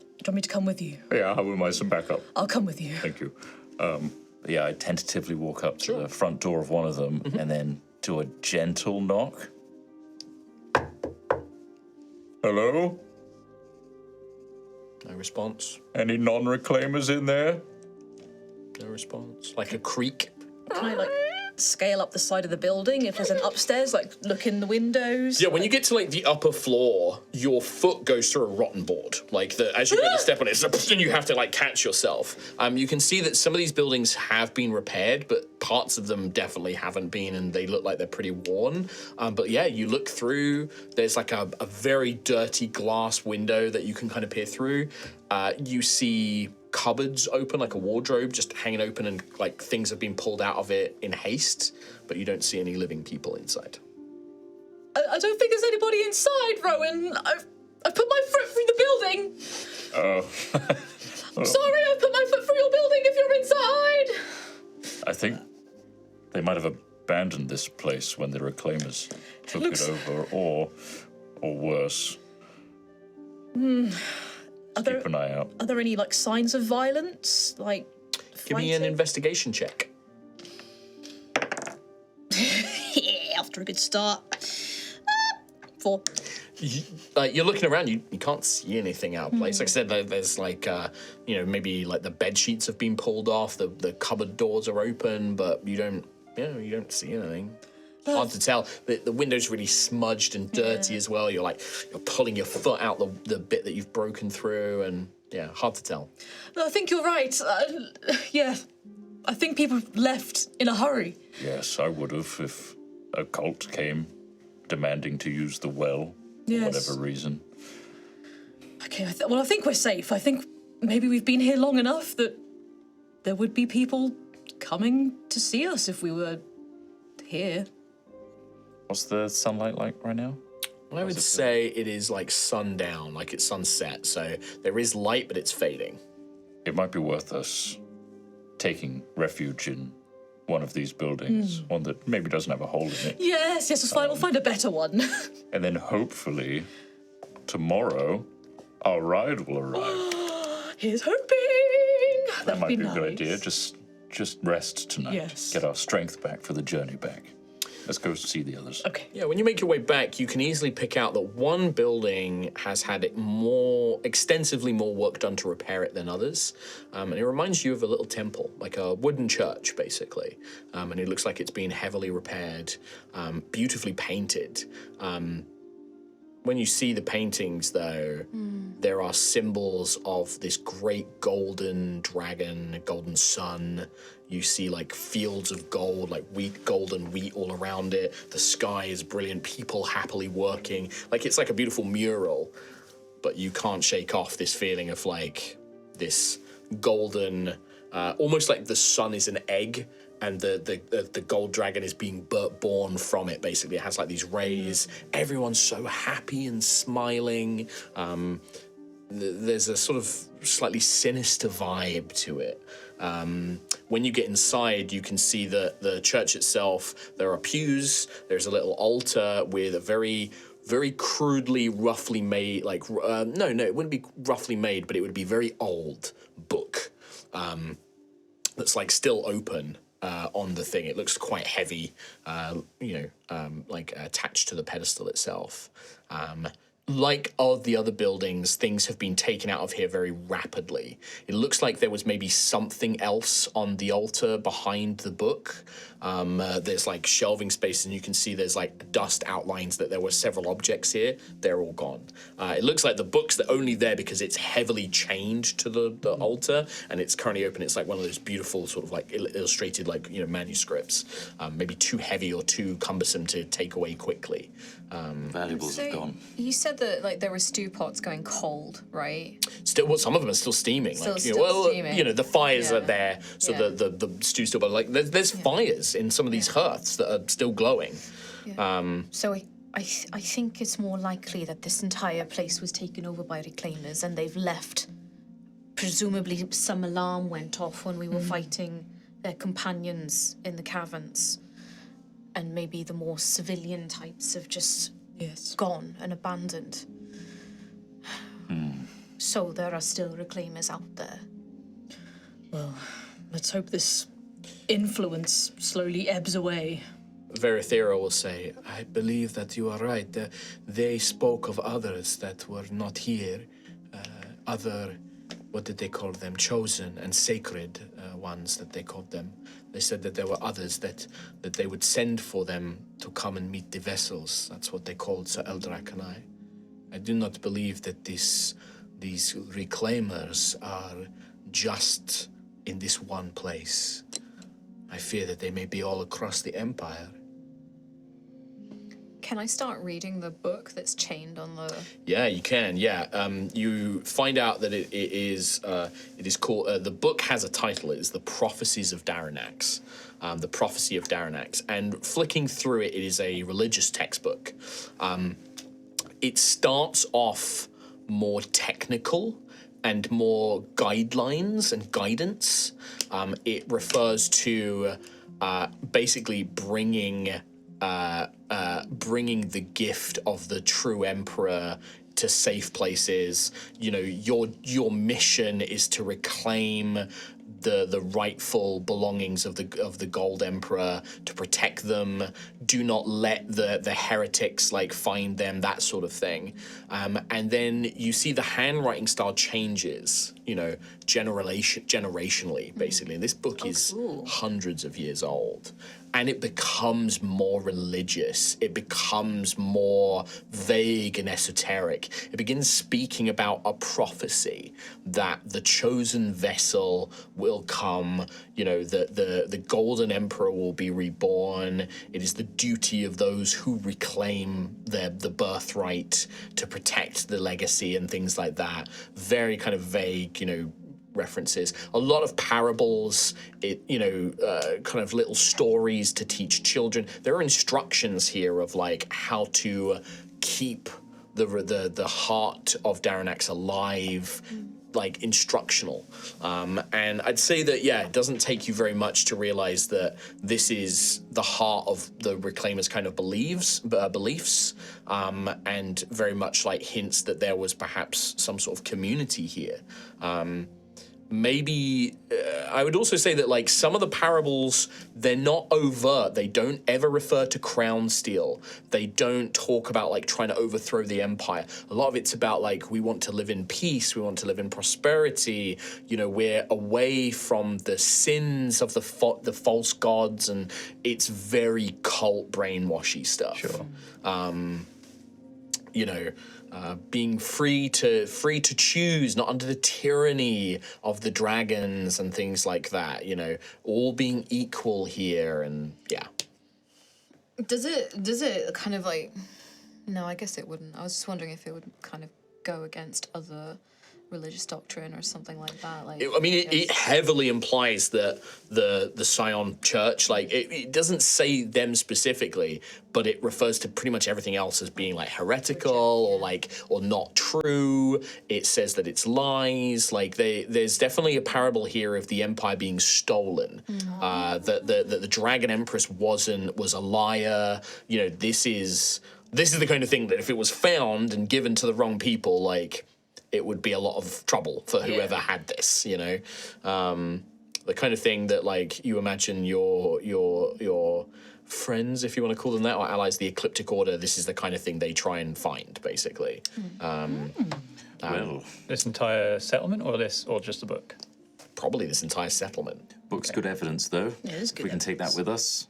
[SPEAKER 4] you want me to come with you?
[SPEAKER 5] Yeah, I wouldn't mind some backup.
[SPEAKER 4] I'll come with you.
[SPEAKER 5] Thank you. I tentatively walk up to the front door of one of them and then do a gentle knock. Hello?
[SPEAKER 1] No response.
[SPEAKER 5] Any non-reclaimers in there?
[SPEAKER 1] No response. Like a creak.
[SPEAKER 4] Can I scale up the side of the building if there's an upstairs? Look in the windows?
[SPEAKER 1] Yeah, when you get to like the upper floor, your foot goes through a rotten board. As you go to step on it, and you have to like catch yourself. You can see that some of these buildings have been repaired, but parts of them definitely haven't been, and they look like they're pretty worn. But yeah, you look through. There's like a very dirty glass window that you can kind of peer through. You see cupboards open, like a wardrobe just hanging open, and like things have been pulled out of it in haste, but you don't see any living people inside.
[SPEAKER 4] I don't think there's anybody inside, Rowan. I've put my foot through the building.
[SPEAKER 5] Oh.
[SPEAKER 4] I'm sorry, I put my foot through your building if you're inside.
[SPEAKER 5] I think they might have abandoned this place when the reclaimers took it over, or worse. Keep an eye out.
[SPEAKER 4] Are there any signs of violence?
[SPEAKER 1] Give me an investigation check.
[SPEAKER 4] Yeah, after a good start. 4.
[SPEAKER 1] You're looking around, you can't see anything out of place. Like I said, there's maybe the bed sheets have been pulled off, the cupboard doors are open, but you don't see anything. hard to tell. The window's really smudged and dirty as well. You're pulling your foot out the bit that you've broken through, and yeah, hard to tell.
[SPEAKER 4] No, I think you're right. Yeah, I think people left in a hurry.
[SPEAKER 5] Yes, I would have if a cult came demanding to use the well for
[SPEAKER 4] Yes.
[SPEAKER 5] whatever reason.
[SPEAKER 4] Okay, well, I think we're safe. I think maybe we've been here long enough that there would be people coming to see us if we were here.
[SPEAKER 5] What's the sunlight like right now?
[SPEAKER 1] I would say it is like sundown, like it's sunset. So there is light, but it's fading.
[SPEAKER 5] It might be worth us taking refuge in one of these buildings, one that maybe doesn't have a hole in it.
[SPEAKER 4] Yes, it's fine. We'll find a better one.
[SPEAKER 5] And then hopefully tomorrow our ride will arrive.
[SPEAKER 4] Here's hoping.
[SPEAKER 5] That might
[SPEAKER 4] be
[SPEAKER 5] be a
[SPEAKER 4] nice.
[SPEAKER 5] good idea. Just rest tonight.
[SPEAKER 4] Yes.
[SPEAKER 5] Get our strength back for the journey back. Let's go see the others.
[SPEAKER 4] Okay.
[SPEAKER 1] Yeah, when you make your way back, you can easily pick out that one building has had it extensively more work done to repair it than others. And it reminds you of a little temple, like a wooden church, basically. And it looks like it's been heavily repaired, beautifully painted. When you see the paintings, though, there are symbols of this great golden dragon, golden sun. You see like fields of gold, like golden wheat all around it. The sky is brilliant, people happily working. Like it's like a beautiful mural, but you can't shake off this feeling of like this golden, almost like the sun is an egg and the gold dragon is being born from it, basically. It has like these rays. Everyone's so happy and smiling. There's a sort of slightly sinister vibe to it. When you get inside, you can see the church itself. There are pews. There's a little altar with a very, very crudely, roughly made, like, no, it wouldn't be roughly made, but it would be very old book that's like still open. On the thing, it looks quite heavy, like attached to the pedestal itself. Like all the other buildings, things have been taken out of here very rapidly. It looks like there was maybe something else on the altar behind the book. There's like shelving space, and you can see there's like dust outlines that there were several objects here. They're all gone. It looks like the book's only there because it's heavily chained to the altar, and it's currently open. It's like one of those beautiful sort of like illustrated like manuscripts, maybe too heavy or too cumbersome to take away quickly.
[SPEAKER 5] Valuables have gone.
[SPEAKER 2] You said that like there were stew pots going cold, right?
[SPEAKER 1] Still, well, some of them are still steaming.
[SPEAKER 2] Still
[SPEAKER 1] The fires
[SPEAKER 2] Yeah.
[SPEAKER 1] are there, so
[SPEAKER 2] Yeah.
[SPEAKER 1] the stew's still. But like, there's fires in some of these hearths that are still glowing.
[SPEAKER 2] So I think it's more likely that this entire place was taken over by reclaimers and they've left. Presumably, some alarm went off when we were fighting their companions in the caverns, and maybe the more civilian types have just gone and abandoned. So there are still reclaimers out there.
[SPEAKER 4] Well, let's hope this influence slowly ebbs away.
[SPEAKER 1] Verithera will say,
[SPEAKER 6] I believe that you are right. They spoke of others that were not here. What did they call them? Chosen and sacred ones that they called them. They said that there were others that they would send for them to come and meet the vessels. That's what they called Sir Eldrak and I. I do not believe that these reclaimers are just in this one place. I fear that they may be all across the Empire.
[SPEAKER 2] Can I start reading the book that's chained on the...
[SPEAKER 1] yeah, you can. Yeah, you find out that it is called. The book has a title. It is the Prophecies of Dharunnax. The Prophecy of Dharunnax. And flicking through it, it is a religious textbook. It starts off more technical and more guidelines and guidance. It refers to basically bringing the gift of the true emperor to safe places. Your mission is to reclaim the rightful belongings of the Gold Emperor, to protect them. Do not let the heretics like find them, that sort of thing. And then you see the handwriting style changes, generationally, basically. And this book is hundreds of years old. And it becomes more religious. It becomes more vague and esoteric. It begins speaking about a prophecy that the chosen vessel will come, the Golden Emperor will be reborn. It is the duty of those who reclaim the birthright to protect the legacy and things like that. Very kind of vague, references, a lot of parables, kind of little stories to teach children. There are instructions here of like how to keep the heart of Dharunnax alive, like instructional. And I'd say that, it doesn't take you very much to realize that this is the heart of the Reclaimers' kind of beliefs, and very much like hints that there was perhaps some sort of community here. Maybe I would also say that like some of the parables, they're not overt. They don't ever refer to crown steel. They don't talk about like trying to overthrow the empire. A lot of it's about like, we want to live in peace. We want to live in prosperity. We're away from the sins of the false gods, and it's very cult brainwashy stuff.
[SPEAKER 3] Sure.
[SPEAKER 1] Being free to choose, not under the tyranny of the dragons and things like that. All being equal here, and
[SPEAKER 2] Does it kind of like? No, I guess it wouldn't. I was just wondering if it would kind of go against other religious doctrine or something like that. Like,
[SPEAKER 1] it heavily implies that the Scion Church, like it doesn't say them specifically, but it refers to pretty much everything else as being like heretical or not true. It says that it's lies. Like there's definitely a parable here of the empire being stolen. That the Dragon Empress was a liar. This is the kind of thing that if it was found and given to the wrong people, like, it would be a lot of trouble for whoever had this, the kind of thing that like you imagine your friends, if you want to call them that, or allies, the Ecliptic Order. This is the kind of thing they try and find, basically.
[SPEAKER 5] Well,
[SPEAKER 3] This entire settlement, or just the book?
[SPEAKER 1] Probably this entire settlement.
[SPEAKER 5] book's good evidence, though.
[SPEAKER 4] Yeah, it is
[SPEAKER 5] If
[SPEAKER 4] good
[SPEAKER 5] we can take that with us.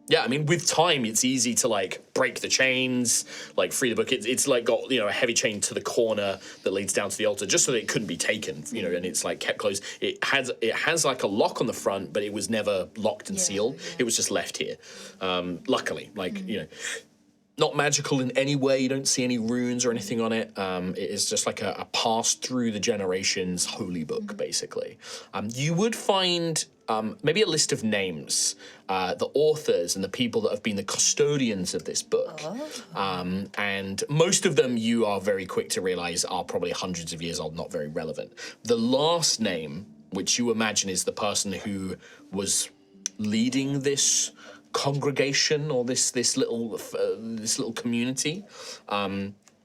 [SPEAKER 1] Yeah, with time, it's easy to like break the chains, like free the book. It's like got a heavy chain to the corner that leads down to the altar, just so that it couldn't be taken. And it's like kept closed. It has like a lock on the front, but it was never locked and sealed. It was just left here. Luckily, not magical in any way. You don't see any runes or anything on it. It is just like a pass through the generations holy book, basically. You would find maybe a list of names, the authors and the people that have been the custodians of this book. And most of them you are very quick to realize are probably hundreds of years old, not very relevant. The last name, which you imagine is the person who was leading this congregation or this little community,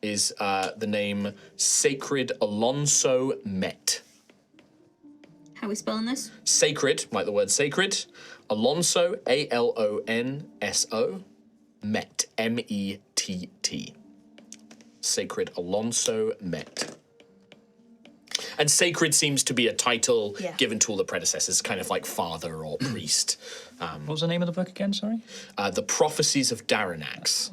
[SPEAKER 1] is the name Sacred Alonso Met.
[SPEAKER 7] How are we spelling this?
[SPEAKER 1] Sacred, like the word sacred. Alonso, Alonso, Met, Mett. Sacred Alonso Met. And sacred seems to be a title given to all the predecessors, kind of like father or priest.
[SPEAKER 3] What was the name of the book again, sorry?
[SPEAKER 1] The Prophecies of Dharunnax.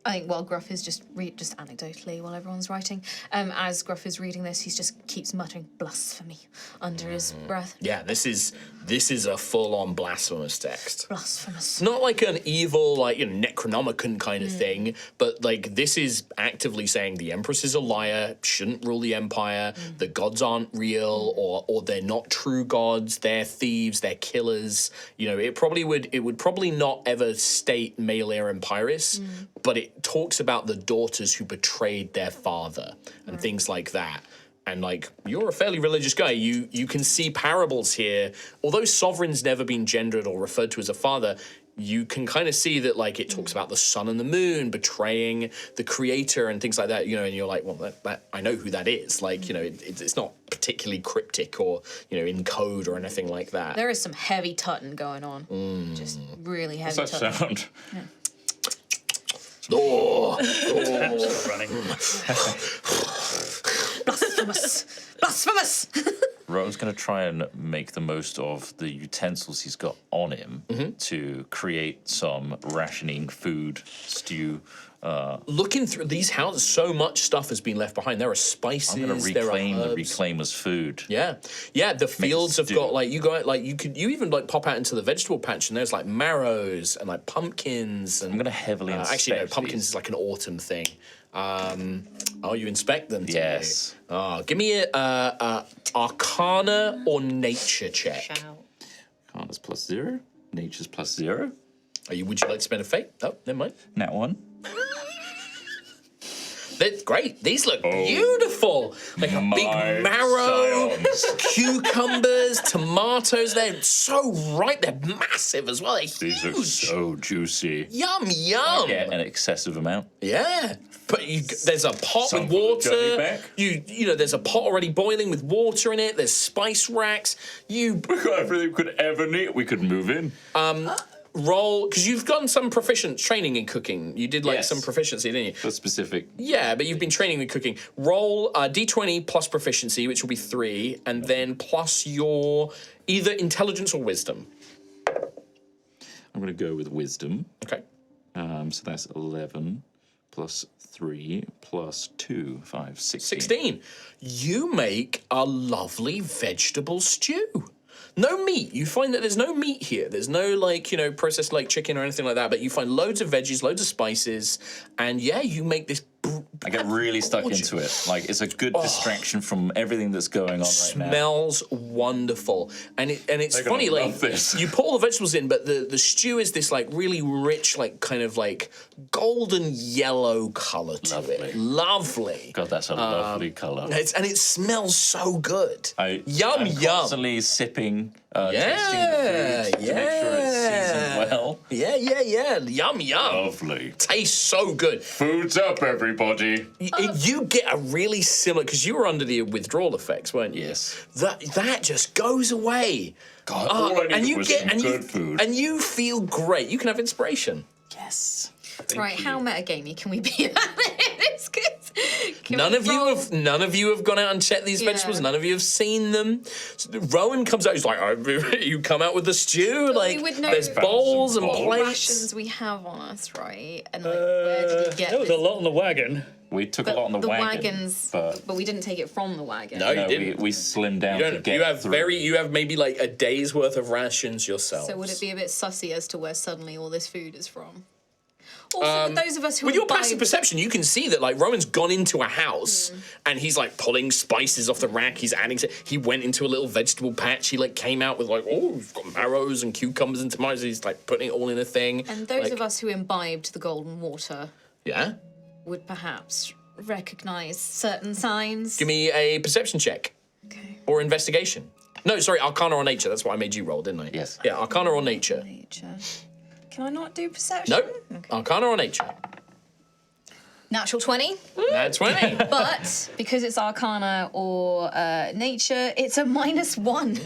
[SPEAKER 2] I think while Gruff is just anecdotally while everyone's writing, as Gruff is reading this, he just keeps muttering blasphemy under his breath.
[SPEAKER 1] Yeah, this is a full-on blasphemous text.
[SPEAKER 2] Blasphemous.
[SPEAKER 1] Not like an evil, Necronomicon kind of thing, but this is actively saying the Empress is a liar, shouldn't rule the Empire, the gods aren't real, or they're not true gods, they're thieves, they're killers. It would probably not ever state Maelair and Pyrrhus, but it talks about the daughters who betrayed their father and things like that. And you're a fairly religious guy. You can see parables here. Although sovereign's never been gendered or referred to as a father, you can kind of see that it talks about the sun and the moon betraying the creator and things like that. And you're like, well, that I know who that is. It's not particularly cryptic or in code or anything like that.
[SPEAKER 2] There is some heavy tutting going on. Just really heavy
[SPEAKER 5] What's that
[SPEAKER 2] tutting.
[SPEAKER 5] sound?
[SPEAKER 1] Oh,
[SPEAKER 3] Running.
[SPEAKER 2] Blasphemous!
[SPEAKER 5] Rowan's going to try and make the most of the utensils he's got on him to create some rationing food, stew.
[SPEAKER 1] looking through these houses, so much stuff has been left behind. There are spices.
[SPEAKER 5] I'm going to
[SPEAKER 1] there are
[SPEAKER 5] reclaim the
[SPEAKER 1] herbs.
[SPEAKER 5] reclaimers' food.
[SPEAKER 1] Yeah, yeah. The fields have
[SPEAKER 5] stew.
[SPEAKER 1] got like you even like pop out into the vegetable patch and there's like marrows and like pumpkins and
[SPEAKER 5] I'm going to heavily inspect
[SPEAKER 1] actually no, pumpkins
[SPEAKER 5] these.
[SPEAKER 1] is like an autumn thing. You inspect them. Do
[SPEAKER 5] Yes.
[SPEAKER 1] You? Oh, give me a Arcana or Nature check.
[SPEAKER 4] Shout.
[SPEAKER 5] Arcana's +0. Nature's +0.
[SPEAKER 1] Would you like to spend a fate? Oh, never mind.
[SPEAKER 5] Nat 1.
[SPEAKER 1] They're great. These look beautiful. Like a big
[SPEAKER 5] My
[SPEAKER 1] marrow,
[SPEAKER 5] scions.
[SPEAKER 1] cucumbers, tomatoes. They're so ripe. They're massive as well. They're
[SPEAKER 5] These
[SPEAKER 1] huge.
[SPEAKER 5] are so juicy.
[SPEAKER 1] Yum, yum.
[SPEAKER 5] Get an excessive amount.
[SPEAKER 1] Yeah. But there's a pot
[SPEAKER 5] Some
[SPEAKER 1] with
[SPEAKER 5] for the journey
[SPEAKER 1] water.
[SPEAKER 5] back.
[SPEAKER 1] You know, there's a pot already boiling with water in it. There's spice racks. You
[SPEAKER 5] We got everything we could ever need. We could move in.
[SPEAKER 1] roll, because you've gotten some proficient training in cooking. You did like
[SPEAKER 5] Yes.
[SPEAKER 1] some proficiency, didn't you?
[SPEAKER 5] That's specific.
[SPEAKER 1] Yeah, but you've been training with cooking. Roll d20 plus proficiency, which will be 3, and then plus your either intelligence or wisdom.
[SPEAKER 5] I'm going to go with wisdom.
[SPEAKER 1] Okay.
[SPEAKER 5] So that's 11 plus 3 plus 2, 5, 16.
[SPEAKER 1] 16. You make a lovely vegetable stew. No meat. You find that there's no meat here. There's no processed like chicken or anything like that. But you find loads of veggies, loads of spices, and yeah, you make this.
[SPEAKER 5] I get really stuck into it. Like, it's a good distraction from everything that's going on right now.
[SPEAKER 1] Smells wonderful, and it's
[SPEAKER 5] They're gonna
[SPEAKER 1] funny. Like
[SPEAKER 5] love this.
[SPEAKER 1] you put all the vegetables in, but the stew is this like really rich, like kind of like golden yellow color to it. Lovely.
[SPEAKER 5] God, that's a lovely colour.
[SPEAKER 1] And it smells so good.
[SPEAKER 5] I'm
[SPEAKER 1] yum.
[SPEAKER 5] constantly sipping, tasting the food to make sure it's seasoned well.
[SPEAKER 1] Yeah. Yum.
[SPEAKER 5] Lovely.
[SPEAKER 1] Tastes so good.
[SPEAKER 5] Food's up, everybody.
[SPEAKER 1] You get a really similar, because you were under the withdrawal effects, weren't you?
[SPEAKER 5] Yes.
[SPEAKER 1] That just goes away.
[SPEAKER 5] God, all I
[SPEAKER 1] and
[SPEAKER 5] needed
[SPEAKER 1] you
[SPEAKER 5] was
[SPEAKER 1] get
[SPEAKER 5] some good food.
[SPEAKER 1] and you feel great. You can have inspiration.
[SPEAKER 5] Yes.
[SPEAKER 2] Right, how metagamey can we be about this?
[SPEAKER 1] None of you have gone out and checked these
[SPEAKER 2] Yeah.
[SPEAKER 1] vegetables. None of you have seen them. So Rowan comes out. He's like, "You come out with the stew. Like,
[SPEAKER 2] we would know
[SPEAKER 1] there's bowls and
[SPEAKER 5] bowls.
[SPEAKER 1] plates."
[SPEAKER 2] rations we have on us, right? And like, where did he get
[SPEAKER 3] There was
[SPEAKER 2] this?
[SPEAKER 3] a lot on the wagon.
[SPEAKER 5] We took a lot on the wagon.
[SPEAKER 2] wagons,
[SPEAKER 5] but
[SPEAKER 2] we didn't take it from the wagon.
[SPEAKER 1] No, you
[SPEAKER 5] no,
[SPEAKER 1] didn't.
[SPEAKER 5] we slimmed down to get
[SPEAKER 1] You have
[SPEAKER 5] through.
[SPEAKER 1] You have maybe like a day's worth of rations yourself.
[SPEAKER 2] So would it be a bit sussy as to where suddenly all this food is from? Also, with those of us who
[SPEAKER 1] With your
[SPEAKER 2] imbibed-
[SPEAKER 1] passive perception, you can see that like Rowan's gone into a house and he's like pulling spices off the rack. He's adding. He went into a little vegetable patch. He like came out with like, oh, we've got marrows and cucumbers and tomatoes. He's like putting it all in a thing.
[SPEAKER 2] And those
[SPEAKER 1] like,
[SPEAKER 2] of us who imbibed the golden water
[SPEAKER 1] yeah.
[SPEAKER 2] would perhaps recognize certain signs.
[SPEAKER 1] Give me a perception check
[SPEAKER 2] Okay.
[SPEAKER 1] or investigation. No, sorry, Arcana or Nature. That's what I made you roll, didn't I?
[SPEAKER 5] Yes.
[SPEAKER 1] Yeah, Arcana or Nature.
[SPEAKER 2] Nature. Can I not do perception?
[SPEAKER 1] Nope. Arcana or Nature.
[SPEAKER 2] Natural 20.
[SPEAKER 1] That's 20.
[SPEAKER 2] But because it's Arcana or Nature, it's a -1.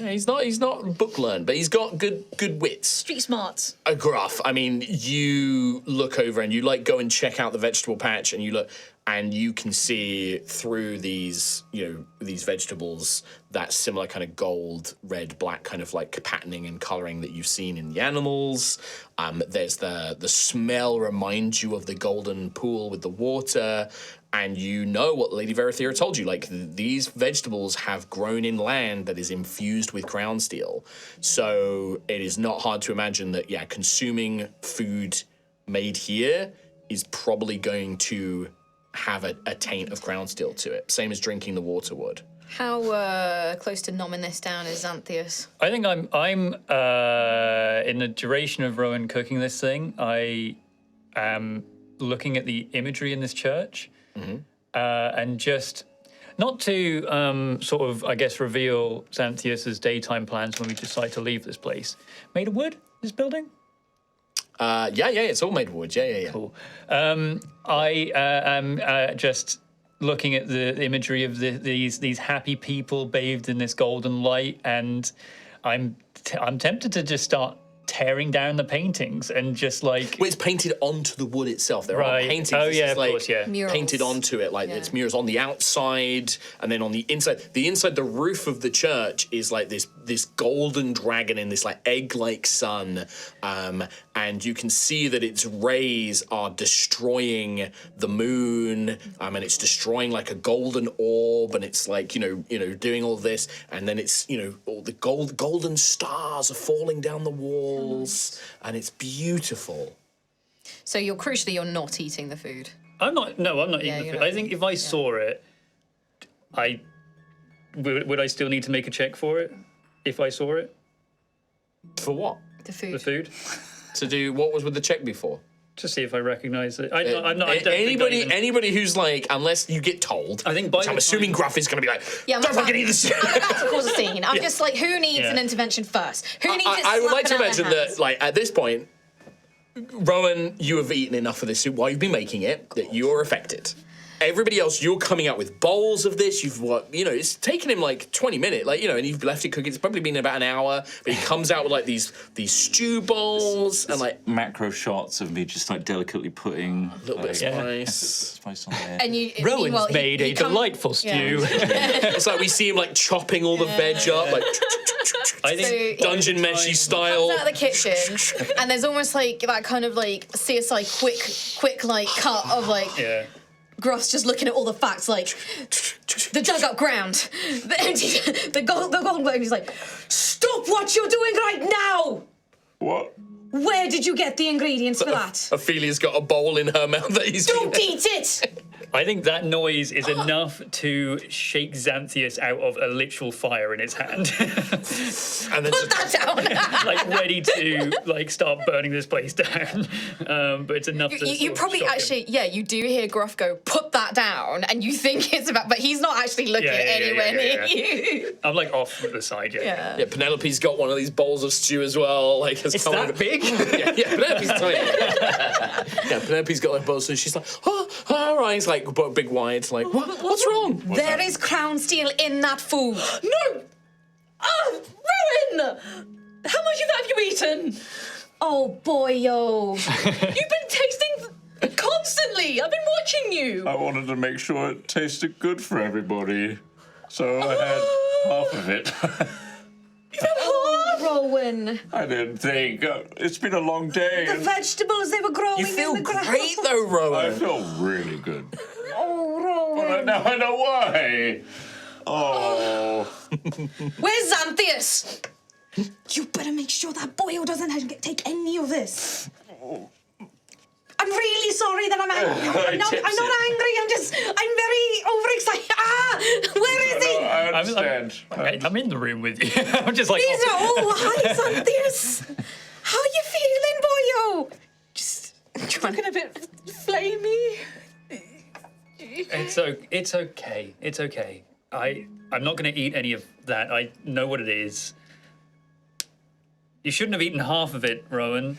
[SPEAKER 1] He's not book learned, but he's got good wits.
[SPEAKER 4] Street smarts.
[SPEAKER 1] A gruff. I mean, you look over and you like go and check out the vegetable patch, and you look and you can see through these these vegetables that similar kind of gold, red, black kind of like patterning and coloring that you've seen in the animals. There's the smell reminds you of the golden pool with the water. And you know what Lady Verithera told you, like these vegetables have grown in land that is infused with crown steel. So it is not hard to imagine that, consuming food made here is probably going to have a taint of crown steel to it. Same as drinking the water would.
[SPEAKER 2] How close to nomming this down is Xanthias?
[SPEAKER 3] I think I'm in the duration of Rowan cooking this thing, I am looking at the imagery in this church, and just not to sort of, I guess, reveal Xanthias's daytime plans when we decide to leave this place. Made of wood, this building?
[SPEAKER 1] Yeah, it's all made of wood. Yeah.
[SPEAKER 3] Cool. I am just looking at the imagery of these happy people bathed in this golden light, and I'm tempted to just start tearing down the paintings and just like.
[SPEAKER 1] Well, it's painted onto the wood itself. There
[SPEAKER 3] Right.
[SPEAKER 1] aren't paintings.
[SPEAKER 3] Oh,
[SPEAKER 1] it's
[SPEAKER 3] yeah,
[SPEAKER 1] just,
[SPEAKER 3] of
[SPEAKER 1] like,
[SPEAKER 3] course, yeah.
[SPEAKER 2] Murals.
[SPEAKER 1] painted onto it. Like
[SPEAKER 2] Yeah.
[SPEAKER 1] it's murals on the outside, and then on the inside. The inside, the roof of the church is like this golden dragon in this like egg-like sun, and you can see that its rays are destroying the moon, and it's destroying like a golden orb, and it's like you know doing all this, and then it's all the golden stars are falling down the walls. And it's beautiful.
[SPEAKER 2] So crucially, you're not eating the food.
[SPEAKER 3] I'm not eating the
[SPEAKER 2] you're
[SPEAKER 3] food.
[SPEAKER 2] not
[SPEAKER 3] I think if I saw it, would I still need to make a check for it if I saw it?
[SPEAKER 1] For what?
[SPEAKER 2] The food.
[SPEAKER 3] The food?
[SPEAKER 1] To do what was with the check before?
[SPEAKER 3] To see if I recognise it. I don't think I even-
[SPEAKER 1] Anybody who's like, unless you get told,
[SPEAKER 3] I think by
[SPEAKER 1] which I'm
[SPEAKER 3] the
[SPEAKER 1] assuming
[SPEAKER 3] time-
[SPEAKER 1] Gruff is going to be like,
[SPEAKER 2] Yeah, I'm
[SPEAKER 1] don't
[SPEAKER 2] about-
[SPEAKER 1] fucking eat this.
[SPEAKER 2] I'm about to cause a scene. I'm just like, who needs
[SPEAKER 3] Yeah.
[SPEAKER 2] an intervention first? Who needs it
[SPEAKER 1] I would like to
[SPEAKER 2] slapping out
[SPEAKER 1] imagine
[SPEAKER 2] their hands?
[SPEAKER 1] that, like, at this point, Rowan, you have eaten enough of this soup while you've been making it that you are affected. Everybody else, you're coming out with bowls of this. It's taken him like 20 minutes, and you've left it cooking. It's probably been about an hour, but he comes out with like these stew bowls and like
[SPEAKER 5] macro shots of me just like delicately putting
[SPEAKER 1] a little bit of spice.
[SPEAKER 5] spice on there.
[SPEAKER 2] And you,
[SPEAKER 3] Rowan's
[SPEAKER 2] meanwhile, he-
[SPEAKER 3] made
[SPEAKER 2] he
[SPEAKER 3] a
[SPEAKER 2] come-
[SPEAKER 3] delightful stew.
[SPEAKER 1] It's like we see him like chopping all the veg up, like
[SPEAKER 3] I think
[SPEAKER 2] So-
[SPEAKER 1] Dungeon Meshy style.
[SPEAKER 2] Comes out of the kitchen, and there's almost like that kind of like CSI quick like cut of like
[SPEAKER 3] yeah.
[SPEAKER 2] Gross just looking at all the facts, like the dug up ground, the empty, the golden globe. He's like, stop what you're doing right now.
[SPEAKER 5] What?
[SPEAKER 2] Where did you get the ingredients for that?
[SPEAKER 1] Ophelia's got a bowl in her mouth that he's
[SPEAKER 2] Don't eat it.
[SPEAKER 3] I think that noise is enough to shake Xanthias out of a literal fire in his hand.
[SPEAKER 1] and then
[SPEAKER 2] Put that down.
[SPEAKER 3] Like ready to like start burning this place down. But it's enough to
[SPEAKER 2] You
[SPEAKER 3] sort of
[SPEAKER 2] probably
[SPEAKER 3] shock him.
[SPEAKER 2] actually, you do hear Gruff go, put that down, and you think it's about, but he's not actually looking
[SPEAKER 3] Yeah, yeah,
[SPEAKER 2] anywhere
[SPEAKER 3] yeah,
[SPEAKER 2] near you.
[SPEAKER 3] I'm like off at the side, yeah.
[SPEAKER 1] Yeah, Penelope's got one of these bowls of stew as well. Like, has
[SPEAKER 3] It's
[SPEAKER 1] come
[SPEAKER 3] that
[SPEAKER 1] over.
[SPEAKER 3] big?
[SPEAKER 1] Yeah, Penelope's tiny. Yeah, Penelope's got like bowls, and she's like, her eyes like big wide, like, what's wrong?
[SPEAKER 2] There is crown steel in that food.
[SPEAKER 4] No! Oh, Rowan! How much of that have you eaten?
[SPEAKER 2] Oh boy, yo.
[SPEAKER 4] You've been tasting constantly. I've been watching you.
[SPEAKER 5] I wanted to make sure it tasted good for everybody, so I had half of it.
[SPEAKER 2] Rowan.
[SPEAKER 5] I didn't think. It's been a long day.
[SPEAKER 2] The vegetables, they were growing
[SPEAKER 1] You feel
[SPEAKER 2] in the ground.
[SPEAKER 1] great though,
[SPEAKER 5] I
[SPEAKER 1] Rowan.
[SPEAKER 5] feel really good.
[SPEAKER 2] Oh, Rowan.
[SPEAKER 5] Now I know why. Oh.
[SPEAKER 2] Where's Xanthias? You better make sure that boyo doesn't take any of this. I'm really sorry that I'm angry. I'm not angry. I'm very overexcited. Where is he?
[SPEAKER 5] I understand.
[SPEAKER 3] I'm in the room with you. I'm just like,
[SPEAKER 2] He's hi, Xanthias. How are you feeling, boyo? Just trying
[SPEAKER 4] Looking a bit flamey.
[SPEAKER 3] it's okay. It's okay. I'm not going to eat any of that. I know what it is. You shouldn't have eaten half of it, Rowan.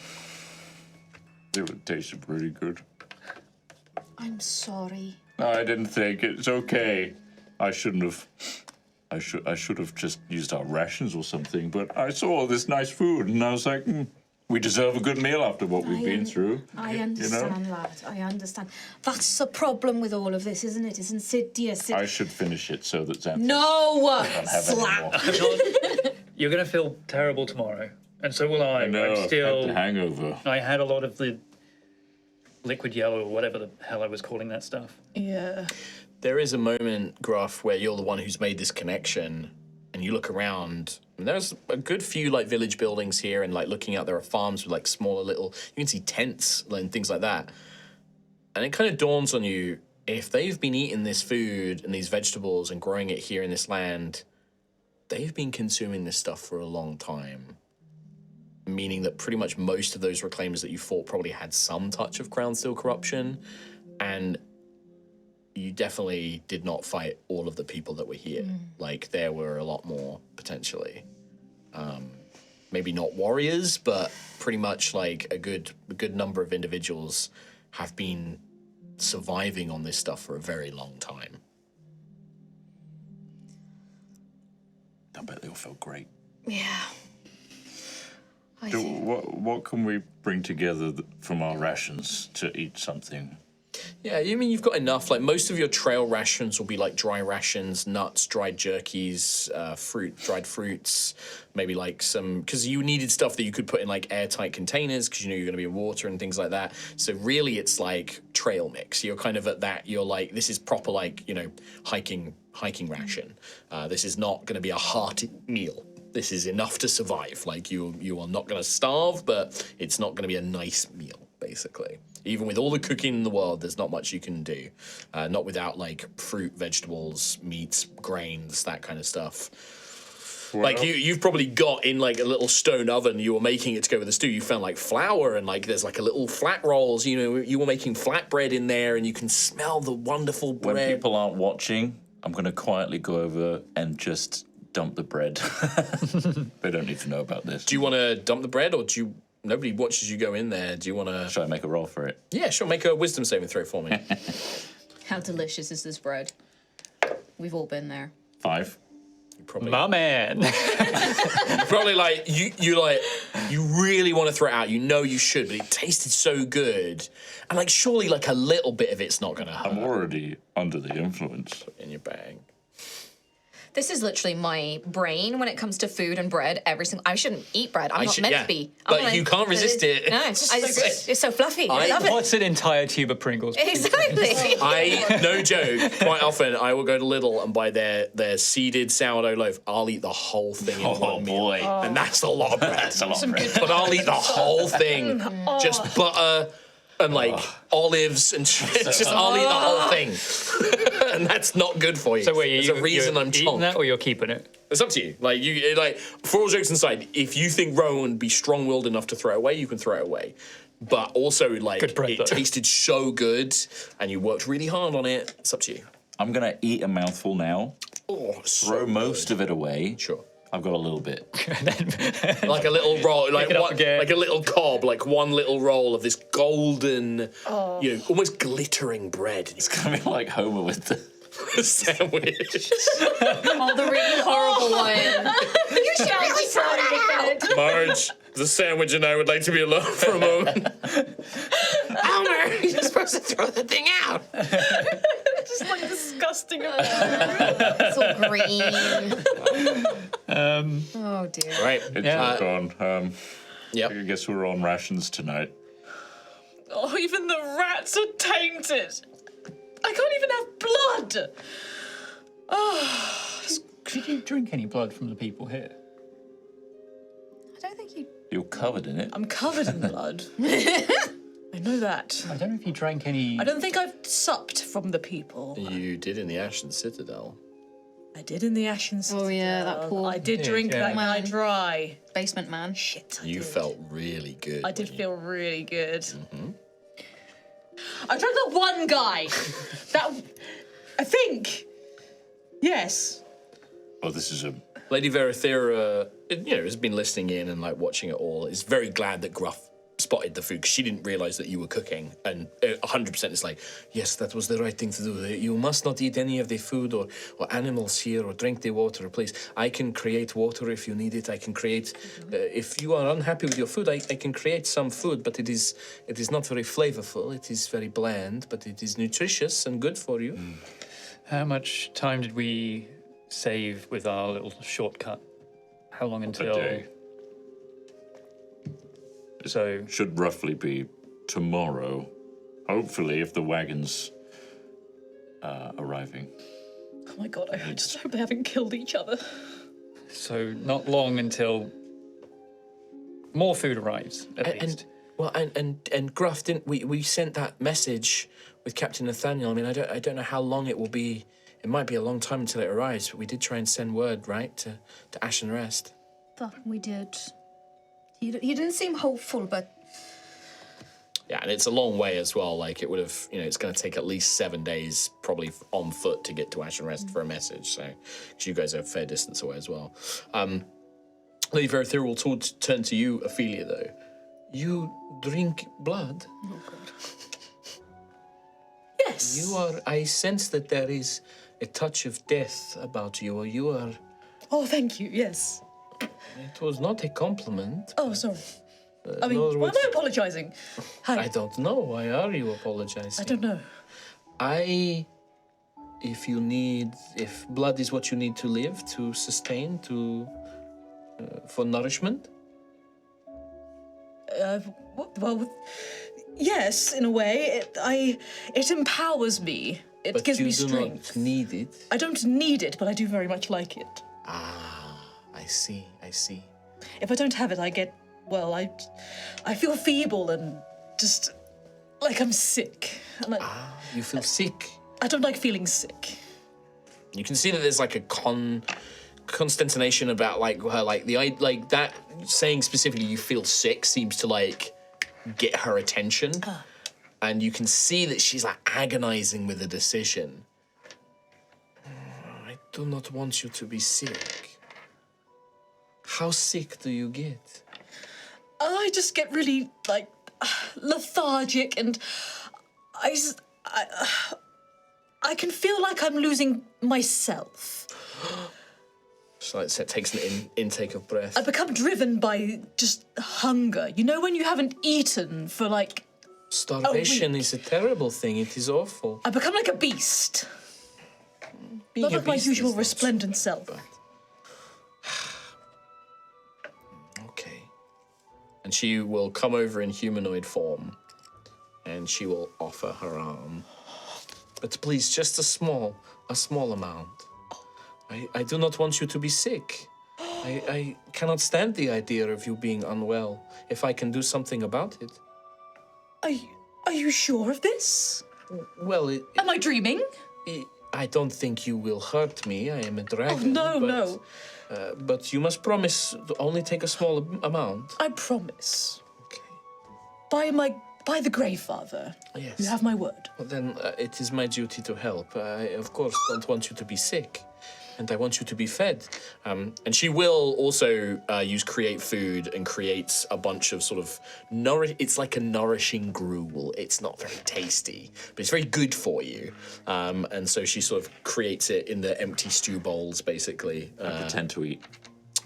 [SPEAKER 5] It would taste pretty good.
[SPEAKER 2] I'm sorry.
[SPEAKER 5] No, I didn't think. It's okay. I shouldn't have. I should have just used our rations or something. But I saw all this nice food, and I was like, we deserve a good meal after what we've been through.
[SPEAKER 2] I understand, lad. I understand. That's the problem with all of this, isn't it? It's insidious.
[SPEAKER 5] I should finish it so that Xanthias
[SPEAKER 2] No!
[SPEAKER 5] can't have
[SPEAKER 2] Slap.
[SPEAKER 5] any more.
[SPEAKER 3] You're going to feel terrible tomorrow. And so will I.
[SPEAKER 5] No,
[SPEAKER 3] I'm
[SPEAKER 5] I've
[SPEAKER 3] still...
[SPEAKER 5] had the hangover.
[SPEAKER 3] I had a lot of the liquid yellow or whatever the hell I was calling that stuff.
[SPEAKER 4] Yeah.
[SPEAKER 1] There is a moment, Gruff, where you're the one who's made this connection, and you look around, and there's a good few like village buildings here, and like looking out, there are farms with like smaller little, you can see tents and things like that. And it kind of dawns on you, if they've been eating this food and these vegetables and growing it here in this land, they've been consuming this stuff for a long time. Meaning that pretty much most of those reclaimers that you fought probably had some touch of Crown Steel corruption, and you definitely did not fight all of the people that were here. Like, there were a lot more, potentially. Maybe not warriors, but pretty much like a good number of individuals have been surviving on this stuff for a very long time.
[SPEAKER 5] I bet they all felt great.
[SPEAKER 2] Yeah.
[SPEAKER 5] What can we bring together from our rations to eat something?
[SPEAKER 1] Yeah, I mean, you've got enough. Like, most of your trail rations will be like dry rations, nuts, dried jerkies, dried fruits, maybe like some, because you needed stuff that you could put in like airtight containers because you know you're going to be in water and things like that. So really it's like trail mix. You're kind of at that, you're like, this is proper like, you know, hiking ration. This is not going to be a hearty meal. This is enough to survive. Like, you are not going to starve, but it's not going to be a nice meal, basically. Even with all the cooking in the world, there's not much you can do. Not without, like, fruit, vegetables, meats, grains, that kind of stuff. Well, like, you've probably got in, like, a little stone oven, you were making it to go with the stew, you found, like, flour and, like, there's, like, a little flat rolls, you know, you were making flatbread in there and you can smell the wonderful bread.
[SPEAKER 5] When people aren't watching, I'm going to quietly go over and just dump the bread. They don't need to know about this.
[SPEAKER 1] Do you want to dump the bread, or do you... Nobody watches you go in there. Do you want to...
[SPEAKER 5] Should I make a roll for it?
[SPEAKER 1] Yeah, sure. Make a wisdom saving throw for me.
[SPEAKER 7] How delicious is this bread? We've all been there.
[SPEAKER 5] 5.
[SPEAKER 1] Probably...
[SPEAKER 3] My man.
[SPEAKER 1] Probably like, you really want to throw it out. You know you should, but it tasted so good. And like, surely like a little bit of it's not going to hurt.
[SPEAKER 5] I'm already under the influence.
[SPEAKER 1] In your bag.
[SPEAKER 2] This is literally my brain when it comes to food and bread. I shouldn't eat bread. I'm not meant to be.
[SPEAKER 1] But you can't resist it.
[SPEAKER 2] No, it's so fluffy. I love it.
[SPEAKER 3] What's an entire tube of Pringles?
[SPEAKER 2] Exactly.
[SPEAKER 1] No joke, quite often I will go to Lidl and buy their seeded sourdough loaf. I'll eat the whole thing in one meal. And that's a lot of bread.
[SPEAKER 5] That's a lot of bread.
[SPEAKER 1] But I'll eat the whole thing. Just butter and like olives and shit. I'll eat the whole thing. And that's not good for you.
[SPEAKER 3] So wait,
[SPEAKER 1] there's a reason I'm
[SPEAKER 3] eating
[SPEAKER 1] chonked.
[SPEAKER 3] that or you're keeping it?
[SPEAKER 1] It's up to you. Like, for all jokes aside, if you think Rowan would be strong-willed enough to throw it away, you can throw it away. But also, like,
[SPEAKER 3] Good bread,
[SPEAKER 1] it
[SPEAKER 3] though.
[SPEAKER 1] tasted so good, and you worked really hard on it. It's up to you.
[SPEAKER 5] I'm going to eat a mouthful now, throw most of it away.
[SPEAKER 1] Sure.
[SPEAKER 5] I've got a little bit.
[SPEAKER 1] Like a little roll, like
[SPEAKER 3] it up again.
[SPEAKER 1] like a little cob, like one little roll of this golden, you know, almost glittering bread.
[SPEAKER 5] It's going to be like Homer with the
[SPEAKER 1] sandwich.
[SPEAKER 7] Oh, the really horrible one.
[SPEAKER 2] You should really throw it out.
[SPEAKER 1] Marge, the sandwich and I would like to be alone for a moment. Elmer, you're supposed to throw the thing out.
[SPEAKER 4] Just like disgusting.
[SPEAKER 2] It's all green. Oh dear.
[SPEAKER 1] Right.
[SPEAKER 5] It's
[SPEAKER 3] Yeah.
[SPEAKER 5] all gone.
[SPEAKER 1] Yep.
[SPEAKER 5] I guess we're on rations tonight.
[SPEAKER 4] Oh, even the rats are tainted. I can't even have blood. Oh,
[SPEAKER 3] Did you drink any blood from the people here?
[SPEAKER 2] I don't think you.
[SPEAKER 5] You're covered in it.
[SPEAKER 4] I'm covered in blood. I know that.
[SPEAKER 3] I don't know if you drank any.
[SPEAKER 4] I don't think I've supped from the people.
[SPEAKER 1] You did in the Ashen Citadel.
[SPEAKER 4] I did in the Ashen Citadel.
[SPEAKER 7] Oh, yeah, that pool.
[SPEAKER 4] I did drink
[SPEAKER 3] yeah.
[SPEAKER 4] that guy dry.
[SPEAKER 7] Basement man.
[SPEAKER 4] Shit, I
[SPEAKER 1] You
[SPEAKER 4] did.
[SPEAKER 1] felt really good.
[SPEAKER 4] I did
[SPEAKER 1] when you-
[SPEAKER 4] feel really good. I drank that one guy. That, I think. Yes.
[SPEAKER 5] Oh, this is a...
[SPEAKER 1] Lady Verathera, you know, has been listening in and like watching it all. Is very glad that Gruff spotted the food because she didn't realize that you were cooking. And 100% is like, yes, that was the right thing to do. You must not eat any of the food or animals here or drink the water, please. I can create water if you need it. I can create. If you are unhappy with your food, I can create some food, but it is not very flavorful. It is very bland, but it is nutritious and good for you.
[SPEAKER 3] How much time did we save with our little shortcut? How long until?
[SPEAKER 5] day.
[SPEAKER 3] So
[SPEAKER 5] Should roughly be tomorrow. Hopefully, if the wagon's arriving.
[SPEAKER 4] Oh my god, I just hope they haven't killed each other.
[SPEAKER 3] So not long until more food arrives, at least.
[SPEAKER 1] And Gruff, didn't we sent that message with Captain Nathaniel? I mean, I don't know how long it will be. It might be a long time until it arrives, but we did try and send word, right, to Ashen Rest.
[SPEAKER 7] That we did. He didn't seem hopeful, but
[SPEAKER 1] Yeah, and it's a long way as well. Like, it would have, you know, it's going to take at least 7 days, probably on foot, to get to Ashen Rest for a message. So, because you guys are a fair distance away as well. Lady Verathera will turn to you, Ophelia, though. You drink blood?
[SPEAKER 4] Yes.
[SPEAKER 6] You are. I sense that there is a touch of death about you. You are.
[SPEAKER 4] Oh, thank you. Yes.
[SPEAKER 6] It was not a compliment.
[SPEAKER 4] Oh, sorry. I mean,
[SPEAKER 6] nor
[SPEAKER 4] why am
[SPEAKER 6] would-
[SPEAKER 4] I apologising? Hi.
[SPEAKER 6] I don't know. Why are you apologizing?
[SPEAKER 4] I don't know.
[SPEAKER 6] If blood is what you need to live, to sustain, for nourishment,
[SPEAKER 4] Well, yes, in a way. It empowers me. It
[SPEAKER 6] but
[SPEAKER 4] gives
[SPEAKER 6] you
[SPEAKER 4] me
[SPEAKER 6] do
[SPEAKER 4] strength.
[SPEAKER 6] not need it.
[SPEAKER 4] I don't need it, but I do very much like it.
[SPEAKER 6] I see.
[SPEAKER 4] If I don't have it, I feel feeble and just like I'm sick. And
[SPEAKER 6] You feel sick.
[SPEAKER 4] I don't like feeling sick.
[SPEAKER 1] You can see that there's like a consternation about like her, like that saying specifically you feel sick seems to like get her attention. And you can see that she's like agonizing with the decision.
[SPEAKER 6] I do not want you to be sick. How sick do you get?
[SPEAKER 4] I just get really like lethargic, and I can feel like I'm losing myself.
[SPEAKER 1] She like takes an intake of breath.
[SPEAKER 4] I become driven by just hunger. You know when you haven't eaten for like
[SPEAKER 6] Starvation
[SPEAKER 4] week.
[SPEAKER 6] is a terrible thing. It is awful.
[SPEAKER 4] I become like a beast.
[SPEAKER 6] Being
[SPEAKER 4] Not
[SPEAKER 6] a
[SPEAKER 4] like my
[SPEAKER 6] beast
[SPEAKER 4] usual
[SPEAKER 6] is not
[SPEAKER 4] resplendent
[SPEAKER 6] so
[SPEAKER 4] self.
[SPEAKER 6] bad. Okay.
[SPEAKER 1] And she will come over in humanoid form and she will offer her arm.
[SPEAKER 6] But please, just a small amount. I do not want you to be sick. I cannot stand the idea of you being unwell. If I can do something about it.
[SPEAKER 4] Are you sure of this?
[SPEAKER 6] Well,
[SPEAKER 4] Am I dreaming?
[SPEAKER 6] I don't think you will hurt me. I am a dragon.
[SPEAKER 4] Oh, no, no.
[SPEAKER 6] But you must promise to only take a small amount.
[SPEAKER 4] I promise.
[SPEAKER 6] Okay.
[SPEAKER 4] By the Greyfather.
[SPEAKER 6] Yes.
[SPEAKER 4] You have my word.
[SPEAKER 6] Well, then it is my duty to help. I, of course, don't want you to be sick. And I want you to be fed.
[SPEAKER 1] And she will also use create food and creates a bunch of sort of it's like a nourishing gruel. It's not very tasty, but it's very good for you. And so she sort of creates it in the empty stew bowls, basically.
[SPEAKER 5] I pretend to eat.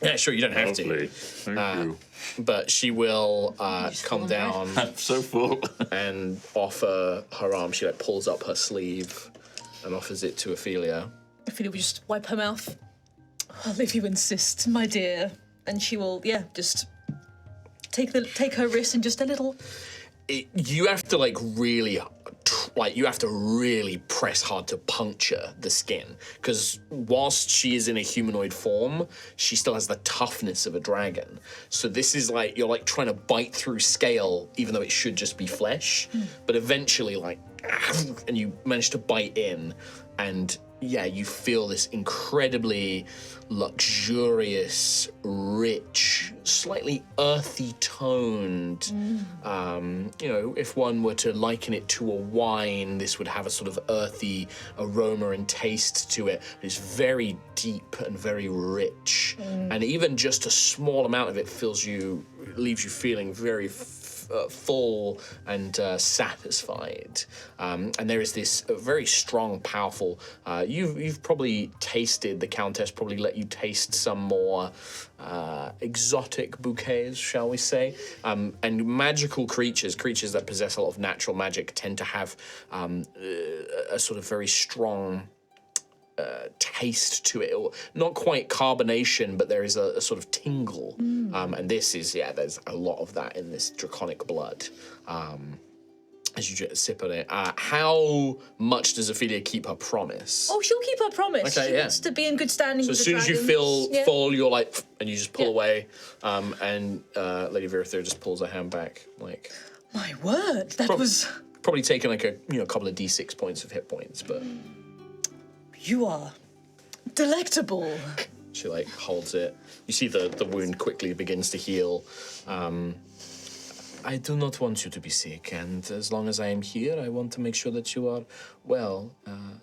[SPEAKER 1] Yeah, sure, you don't have
[SPEAKER 5] Lovely.
[SPEAKER 1] to.
[SPEAKER 5] Thank you.
[SPEAKER 1] But she will come down
[SPEAKER 5] I'm so full.
[SPEAKER 1] and offer her arm. She like pulls up her sleeve and offers it to Ophelia.
[SPEAKER 4] Ophelia will just wipe her mouth. Well, if you insist, my dear. And she will, just take her wrist and just a little.
[SPEAKER 1] You have to really press hard to puncture the skin, because whilst she is in a humanoid form, she still has the toughness of a dragon. So this is like you're like trying to bite through scale, even though it should just be flesh. But eventually, and you manage to bite in, and you feel this incredibly luxurious, rich, slightly earthy toned. If one were to liken it to a wine, this would have a sort of earthy aroma and taste to it. It's very deep and very rich. And even just a small amount of it leaves you feeling very full and satisfied. And there is this very strong, powerful. You've probably tasted. The Countess probably let you taste some more exotic bouquets, shall we say? And magical creatures that possess a lot of natural magic, tend to have a sort of very strong taste to it, or not quite carbonation, but there is a sort of tingle. And this is, there's a lot of that in this draconic blood. As you just sip on it, how much does Ophelia keep her promise?
[SPEAKER 4] Oh, she'll keep her promise.
[SPEAKER 1] Okay,
[SPEAKER 4] She wants to be in good standing
[SPEAKER 1] So
[SPEAKER 4] with
[SPEAKER 1] as
[SPEAKER 4] the
[SPEAKER 1] soon as you
[SPEAKER 4] dragons.
[SPEAKER 1] feel full, you're like, and you just pull
[SPEAKER 4] Yeah.
[SPEAKER 1] away, and Lady Viratha just pulls her hand back, like
[SPEAKER 4] My word, that was.
[SPEAKER 1] probably taking like a couple of D6 points of hit points, but
[SPEAKER 4] You are delectable.
[SPEAKER 1] she like holds it. You see the wound quickly begins to heal.
[SPEAKER 6] I do not want you to be sick, and as long as I am here, I want to make sure that you are well.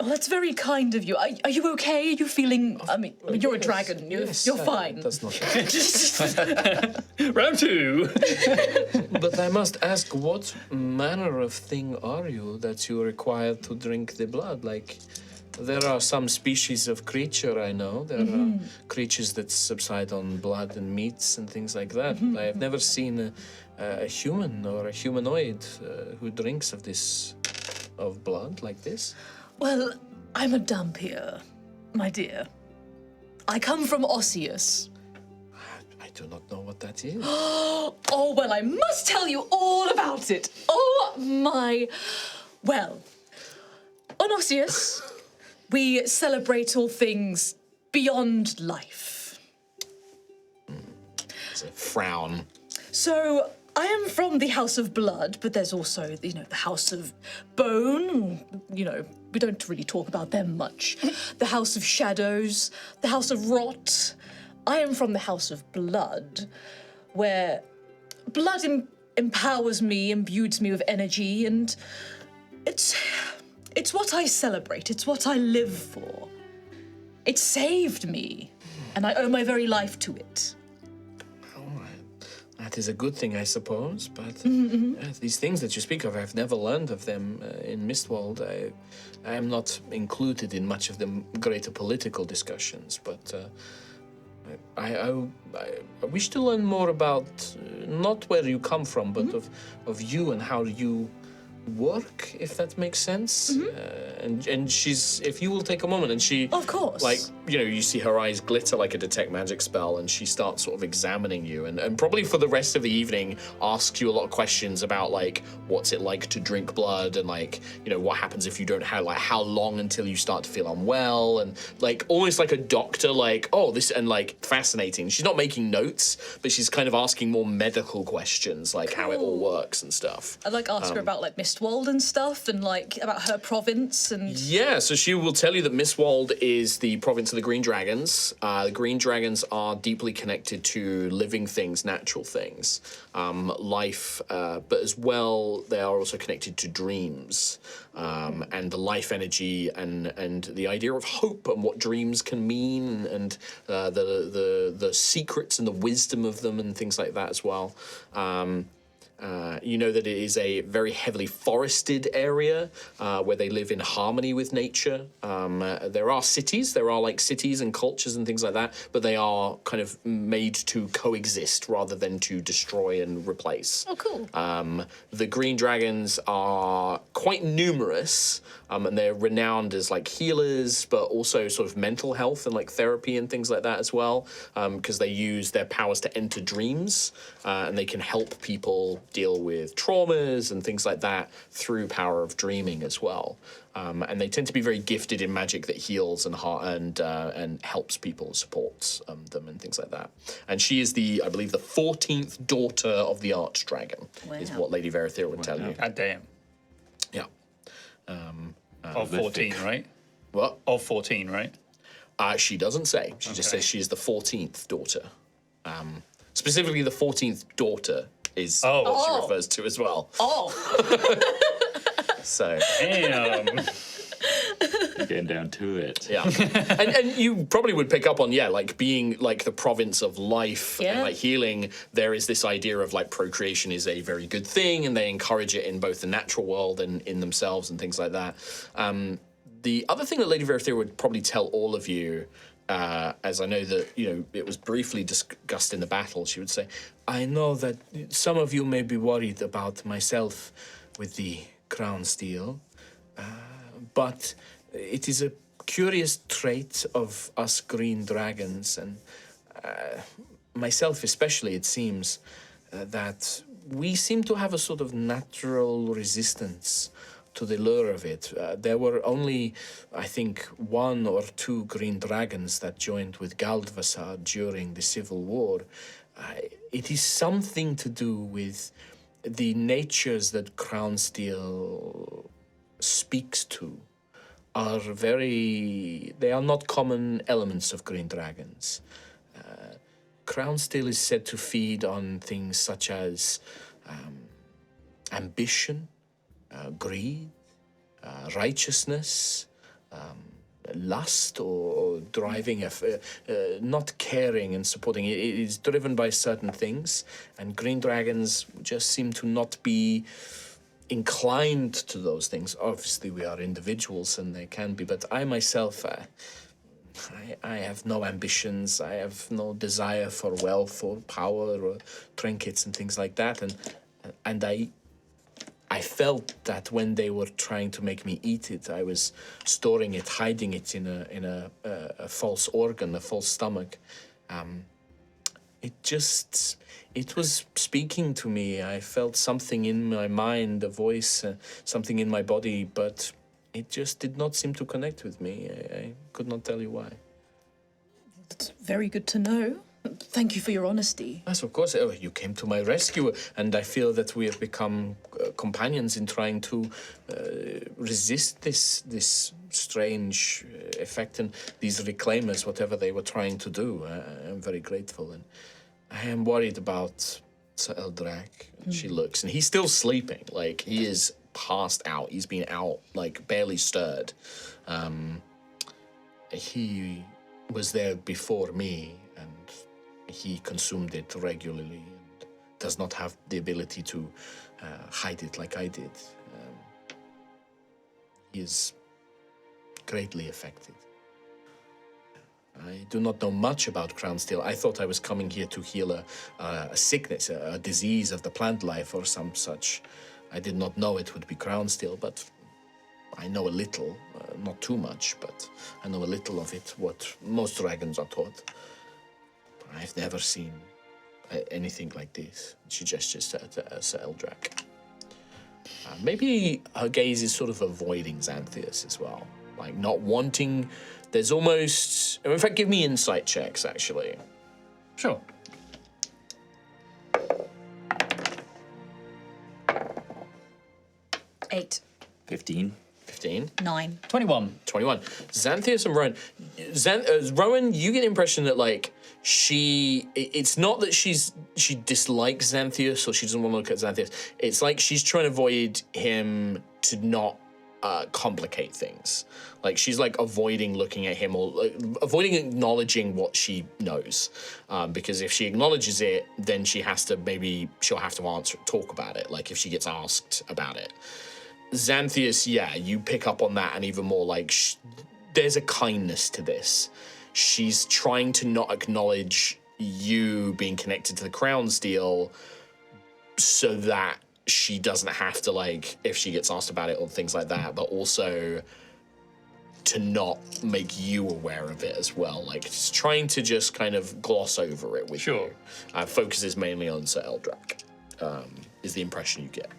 [SPEAKER 4] Oh, that's very kind of you. Are you okay? Are you feeling? I mean, you're a dragon. You're fine.
[SPEAKER 6] That's not.
[SPEAKER 3] Round 2.
[SPEAKER 6] But I must ask, what manner of thing are you that you require to drink the blood? Like, there are some species of creature I know. There are creatures that subside on blood and meats and things like that. I have never seen a human or a humanoid who drinks of blood like this.
[SPEAKER 4] Well, I'm a Dampier, my dear. I come from Osseous.
[SPEAKER 6] I do not know what that is.
[SPEAKER 4] Oh, well, I must tell you all about it. Oh, my. Well, on Osseous, we celebrate all things beyond life.
[SPEAKER 6] It's a frown.
[SPEAKER 4] So, I am from the House of Blood, but there's also, the House of Bone. We don't really talk about them much. The House of Shadows, the House of Rot. I am from the House of Blood, where blood empowers me, imbues me with energy, and it's what I celebrate. It's what I live for. It saved me, and I owe my very life to it.
[SPEAKER 6] That is a good thing, I suppose, but these things that you speak of, I've never learned of them in Mistwald. I am not included in much of the greater political discussions, but I wish to learn more about not where you come from, but of you and how you work, if that makes sense. And she's, if you will take a moment, and she,
[SPEAKER 4] Of course.
[SPEAKER 6] like, you see her eyes glitter like a detect magic spell, and she starts sort of examining you, and probably for the rest of the evening asks you a lot of questions about, like, what's it like to drink blood, and, like, what happens if you don't have, like, how long until you start to feel unwell, and, like, almost like a doctor, like, and, like, fascinating. She's not making notes, but she's kind of asking more medical questions, like how it all works and stuff.
[SPEAKER 4] I'd ask her about Mistwald and stuff, and about her province and.
[SPEAKER 1] Yeah, so she will tell you that Mistwald is the province of the Green Dragons. The Green Dragons are deeply connected to living things, natural things, life, but as well they are also connected to dreams, and the life energy and the idea of hope and what dreams can mean, and the secrets and the wisdom of them and things like that as well. You know that it is a very heavily forested area where they live in harmony with nature. There are cities and cultures and things like that, but they are kind of made to coexist rather than to destroy and replace.
[SPEAKER 4] Oh, cool.
[SPEAKER 1] The Green Dragons are quite numerous, and they're renowned as like healers, but also sort of mental health and like therapy and things like that as well, because they use their powers to enter dreams, and they can help people deal with traumas and things like that through power of dreaming as well. And they tend to be very gifted in magic that heals and helps people, supports them and things like that. And she is I believe the 14th daughter of the Archdragon, is what Lady Verathera would tell you.
[SPEAKER 3] God damn.
[SPEAKER 1] Yeah.
[SPEAKER 3] Of 14, right?
[SPEAKER 1] What?
[SPEAKER 3] Of 14, right?
[SPEAKER 1] She doesn't say. She just says she is the 14th daughter. Specifically, the 14th daughter is what she refers to as well.
[SPEAKER 4] Oh.
[SPEAKER 1] So.
[SPEAKER 3] Damn.
[SPEAKER 5] Getting down to it.
[SPEAKER 1] Yeah. and you probably would pick up on, like being like the province of life and like healing, there is this idea of like procreation is a very good thing, and they encourage it in both the natural world and in themselves and things like that. The other thing that Lady Verathera would probably tell all of you, as I know that, it was briefly discussed in the battle, she would say,
[SPEAKER 6] I know that some of you may be worried about myself with the crown steel, but it is a curious trait of us green dragons, and myself especially, it seems, that we seem to have a sort of natural resistance to the lure of it. There were only, I think, 1 or 2 green dragons that joined with Galdvassar during the Civil War. It is something to do with the natures that Crown Steel speaks to. They are not common elements of green dragons. Crown Steel is said to feed on things such as ambition, greed, righteousness, lust, or driving, not caring and supporting. It is driven by certain things, and green dragons just seem to not be inclined to those things. Obviously, we are individuals, and they can be, but I myself, I have no ambitions. I have no desire for wealth or power or trinkets and things like that, and I felt that when they were trying to make me eat it, I was storing it, hiding it in a false organ, a false stomach. It was speaking to me. I felt something in my mind, a voice, something in my body, but it just did not seem to connect with me. I could not tell you why.
[SPEAKER 4] That's very good to know. Thank you for your honesty.
[SPEAKER 6] Yes, of course. You came to my rescue, and I feel that we have become companions in trying to resist this strange effect and these reclaimers, whatever they were trying to do. I'm very grateful, and I am worried about Sir Eldrak. She looks, and he's still sleeping. Like, he is passed out. He's been out, like, barely stirred. He was there before me, and he consumed it regularly and does not have the ability to hide it like I did. He is greatly affected. I do not know much about crown steel. I thought I was coming here to heal a sickness, a disease of the plant life or some such. I did not know it would be crown steel, but I know a little, not too much, but I know a little of it, what most dragons are taught. I've never seen anything like this. She gestures to Sir Eldrak. Maybe her gaze is sort of avoiding Xanthias as well. Like, not wanting... There's almost... In fact, give me insight checks, actually.
[SPEAKER 3] Sure.
[SPEAKER 4] Eight.
[SPEAKER 5] 15.
[SPEAKER 6] 15.
[SPEAKER 4] 9.
[SPEAKER 3] 21.
[SPEAKER 6] 21. Xanthias and Rowan. Rowan, you get the impression that, like, it's not that she dislikes Xanthias or she doesn't want to look at Xanthias. It's like she's trying to avoid him to not complicate things. Like, she's like avoiding looking at him or avoiding acknowledging what she knows. Because if she acknowledges it, then she'll have to talk about it. Like, if she gets asked about it. Xanthias, yeah, you pick up on that, and even more, like, there's a kindness to this. She's trying to not acknowledge you being connected to the crown steel so that she doesn't have to, like, if she gets asked about it or things like that, but also to not make you aware of it as well. Like, it's trying to just kind of gloss over it with you. Focuses mainly on Sir Eldrak, is the impression you get.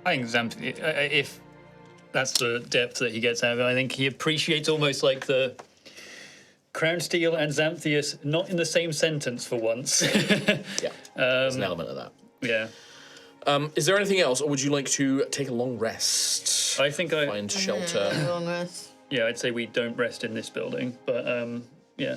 [SPEAKER 3] I think Xanthias, if that's the depth that he gets out of it, I think he appreciates almost like the crown steel and Xanthias not in the same sentence for once.
[SPEAKER 6] Yeah, there's an element of that.
[SPEAKER 3] Yeah.
[SPEAKER 6] Is there anything else, or would you like to take a long rest?
[SPEAKER 3] I think
[SPEAKER 6] Find shelter.
[SPEAKER 2] Long rest.
[SPEAKER 3] Yeah, I'd say we don't rest in this building, but yeah.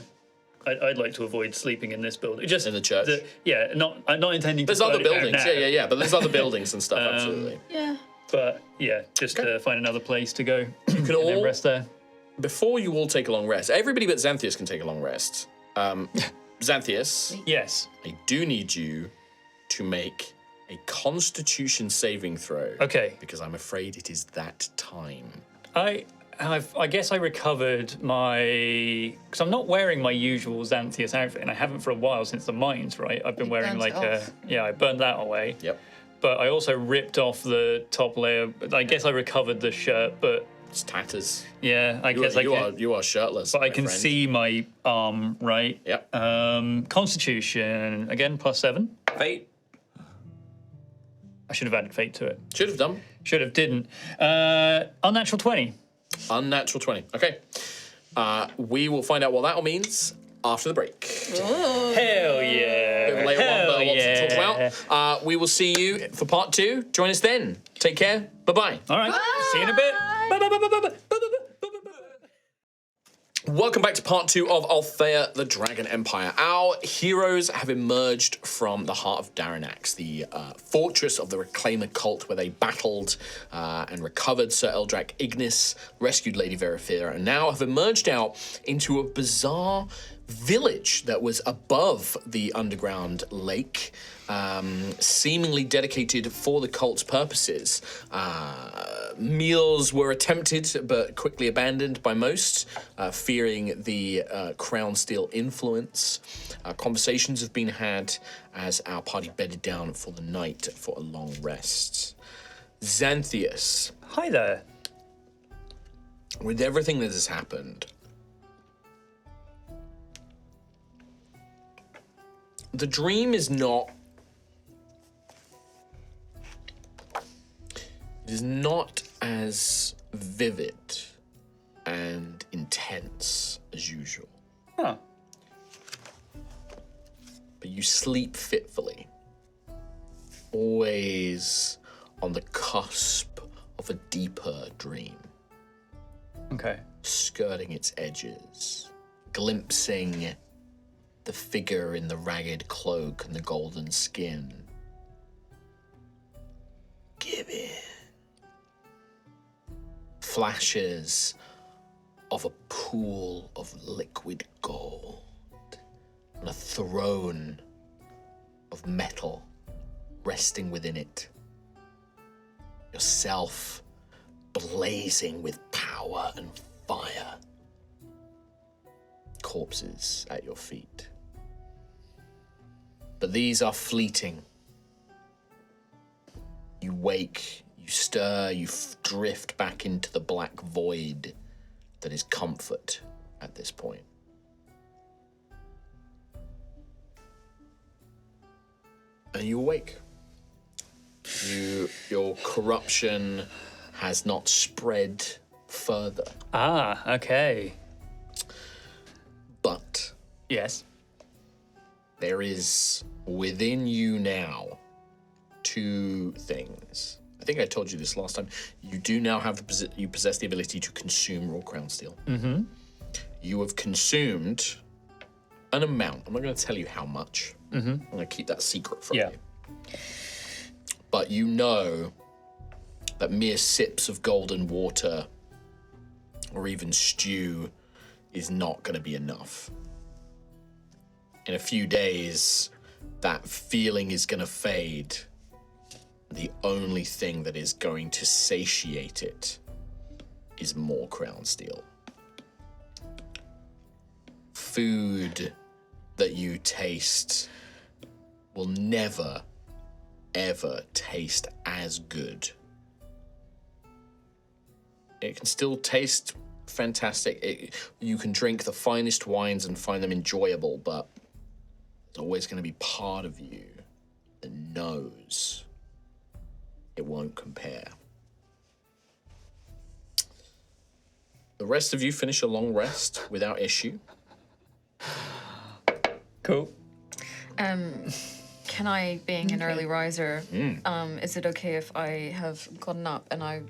[SPEAKER 3] I'd like to avoid sleeping in this building. Just
[SPEAKER 6] in the church?
[SPEAKER 3] I'm not intending to.
[SPEAKER 6] There's other
[SPEAKER 3] burn it down
[SPEAKER 6] buildings,
[SPEAKER 3] now.
[SPEAKER 6] yeah, but there's other buildings and stuff, absolutely.
[SPEAKER 2] Yeah.
[SPEAKER 3] But yeah, just to find another place to go.
[SPEAKER 6] You can
[SPEAKER 3] and then
[SPEAKER 6] all
[SPEAKER 3] rest there.
[SPEAKER 6] Before you all take a long rest, everybody but Xanthias can take a long rest. Xanthias,
[SPEAKER 3] Yes.
[SPEAKER 6] I do need you to make a Constitution saving throw.
[SPEAKER 3] Okay.
[SPEAKER 6] Because I'm afraid it is that time.
[SPEAKER 3] I guess I recovered because I'm not wearing my usual Xanthias outfit, and I haven't for a while since the mines, right? I've been wearing
[SPEAKER 2] burnt
[SPEAKER 3] like
[SPEAKER 2] it off.
[SPEAKER 3] I burned that away.
[SPEAKER 6] Yep.
[SPEAKER 3] But I also ripped off the top layer. I guess I recovered the shirt, but
[SPEAKER 6] It's tatters.
[SPEAKER 3] yeah, I guess
[SPEAKER 6] You are shirtless.
[SPEAKER 3] But I
[SPEAKER 6] my
[SPEAKER 3] can
[SPEAKER 6] friend.
[SPEAKER 3] see my arm, right?
[SPEAKER 6] Yep.
[SPEAKER 3] Constitution again +7.
[SPEAKER 5] Fate.
[SPEAKER 3] I should have added fate to it.
[SPEAKER 6] Should have done.
[SPEAKER 3] Should have, didn't. Unnatural 20.
[SPEAKER 6] Unnatural 20. Okay. We will find out what that all means after the break.
[SPEAKER 3] Hell yeah.
[SPEAKER 6] Bit of a later one, but a lot to talk
[SPEAKER 3] yeah.
[SPEAKER 6] about. We will see you for part 2. Join us then. Take care. Bye-bye.
[SPEAKER 3] All right. See you in a bit. Bye, bye, bye, bye, bye, bye, bye, bye, bye, bye.
[SPEAKER 1] Welcome back to part 2 of Altheya, the Dragon Empire. Our heroes have emerged from the Heart of Dharunnax, the fortress of the Reclaimer cult, where they battled and recovered Sir Eldrac Ignis, rescued Lady Verifera, and now have emerged out into a bizarre village that was above the underground lake, seemingly dedicated for the cult's purposes. Meals were attempted but quickly abandoned by most, fearing the Crown Steel influence. Conversations have been had as our party bedded down for the night for a long rest. Xanthius,
[SPEAKER 3] Hi there.
[SPEAKER 1] with everything that has happened, the dream is not... It is not as vivid and intense as usual.
[SPEAKER 3] Huh.
[SPEAKER 1] But you sleep fitfully, always on the cusp of a deeper dream,
[SPEAKER 3] Okay.
[SPEAKER 1] skirting its edges, glimpsing the figure in the ragged cloak and the golden skin. Give in. Flashes of a pool of liquid gold and a throne of metal resting within it. Yourself blazing with power and fire. Corpses at your feet. But these are fleeting. You wake, you stir, you drift back into the black void that is comfort at this point. And you awake. Your corruption has not spread further,
[SPEAKER 3] Ah, okay.
[SPEAKER 1] but
[SPEAKER 3] Yes.
[SPEAKER 1] there is within you now two things. I think I told you this last time. You do now have you possess the ability to consume raw crown steel. Mm-hmm. You have consumed an amount. I'm not going to tell you how much. Mm-hmm. I'm going to keep that secret from you. But you know that mere sips of golden water or even stew is not going to be enough. In a few days, that feeling is going to fade. The only thing that is going to satiate it is more crown steel. Food that you taste will never, ever taste as good. It can still taste fantastic. You can drink the finest wines and find them enjoyable, but there's always going to be part of you that knows it won't compare. The rest of you finish a long rest without issue.
[SPEAKER 3] Cool.
[SPEAKER 2] Can I, being an early riser, is it okay if I have gotten up and I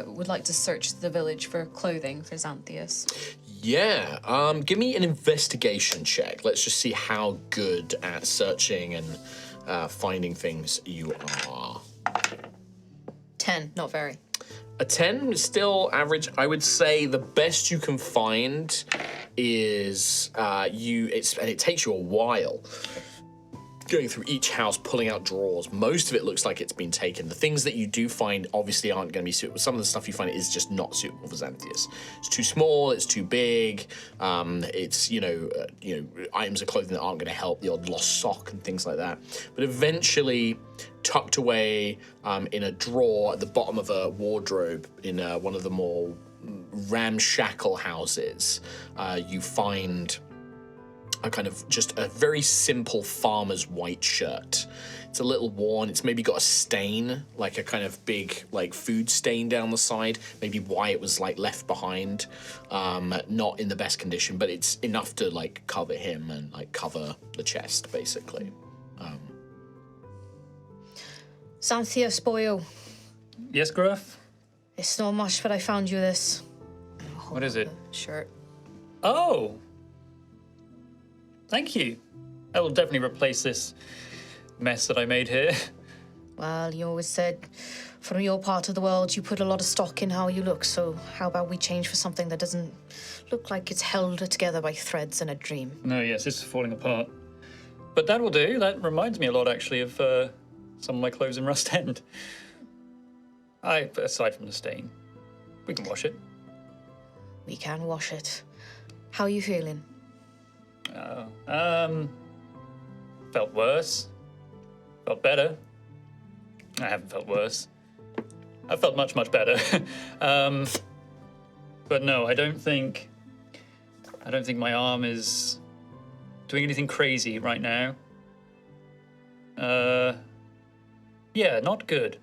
[SPEAKER 2] would like to search the village for clothing for Xanthius?
[SPEAKER 1] Yeah, give me an investigation check. Let's just see how good at searching and finding things you are.
[SPEAKER 2] 10, not very.
[SPEAKER 1] A 10 is still average. I would say the best you can find is and it takes you a while going through each house, pulling out drawers. Most of it looks like it's been taken. The things that you do find obviously aren't going to be suitable. Some of the stuff you find is just not suitable for Xanthius. It's too small, it's too big, it's, items of clothing that aren't going to help, the odd lost sock and things like that. But eventually, tucked away in a drawer at the bottom of a wardrobe in one of the more ramshackle houses, you find a kind of just a very simple farmer's white shirt. It's a little worn. It's maybe got a stain, like a kind of big like food stain down the side. Maybe why it was like left behind. Not in the best condition, but it's enough to like cover him and like cover the chest basically.
[SPEAKER 2] Xanthius, boyo.
[SPEAKER 3] Yes, Gruff?
[SPEAKER 2] It's not much, but I found you this.
[SPEAKER 3] What is it?
[SPEAKER 2] Shirt.
[SPEAKER 3] Oh. Thank you. I will definitely replace this mess that I made here.
[SPEAKER 2] Well, you always said from your part of the world you put a lot of stock in how you look, so how about we change for something that doesn't look like it's held together by threads in a dream?
[SPEAKER 3] No, yes, this is falling apart. But that will do. That reminds me a lot, actually, of some of my clothes in Rust End. Aside from the stain, we can wash it.
[SPEAKER 2] We can wash it. How are you feeling?
[SPEAKER 3] Felt worse. Felt better. I haven't felt worse. I felt much, much better. But no, I don't think my arm is doing anything crazy right now. Yeah, not good.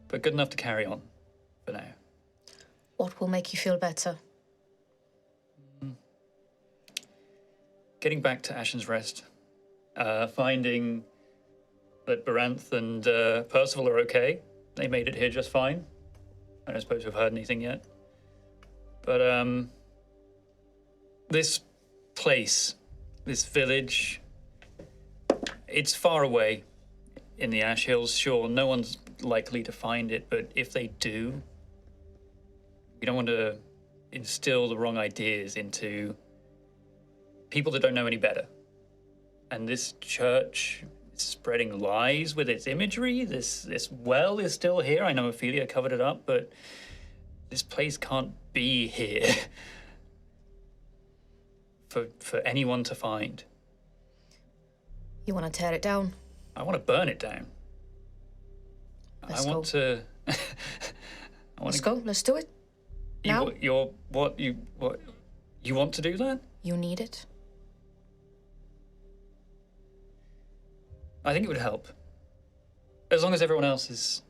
[SPEAKER 3] But good enough to carry on for now.
[SPEAKER 2] What will make you feel better?
[SPEAKER 3] Getting back to Ashen's Rest, finding that Baranth and Percival are okay. They made it here just fine. I don't suppose we've heard anything yet. But this place, this village, it's far away in the Ash Hills. Sure, no one's likely to find it, but if they do, we don't want to instill the wrong ideas into people that don't know any better. And this church is spreading lies with its imagery. This well is still here. I know Ophelia covered it up, but this place can't be here for anyone to find.
[SPEAKER 2] You want to tear it down?
[SPEAKER 3] I want to burn it down.
[SPEAKER 2] Let's
[SPEAKER 3] I want
[SPEAKER 2] go.
[SPEAKER 3] to.
[SPEAKER 2] Let's go. Let's do it. Now?
[SPEAKER 3] You want to do that?
[SPEAKER 2] You need it.
[SPEAKER 3] I think it would help. As long as everyone else is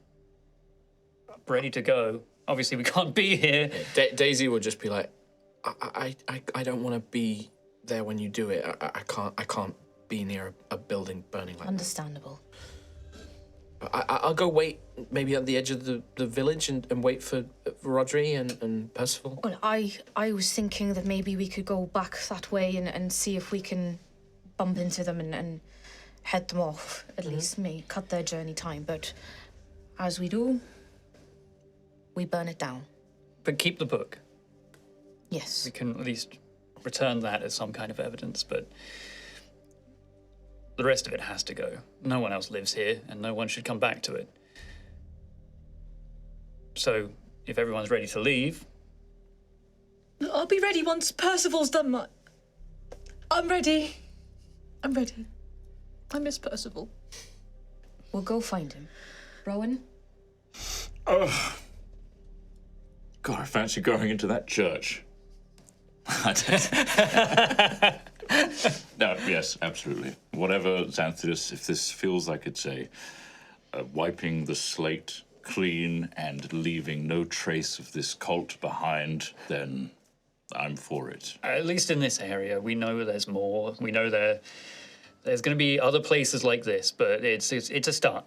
[SPEAKER 3] ready to go. Obviously, we can't be here.
[SPEAKER 6] Daisy would just be like, I don't want to be there when you do it. I can't be near a building burning like that.
[SPEAKER 2] Understandable.
[SPEAKER 6] I'll go wait maybe at the edge of the village and wait for Rodri and Percival.
[SPEAKER 2] Well, I was thinking that maybe we could go back that way and see if we can bump into them and head them off, at least, may cut their journey time. But as we do, we burn it down.
[SPEAKER 3] But keep the book.
[SPEAKER 2] Yes.
[SPEAKER 3] We can at least return that as some kind of evidence, but the rest of it has to go. No one else lives here, and no one should come back to it. So, if everyone's ready to leave...
[SPEAKER 4] I'll be ready once Percival's done my... I'm ready. I miss Percival.
[SPEAKER 2] We'll go find him. Rowan?
[SPEAKER 5] Oh. God, I fancy going into that church. No, yes, absolutely. Whatever, Xanthius, if this feels like it's a wiping the slate clean and leaving no trace of this cult behind, then I'm for it.
[SPEAKER 3] At least in this area, we know there's more. We know there's going to be other places like this, but it's a start.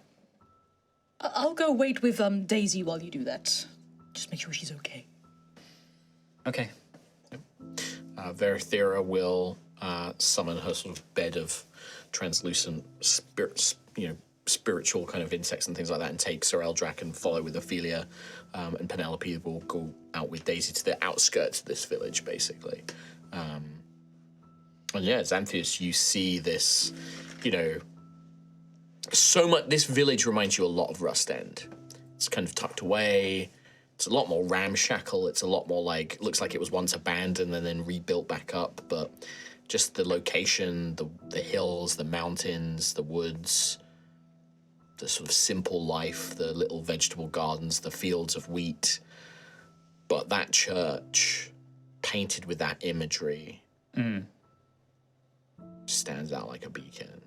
[SPEAKER 4] I'll go wait with Daisy while you do that. Just make sure she's okay.
[SPEAKER 3] Okay.
[SPEAKER 6] Verithera will summon her sort of bed of translucent spiritual kind of insects and things like that, and take Sir Eldrak and follow with Ophelia, and Penelope will go out with Daisy to the outskirts of this village, basically. And yeah, Xanthius, you see this, so much. This village reminds you a lot of Rust End. It's kind of tucked away. It's a lot more ramshackle. It's a lot more looks like it was once abandoned and then rebuilt back up. But just the location, the hills, the mountains, the woods, the sort of simple life, the little vegetable gardens, the fields of wheat. But that church, painted with that imagery, stands out like a beacon.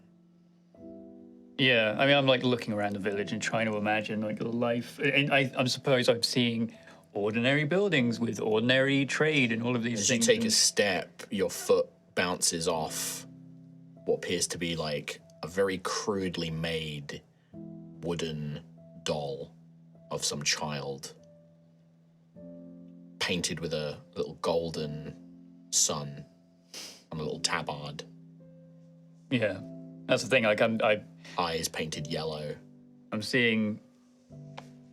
[SPEAKER 3] Yeah, I mean, I'm looking around the village and trying to imagine the life. And I suppose I'm seeing ordinary buildings with ordinary trade and all of these things.
[SPEAKER 6] As you take a step, your foot bounces off what appears to be a very crudely made wooden doll of some child, painted with a little golden
[SPEAKER 1] sun on a little tabard,
[SPEAKER 3] Yeah, that's the thing. Like
[SPEAKER 1] eyes painted yellow.
[SPEAKER 3] I'm seeing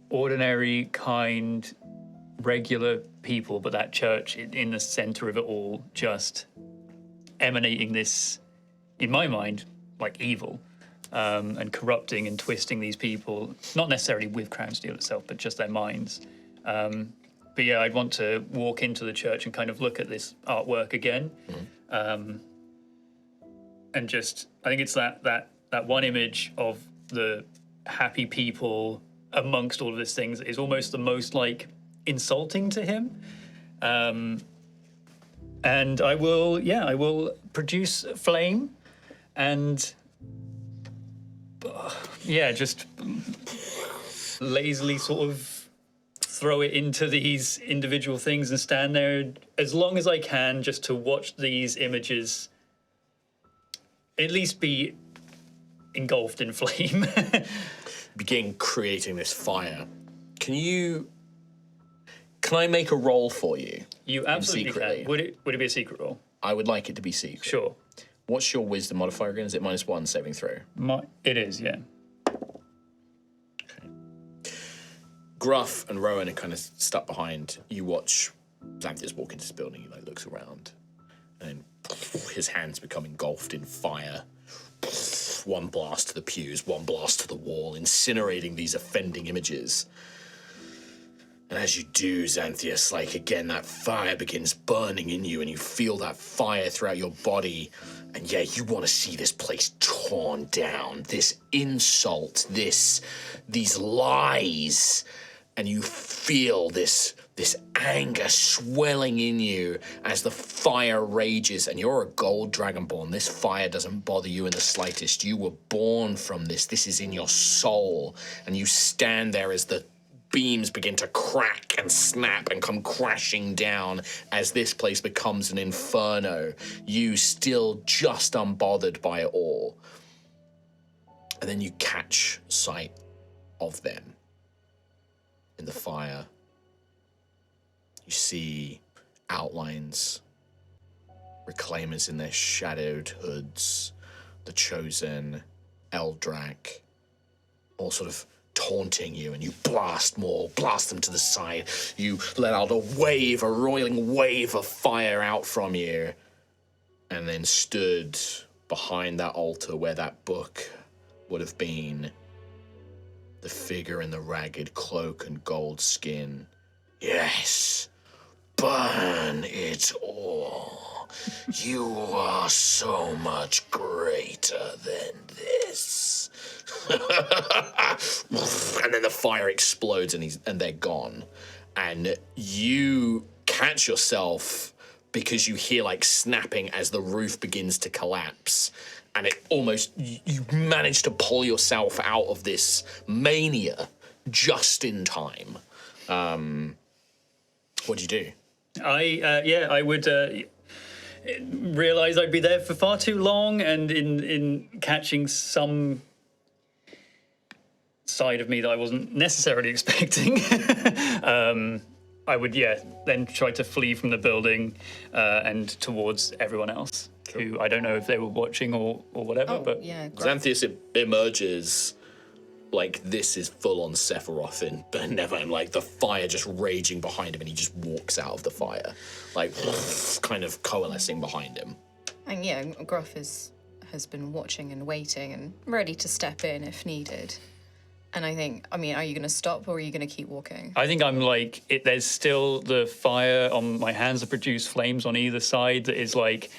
[SPEAKER 3] ordinary, kind, regular people, but that church in the center of it all, just emanating this, in my mind, like evil, and corrupting and twisting these people, not necessarily with Crown Steel itself, but just their minds. But yeah, I'd want to walk into the church and kind of look at this artwork again. And just, I think it's that one image of the happy people amongst all of these things is almost the most like insulting to him. And I will produce flame and just lazily sort of throw it into these individual things and stand there as long as I can just to watch these images at least be engulfed in flame.
[SPEAKER 1] Begin creating this fire. Can I make a roll for you?
[SPEAKER 3] You absolutely
[SPEAKER 1] secretly?
[SPEAKER 3] can. Would it be a secret roll?
[SPEAKER 1] I would like it to be secret.
[SPEAKER 3] Sure.
[SPEAKER 1] What's your wisdom modifier again? Is it -1 saving throw?
[SPEAKER 3] It is, yeah.
[SPEAKER 1] Gruff and Rowan are kind of stuck behind. You watch Xanthias walk into this building. He like looks around, and then his hands become engulfed in fire. One blast to the pews, one blast to the wall, incinerating these offending images. And as you do, Xanthias, like again, that fire begins burning in you, and you feel that fire throughout your body. And yeah, you want to see this place torn down, this insult, these lies, and you feel this anger swelling in you as the fire rages. And you're a gold dragonborn. This fire doesn't bother you in the slightest. You were born from this. This is in your soul. And you stand there as the beams begin to crack and snap and come crashing down as this place becomes an inferno. You still just unbothered by it all. And then you catch sight of them in the fire. You see outlines, reclaimers in their shadowed hoods, the Chosen, Eldrak, all sort of taunting you, and you blast them to the side. You let out a roiling wave of fire out from you, and then stood behind that altar where that book would have been, the figure in the ragged cloak and gold skin. Yes, burn it all. You are so much greater than this. And then the fire explodes and they're gone. And you catch yourself because you hear like snapping as the roof begins to collapse. And it almost, you manage to pull yourself out of this mania just in time. What do you do?
[SPEAKER 3] I would realize I'd be there for far too long, and in catching some side of me that I wasn't necessarily expecting, I would, then try to flee from the building and towards everyone else, who I don't know if they were watching or whatever, but...
[SPEAKER 2] Yeah,
[SPEAKER 1] Xanthias emerges like this is full on Sephiroth in Never, and like the fire just raging behind him, and he just walks out of the fire, like kind of coalescing behind him.
[SPEAKER 2] And yeah, Gruff has been watching and waiting and ready to step in if needed. And I think, are you going to stop or are you going to keep walking?
[SPEAKER 3] I think I'm like, there's still the fire on my hands that produce flames on either side that is like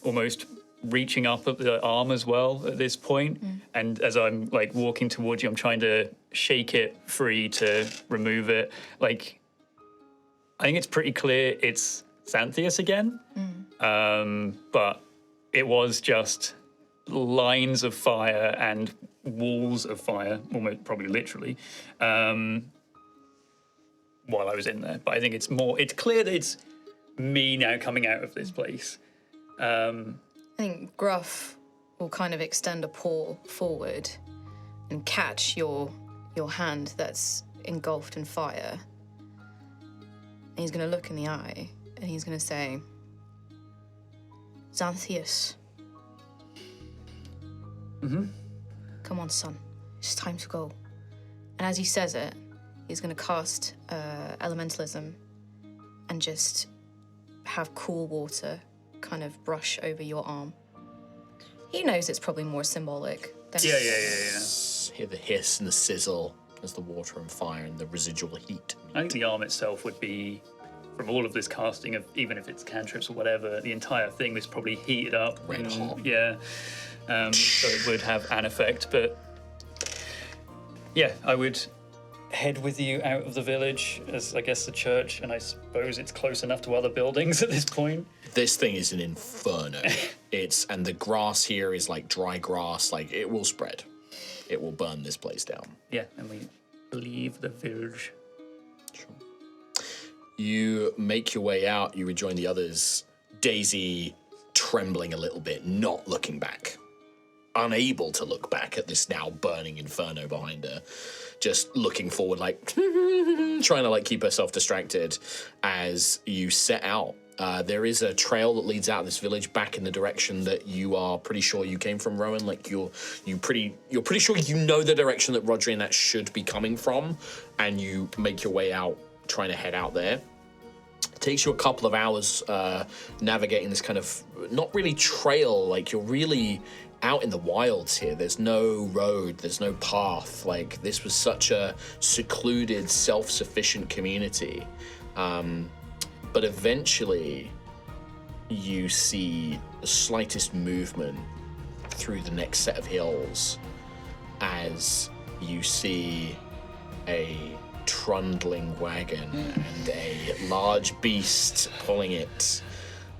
[SPEAKER 3] almost reaching up at the arm as well at this point. And as I'm like walking towards you, I'm trying to shake it free to remove it. Like, I think it's pretty clear it's Xanthias again. But it was just lines of fire and walls of fire, almost probably literally, while I was in there. But I think it's clear that it's me now coming out of this place.
[SPEAKER 2] I think Gruff will kind of extend a paw forward and catch your hand that's engulfed in fire. And he's going to look in the eye and he's going to say, Xanthias. Come on, son. It's time to go. And as he says it, he's going to cast elementalism and just have cool water kind of brush over your arm. He knows it's probably more symbolic than...
[SPEAKER 3] Yeah.
[SPEAKER 1] Hear the hiss and the sizzle as the water and fire and the residual heat.
[SPEAKER 3] I think the arm itself would be, from all of this casting of, even if it's cantrips or whatever, the entire thing is probably heated up.
[SPEAKER 1] Red hot.
[SPEAKER 3] Yeah. So it would have an effect, but yeah, I would head with you out of the village as, I guess, the church, and I suppose it's close enough to other buildings at this point.
[SPEAKER 1] This thing is an inferno. And the grass here is like dry grass, like it will spread. It will burn this place down.
[SPEAKER 3] Yeah, and we leave the village.
[SPEAKER 1] You make your way out, you rejoin the others, Daisy trembling a little bit, not looking back. Unable to look back at this now burning inferno behind her. Just looking forward, like, trying to like keep herself distracted as you set out. There is a trail that leads out of this village back in the direction that you are pretty sure you came from, Rowan. Like you're pretty sure you know the direction that Rodri and that should be coming from, and you make your way out, trying to head out there. It takes you a couple of hours navigating this kind of not really trail. Like you're really out in the wilds here. There's no road, there's no path. Like this was such a secluded, self-sufficient community. But eventually you see the slightest movement through the next set of hills as you see a trundling wagon and a large beast pulling it.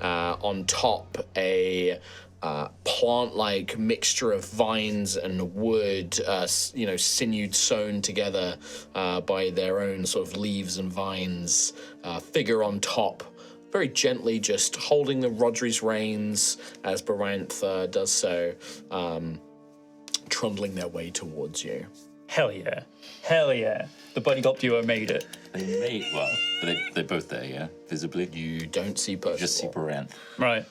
[SPEAKER 1] On top, a plant-like mixture of vines and wood, sinewed sewn together by their own sort of leaves and vines. Figure on top, very gently just holding the Rodri's reins as Baranth does so, trundling their way towards you.
[SPEAKER 3] Hell yeah. The buddy cop duo made it.
[SPEAKER 5] But they're both there, yeah? Visibly?
[SPEAKER 1] You don't see Percival.
[SPEAKER 5] Just see Baranth.
[SPEAKER 3] Right.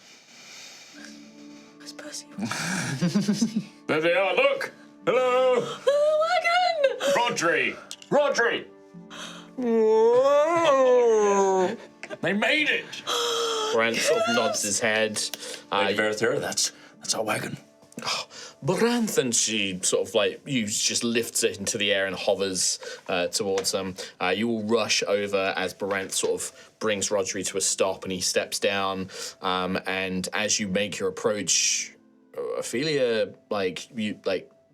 [SPEAKER 4] Where's Percy?
[SPEAKER 5] There they are, look! Hello!
[SPEAKER 4] Wagon!
[SPEAKER 5] Rodri! They made it!
[SPEAKER 1] Baranth sort of nods his head.
[SPEAKER 5] Lady Verithera, that's our wagon.
[SPEAKER 1] Baranth, and she sort of like, you just lifts it into the air and hovers towards them. You will rush over as Baranth sort of brings Rodri to a stop and he steps down. And as you make your approach, Ophelia,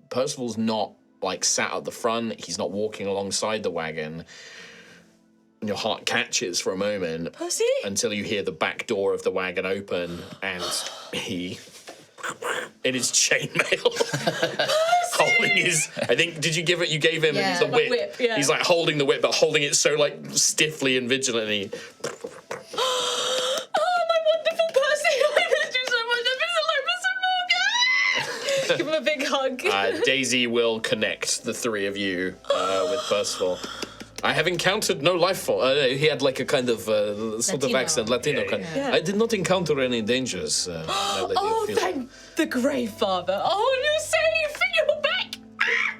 [SPEAKER 1] Percival's not like sat at the front. He's not walking alongside the wagon. And your heart catches for a moment.
[SPEAKER 4] Percy?
[SPEAKER 1] Until you hear the back door of the wagon open and he... in his chainmail, holding his. I think. You gave him the whip.
[SPEAKER 4] whip, yeah.
[SPEAKER 1] He's like holding the whip, but holding it so like stiffly and vigilantly.
[SPEAKER 4] Oh, my wonderful Percy! I missed you so much. I've been so long for so long. Give him a big hug.
[SPEAKER 1] Daisy will connect the three of you with Percival. I have encountered no life form. He had like a kind of sort of accent, Latino kind.
[SPEAKER 4] Yeah.
[SPEAKER 1] I did not encounter any dangers.
[SPEAKER 4] Thank the Grey Father. Oh, you're safe. You're back.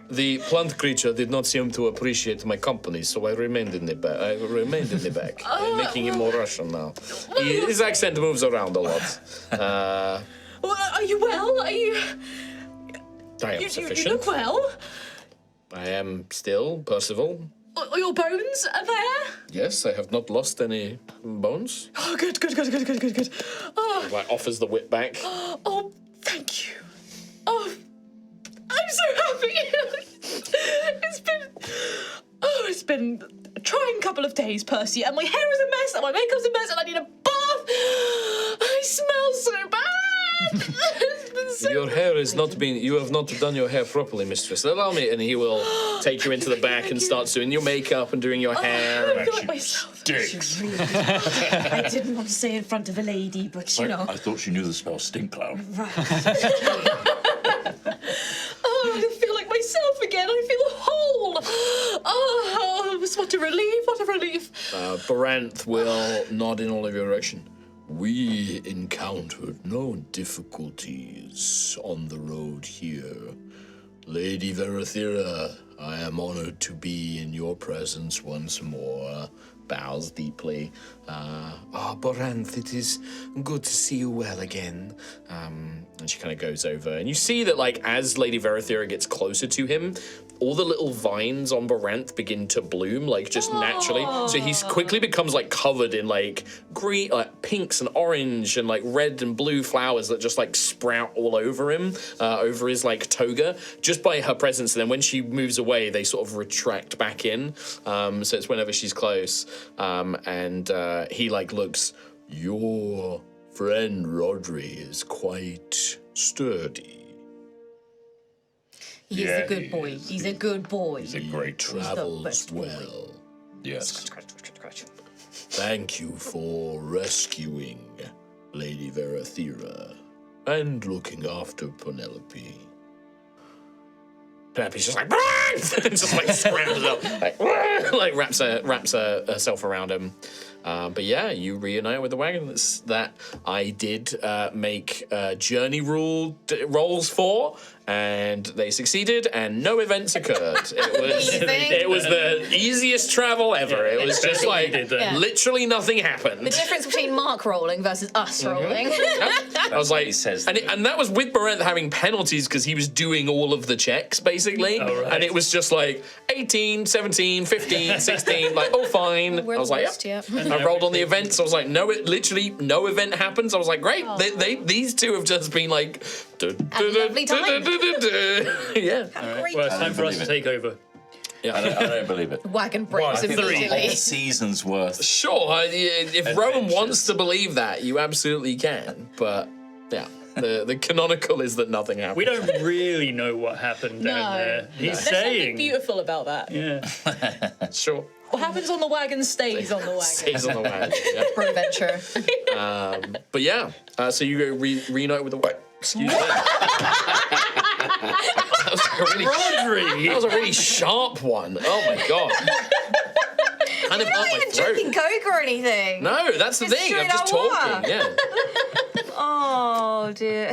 [SPEAKER 1] The plant creature did not seem to appreciate my company, so I remained in the back. Making him more Russian now. His accent moves around a lot.
[SPEAKER 4] Are you well? Are you?
[SPEAKER 1] I am
[SPEAKER 4] You
[SPEAKER 1] sufficient.
[SPEAKER 4] look well.
[SPEAKER 1] I am still Percival.
[SPEAKER 4] Are your bones are there?
[SPEAKER 1] Yes, I have not lost any bones.
[SPEAKER 4] Oh, good. Oh,
[SPEAKER 1] Like offers the whip back.
[SPEAKER 4] oh, thank you. Oh, I'm so happy. It's been a trying couple of days, Percy, and my hair is a mess, and my makeup's a mess, and I need a bath. I smell so bad. It's been so
[SPEAKER 1] Your hair has not been. You have not done your hair properly, mistress. Allow me, and he will take you into the back and start doing your makeup and doing your hair.
[SPEAKER 4] I feel like myself.
[SPEAKER 5] Dicks.
[SPEAKER 8] I didn't want to say in front of a lady, but you know.
[SPEAKER 5] I thought she knew the spell stink cloud.
[SPEAKER 8] Right.
[SPEAKER 4] Oh, I feel like myself again. I feel whole. Oh, what a relief.
[SPEAKER 1] Baranth will nod in all of your direction.
[SPEAKER 6] We encountered no difficulties on the road here. Lady Verathera, I am honored to be in your presence once more. Bows deeply. Boranth, it is good to see you well again.
[SPEAKER 1] And she kind of goes over, and you see that, like, as Lady Verathera gets closer to him, all the little vines on Baranth begin to bloom, like, just naturally. So he quickly becomes, like, covered in, like, green, like, pinks and orange and, like, red and blue flowers that just, like, sprout all over him, over his, like, toga, just by her presence. And then when she moves away, they sort of retract back in. So it's whenever she's close. And he, like, looks,
[SPEAKER 6] Your friend Rodri is quite sturdy.
[SPEAKER 8] He's a good boy. He's a good boy.
[SPEAKER 5] He's a great
[SPEAKER 6] Travels
[SPEAKER 8] best boy.
[SPEAKER 6] well.
[SPEAKER 5] Yes.
[SPEAKER 6] Thank you for rescuing Lady Verathera and looking after Penelope.
[SPEAKER 1] Penelope's just like, just like scrambles up, like wraps herself around him. But yeah, you reunite with the wagon. That I did make journey rolls for, and they succeeded, and no events occurred. It was the easiest travel ever. It was just like literally nothing happened.
[SPEAKER 2] The difference between Mark rolling versus us rolling.
[SPEAKER 1] I was like,
[SPEAKER 5] he says.
[SPEAKER 1] and that was with Baranth having penalties because he was doing all of the checks basically, and it was just like 18, 17, 15, 16, like, oh fine.
[SPEAKER 2] We're
[SPEAKER 1] I was
[SPEAKER 2] the
[SPEAKER 1] like,
[SPEAKER 2] worst,
[SPEAKER 1] yep.
[SPEAKER 2] yeah.
[SPEAKER 1] I rolled on the events. I was like, no, it literally no event happens. I was like, great. These two have just been like,
[SPEAKER 2] lovely time.
[SPEAKER 1] yeah.
[SPEAKER 3] Well, it's time for us to take over.
[SPEAKER 5] I don't believe it.
[SPEAKER 2] Wagon breaks
[SPEAKER 3] One, three.
[SPEAKER 2] immediately.
[SPEAKER 5] Whole season's worth.
[SPEAKER 1] Sure, if Rowan
[SPEAKER 5] Adventures.
[SPEAKER 1] wants to believe that, you absolutely can. But yeah, the canonical is that nothing happened.
[SPEAKER 3] We don't really know what happened down there. He's
[SPEAKER 4] There's something
[SPEAKER 3] saying.
[SPEAKER 4] beautiful about that.
[SPEAKER 3] Yeah.
[SPEAKER 1] Sure.
[SPEAKER 4] What happens on the wagon stays on the wagon.
[SPEAKER 1] Stays on the wagon. Yeah.
[SPEAKER 2] For adventure.
[SPEAKER 1] But yeah, so you go reunite with the wagon. Excuse me. That was a really sharp one. Oh my god. Kind of
[SPEAKER 2] You're
[SPEAKER 1] up
[SPEAKER 2] not
[SPEAKER 1] my
[SPEAKER 2] even
[SPEAKER 1] throat.
[SPEAKER 2] drinking Coke or anything.
[SPEAKER 1] No, that's the
[SPEAKER 2] It's
[SPEAKER 1] thing. I'm
[SPEAKER 2] straight
[SPEAKER 1] just
[SPEAKER 2] out
[SPEAKER 1] talking.
[SPEAKER 2] water.
[SPEAKER 1] Yeah.
[SPEAKER 2] Oh dear.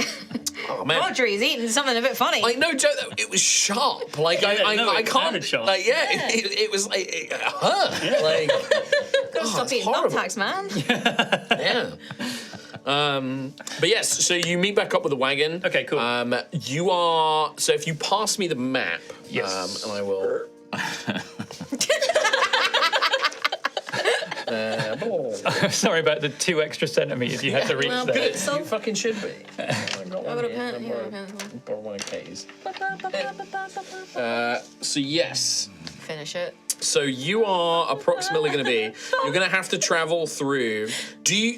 [SPEAKER 1] Oh man.
[SPEAKER 2] Audrey's eating something a bit funny.
[SPEAKER 1] Like no joke, it was sharp. Like I
[SPEAKER 3] it
[SPEAKER 1] can't.
[SPEAKER 3] sounded sharp.
[SPEAKER 1] Like it was like it hurt. Like
[SPEAKER 2] Gotta stop
[SPEAKER 1] it's
[SPEAKER 2] eating
[SPEAKER 1] horrible.
[SPEAKER 2] thumbtacks, man.
[SPEAKER 1] yeah. But yes, so you meet back up with the wagon.
[SPEAKER 3] Okay, cool.
[SPEAKER 1] You are so if you pass me the map,
[SPEAKER 3] Yes.
[SPEAKER 1] and I will.
[SPEAKER 3] Sorry about the 2 extra centimeters you had to reach
[SPEAKER 2] well,
[SPEAKER 3] there.
[SPEAKER 1] Good.
[SPEAKER 2] So-
[SPEAKER 1] You fucking should be. I got one
[SPEAKER 2] got a
[SPEAKER 1] here.
[SPEAKER 2] pen,
[SPEAKER 1] Don't
[SPEAKER 2] yeah,
[SPEAKER 1] borrow-
[SPEAKER 2] a pencil.
[SPEAKER 1] borrow one of Kay's. So yes.
[SPEAKER 2] Finish it.
[SPEAKER 1] So you are approximately going to be. You're going to have to travel through.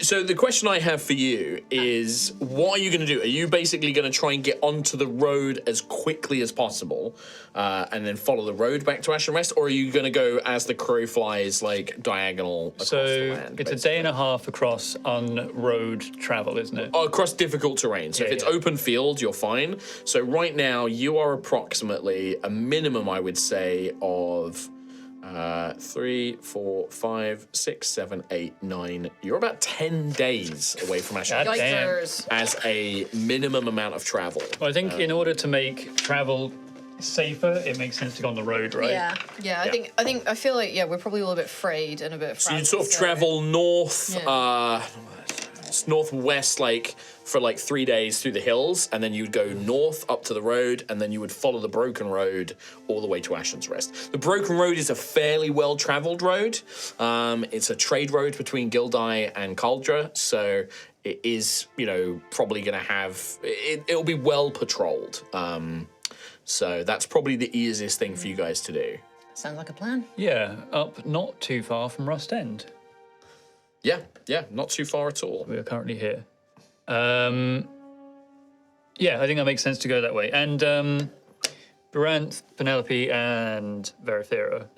[SPEAKER 1] So the question I have for you is, what are you going to do? Are you basically going to try and get onto the road as quickly as possible, and then follow the road back to Ashen Rest, or are you going to go as the crow flies, like diagonal across the
[SPEAKER 3] So
[SPEAKER 1] land?
[SPEAKER 3] it's a day and a half across on road travel, isn't it?
[SPEAKER 1] Across difficult terrain. So if it's
[SPEAKER 3] yeah.
[SPEAKER 1] open field, you're fine. So right now, you are approximately a minimum, I would say, of 3, 4, 5, 6, 7, 8, 9. You're about 10 days away from Ashen
[SPEAKER 3] God
[SPEAKER 1] Rest
[SPEAKER 3] damn.
[SPEAKER 2] Yikers.
[SPEAKER 1] as a minimum amount of travel.
[SPEAKER 3] Well, I think in order to make travel safer, it makes sense to go on the road, right?
[SPEAKER 2] Yeah. Yeah, I feel like we're probably all a bit frayed and a bit
[SPEAKER 1] So you'd sort of travel north,
[SPEAKER 2] Yeah.
[SPEAKER 1] it's northwest, like for like 3 days through the hills, and then you'd go north up to the road, and then you would follow the broken road all the way to Ashen's Rest. The broken road is a fairly well-traveled road. It's a trade road between Gildai and Caldra, so it is, probably going to have it'll be well patrolled. So that's probably the easiest thing for you guys to do.
[SPEAKER 2] Sounds like a plan.
[SPEAKER 3] Yeah, up not too far from Rust End.
[SPEAKER 1] Yeah, not too far at all.
[SPEAKER 3] We are currently here. Yeah, I think that makes sense to go that way. And Baranth, Penelope, and Verathera.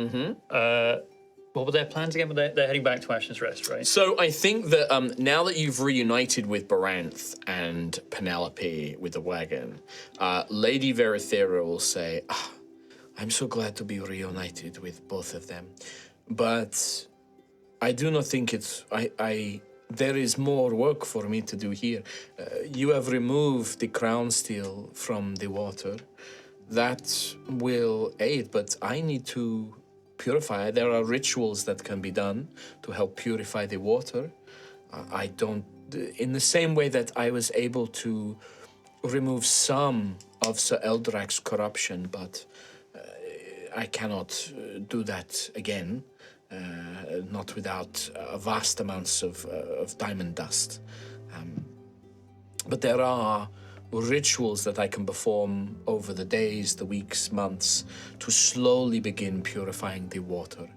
[SPEAKER 3] What were their plans again? They're heading back to Ashen's Rest, right?
[SPEAKER 1] So I think that now that you've reunited with Baranth and Penelope with the wagon, Lady Verathera will say,
[SPEAKER 6] I'm so glad to be reunited with both of them. But I do not think it's... I there is more work for me to do here. You have removed the crown steel from the water. That will aid, but I need to purify. There are rituals that can be done to help purify the water. I don't, in the same way that I was able to remove some of Sir Eldrax's corruption, but I cannot do that again, not without vast amounts of diamond dust. But there are rituals that I can perform over the days, the weeks, months, to slowly begin purifying the water.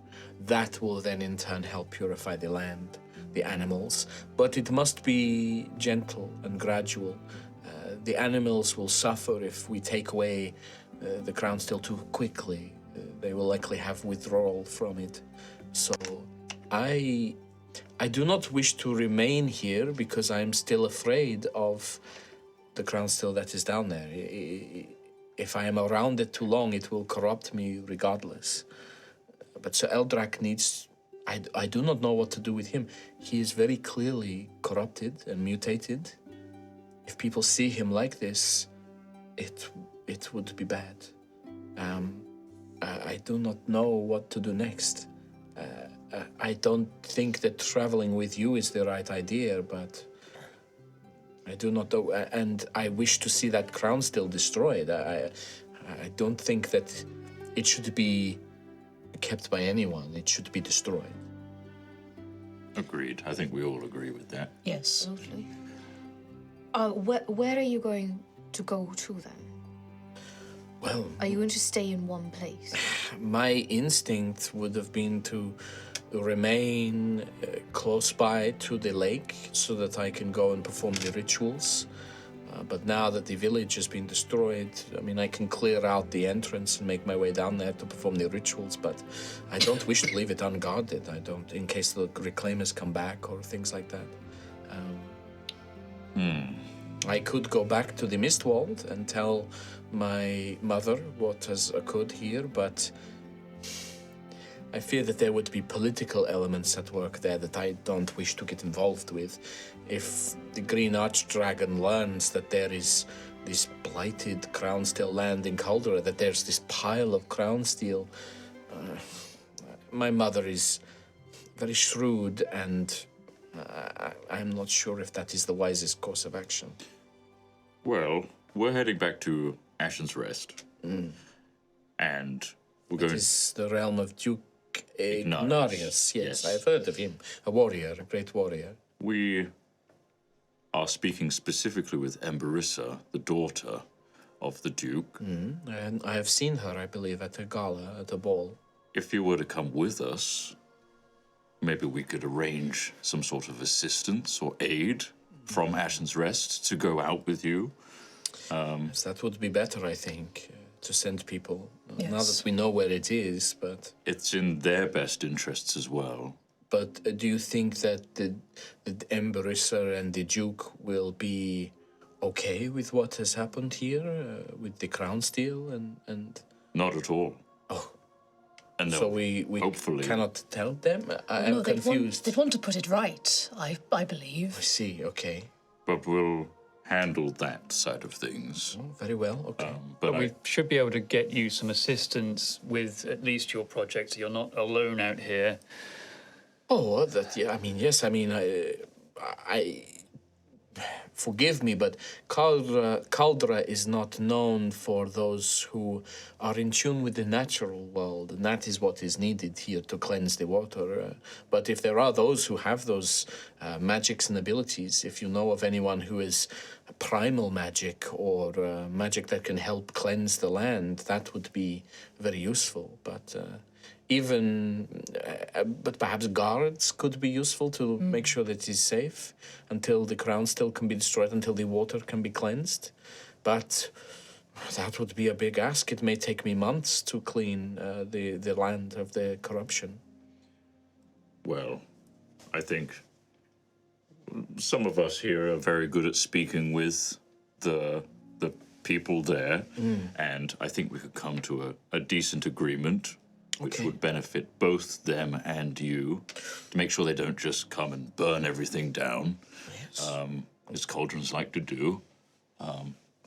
[SPEAKER 6] That will then in turn help purify the land, the animals, but it must be gentle and gradual. The animals will suffer if we take away the crown steel too quickly. They will likely have withdrawal from it. So I do not wish to remain here because I am still afraid of the crown steel that is down there. If I am around it too long, it will corrupt me regardless. But Sir Eldrax needs... I do not know what to do with him. He is very clearly corrupted and mutated. If people see him like this, it would be bad. I do not know what to do next. I don't think that traveling with you is the right idea, but I do not know, and I wish to see that crown still destroyed. I don't think that it should be kept by anyone. It should be destroyed.
[SPEAKER 5] Agreed. I think we all agree with that.
[SPEAKER 4] Yes.
[SPEAKER 2] Absolutely. Where are you going to go to then?
[SPEAKER 6] Well,
[SPEAKER 2] Are you going to stay in one place?
[SPEAKER 6] my instinct would have been to remain close by to the lake so that I can go and perform the rituals. But now that the village has been destroyed, I mean, I can clear out the entrance and make my way down there to perform the rituals, but I don't wish to leave it unguarded. I don't, in case the reclaimers come back or things like that. I could go back to the Mistwald and tell my mother what has occurred here, but I fear that there would be political elements at work there that I don't wish to get involved with. If the Green Archdragon learns that there is this blighted crown steel land in Caldera, that there's this pile of crown steel, my mother is very shrewd, and I'm not sure if that is the wisest course of action.
[SPEAKER 5] Well, we're heading back to Ashen's Rest. And we're going...
[SPEAKER 6] It is the realm of Duke Ignarius. Yes,
[SPEAKER 5] Yes.
[SPEAKER 6] I've heard of him. A warrior, a great warrior.
[SPEAKER 5] We are speaking specifically with Emberissa, the daughter of the Duke.
[SPEAKER 6] And I have seen her, I believe, at a gala, at a ball.
[SPEAKER 5] If you were to come with us, maybe we could arrange some sort of assistance or aid from Ashen's Rest to go out with you.
[SPEAKER 6] Yes, that would be better, I think, to send people. Now
[SPEAKER 4] Yes.
[SPEAKER 6] that we know where it is, but...
[SPEAKER 5] It's in their best interests as well.
[SPEAKER 6] But do you think that the Emberissa and the Duke will be okay with what has happened here, with the crown steel and...
[SPEAKER 5] Not at all.
[SPEAKER 6] Oh.
[SPEAKER 5] And
[SPEAKER 6] So
[SPEAKER 5] they'll
[SPEAKER 6] we
[SPEAKER 5] hopefully
[SPEAKER 6] cannot tell them? I'm
[SPEAKER 4] they'd
[SPEAKER 6] confused.
[SPEAKER 4] they'd want to put it right, I believe.
[SPEAKER 6] I see, okay.
[SPEAKER 5] But we'll handle that side of things.
[SPEAKER 6] Oh, very well, okay.
[SPEAKER 5] But
[SPEAKER 3] We should be able to get you some assistance with at least your project, so you're not alone out here.
[SPEAKER 6] Oh, that, yeah, I mean, yes, I mean, I forgive me, but Caldera is not known for those who are in tune with the natural world, and that is what is needed here to cleanse the water. But if there are those who have those magics and abilities, if you know of anyone who is primal magic or magic that can help cleanse the land, that would be very useful. But but perhaps guards could be useful to make sure that it is safe until the crown still can be destroyed, until the water can be cleansed. But that would be a big ask. It may take me months to clean the land of the corruption.
[SPEAKER 5] Well, I think some of us here are very good at speaking with the people there, and I think we could come to a decent agreement which
[SPEAKER 6] Okay.
[SPEAKER 5] would benefit both them and you, to make sure they don't just come and burn everything down, as cauldrons like to do.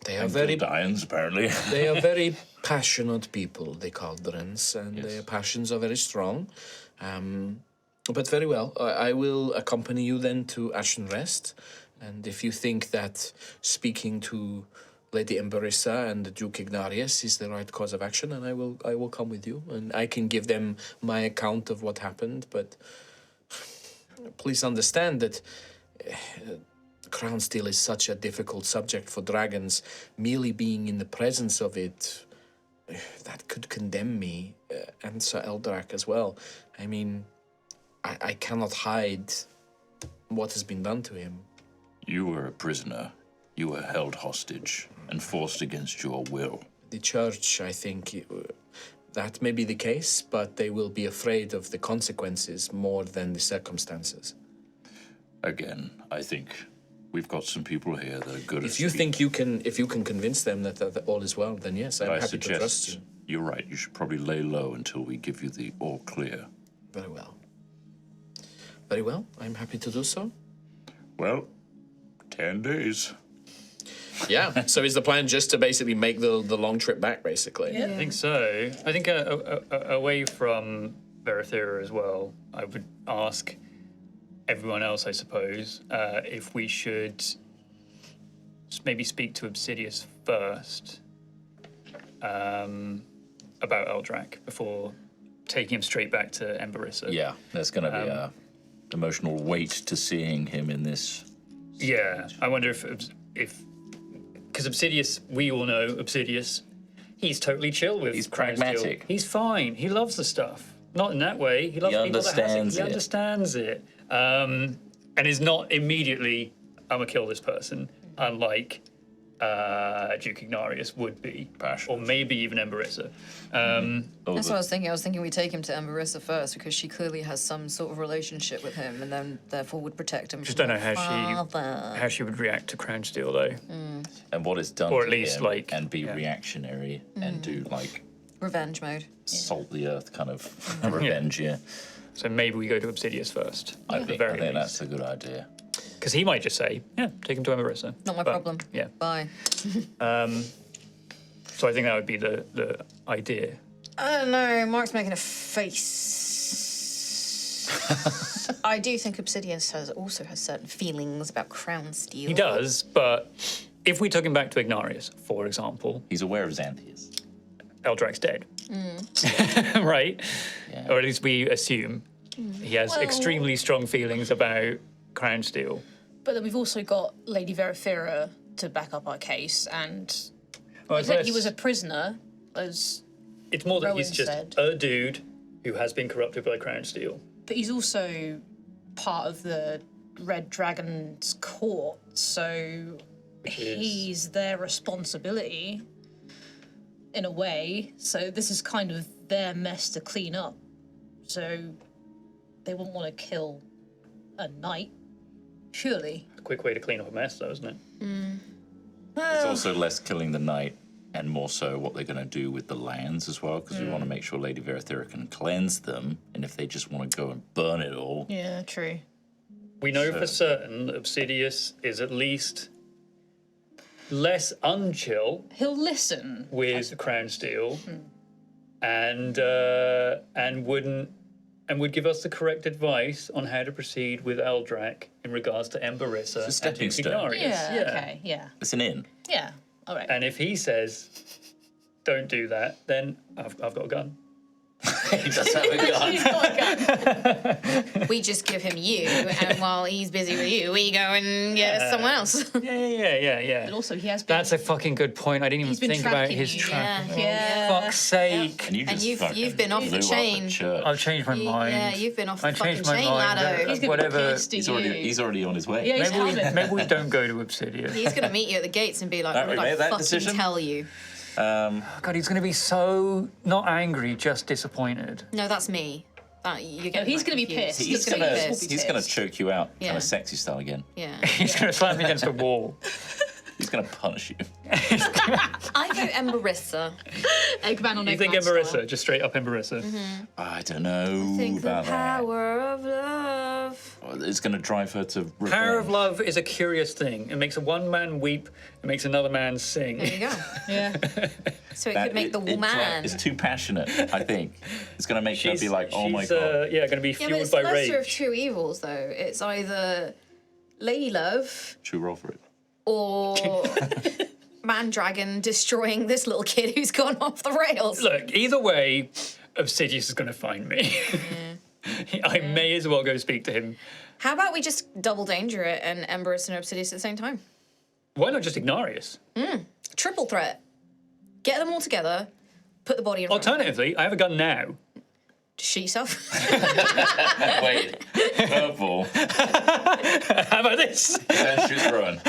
[SPEAKER 6] They are
[SPEAKER 5] And
[SPEAKER 6] very
[SPEAKER 5] kill Dians, apparently.
[SPEAKER 6] They are very passionate people, the Caldrons, and their passions are very strong. But very well, I will accompany you then to Ashen Rest. And if you think that speaking to Lady Emberissa and the Duke Ignarius is the right course of action, and I will come with you, and I can give them my account of what happened. But please understand that crown steel is such a difficult subject for dragons. Merely being in the presence of it, that could condemn me and Sir Eldrak as well. I mean, I cannot hide what has been done to him.
[SPEAKER 5] You were a prisoner. You were held hostage and forced against your will.
[SPEAKER 6] The church, I think, that may be the case, but they will be afraid of the consequences more than the circumstances.
[SPEAKER 5] Again, I think we've got some people here that are good at
[SPEAKER 6] If you think you can, if you can convince them that all is well, then yes, I'm
[SPEAKER 5] I
[SPEAKER 6] happy to trust
[SPEAKER 5] suggest
[SPEAKER 6] you.
[SPEAKER 5] you're right. You should probably lay low until we give you the all clear.
[SPEAKER 6] Very well. Very well. I'm happy to do so.
[SPEAKER 5] Well, 10 days.
[SPEAKER 1] Yeah. So is the plan just to basically make the long trip back, basically?
[SPEAKER 3] I think so. I think away from Verathera as well, I would ask everyone else, I suppose, if we should maybe speak to Obsidius first about Eldrak before taking him straight back to Emberissa.
[SPEAKER 5] Yeah, there's going to be a emotional weight to seeing him in this.
[SPEAKER 3] Yeah, I wonder if because Obsidius, we all know Obsidius, he's totally chill with.
[SPEAKER 5] He's
[SPEAKER 3] Crown Steel.
[SPEAKER 5] pragmatic.
[SPEAKER 3] He's fine. He loves the stuff. Not in that way. He loves
[SPEAKER 5] He
[SPEAKER 3] people that has it.
[SPEAKER 5] understands
[SPEAKER 3] He
[SPEAKER 5] it.
[SPEAKER 3] understands it, and is not immediately, I'm gonna kill this person, unlike Duke Ignarius would be,
[SPEAKER 5] Passionate.
[SPEAKER 3] or maybe even Emberissa.
[SPEAKER 2] That's what I was thinking. I was thinking we take him to Emberissa first because she clearly has some sort of relationship with him, and then therefore would protect him.
[SPEAKER 3] Just
[SPEAKER 2] from
[SPEAKER 3] don't know
[SPEAKER 2] her
[SPEAKER 3] how
[SPEAKER 2] father.
[SPEAKER 3] she would react to Crown Steel though.
[SPEAKER 5] And what it's done
[SPEAKER 3] Or
[SPEAKER 5] to
[SPEAKER 3] at least,
[SPEAKER 5] him,
[SPEAKER 3] like,
[SPEAKER 5] and be
[SPEAKER 3] yeah.
[SPEAKER 5] reactionary and do like
[SPEAKER 2] Revenge mode.
[SPEAKER 5] salt the earth kind of revenge. Yeah,
[SPEAKER 3] So maybe we go to Obsidius first.
[SPEAKER 5] I
[SPEAKER 3] at the
[SPEAKER 5] think
[SPEAKER 3] very least.
[SPEAKER 5] that's a good idea.
[SPEAKER 3] Because he might just say, yeah, take him to Emberissa.
[SPEAKER 2] Not my
[SPEAKER 3] But,
[SPEAKER 2] problem.
[SPEAKER 3] Yeah.
[SPEAKER 2] Bye.
[SPEAKER 3] So I think that would be the idea.
[SPEAKER 2] I don't know. Mark's making a face. I do think Obsidian also has certain feelings about Crown Steel.
[SPEAKER 3] He does, but if we took him back to Ignarius, for example,
[SPEAKER 5] He's aware of Xanthias.
[SPEAKER 3] Eldrak's dead. Right?
[SPEAKER 5] Yeah.
[SPEAKER 3] Or at least we assume. He has
[SPEAKER 4] Well-
[SPEAKER 3] extremely strong feelings about Crown Steel.
[SPEAKER 4] But then we've also got Lady Verathera to back up our case, and
[SPEAKER 3] Well,
[SPEAKER 4] he said he was a prisoner, as
[SPEAKER 3] it's more that he's
[SPEAKER 4] Rowan
[SPEAKER 3] just
[SPEAKER 4] said.
[SPEAKER 3] a dude who has been corrupted by Crown Steel.
[SPEAKER 4] but he's also part of the Red Dragon's court, so
[SPEAKER 3] is-
[SPEAKER 4] he's their responsibility in a way. So this is kind of their mess to clean up. So they wouldn't want to kill a knight, surely.
[SPEAKER 3] A quick way to clean up a mess, though, isn't it?
[SPEAKER 5] It's also less killing the knight and more so what they're going to do with the lands as well, because we want to make sure Lady Verathera can cleanse them, and if they just want to go and burn it all,
[SPEAKER 4] Yeah, true.
[SPEAKER 3] We know for certain that Obsidius is at least less unchill
[SPEAKER 4] He'll listen.
[SPEAKER 3] with Crown Steel, and would give us the correct advice on how to proceed with Eldrak in regards to Emberissa
[SPEAKER 5] It's a stepping
[SPEAKER 3] and Duke
[SPEAKER 5] stone.
[SPEAKER 3] Ignarius.
[SPEAKER 4] Yeah, okay, yeah.
[SPEAKER 5] it's an inn.
[SPEAKER 4] Yeah, all right.
[SPEAKER 3] And if he says, "Don't do that," then I've got a gun.
[SPEAKER 5] He does have a gun.
[SPEAKER 4] He's got a gun.
[SPEAKER 2] We just give him you, and while he's busy with you, we go and get someone else.
[SPEAKER 3] Yeah.
[SPEAKER 4] But also, he has been.
[SPEAKER 3] That's a fucking good point. I didn't even
[SPEAKER 4] He's been
[SPEAKER 3] think about
[SPEAKER 4] tracking
[SPEAKER 3] his
[SPEAKER 4] you,
[SPEAKER 3] tracking.
[SPEAKER 4] yeah.
[SPEAKER 3] Oh, fuck's sake.
[SPEAKER 5] And you just
[SPEAKER 2] you've
[SPEAKER 5] fucking
[SPEAKER 2] been off the
[SPEAKER 5] blew up
[SPEAKER 2] chain.
[SPEAKER 5] church.
[SPEAKER 3] I've changed my mind.
[SPEAKER 2] Yeah, you've been off the
[SPEAKER 3] I
[SPEAKER 2] fucking
[SPEAKER 3] changed my
[SPEAKER 2] chain,
[SPEAKER 3] mind.
[SPEAKER 2] laddo.
[SPEAKER 4] He's gonna
[SPEAKER 3] Whatever.
[SPEAKER 4] be pissed at you.
[SPEAKER 5] He's already on his way.
[SPEAKER 4] Yeah, he's coming.
[SPEAKER 3] Maybe we don't go to Obsidian.
[SPEAKER 2] He's gonna meet you at the gates and be like,
[SPEAKER 5] Don't
[SPEAKER 2] "What did I
[SPEAKER 5] regret that
[SPEAKER 2] fucking
[SPEAKER 5] decision.
[SPEAKER 2] tell you?"
[SPEAKER 3] God, he's going to be so not angry, just disappointed.
[SPEAKER 2] No, that's me. You're getting
[SPEAKER 4] he's
[SPEAKER 2] that
[SPEAKER 4] gonna be
[SPEAKER 2] confused.
[SPEAKER 4] pissed.
[SPEAKER 5] He's
[SPEAKER 2] gonna be
[SPEAKER 5] gonna
[SPEAKER 2] pissed.
[SPEAKER 5] choke you out, kind
[SPEAKER 2] Yeah.
[SPEAKER 5] of sexy style again.
[SPEAKER 2] Yeah.
[SPEAKER 3] He's going to slam me against a wall.
[SPEAKER 5] He's gonna punish you.
[SPEAKER 2] I go Emberissa.
[SPEAKER 4] Eggman on
[SPEAKER 3] You think Emberissa, just straight up Emberissa?
[SPEAKER 5] I don't know
[SPEAKER 2] Think the
[SPEAKER 5] about that.
[SPEAKER 2] power of love.
[SPEAKER 5] It's gonna drive her to revenge.
[SPEAKER 3] Power of love is a curious thing. It makes one man weep, it makes another man sing.
[SPEAKER 2] There you go.
[SPEAKER 4] Yeah.
[SPEAKER 2] So it
[SPEAKER 5] That-
[SPEAKER 2] could make the woman.
[SPEAKER 5] It's too passionate, I think. It's gonna make her be like, oh my
[SPEAKER 3] she's,
[SPEAKER 5] god.
[SPEAKER 3] yeah, going to be
[SPEAKER 2] Yeah, but
[SPEAKER 3] fueled
[SPEAKER 2] it's
[SPEAKER 3] by
[SPEAKER 2] the lesser of
[SPEAKER 3] rage.
[SPEAKER 2] two evils, though. It's either lady love
[SPEAKER 5] True roll for it.
[SPEAKER 2] or man dragon destroying this little kid who's gone off the rails.
[SPEAKER 3] Look, either way, Obsidious is going to find me. I may as well go speak to him.
[SPEAKER 2] How about we just double danger it and Emberus and Obsidious at the same time?
[SPEAKER 3] Why not just Ignarius?
[SPEAKER 2] Triple threat. Get them all together. Put the body in front.
[SPEAKER 3] Alternatively, I have a gun now.
[SPEAKER 2] Just shoot yourself.
[SPEAKER 5] Wait, purple.
[SPEAKER 3] How about this?
[SPEAKER 5] Centuries run.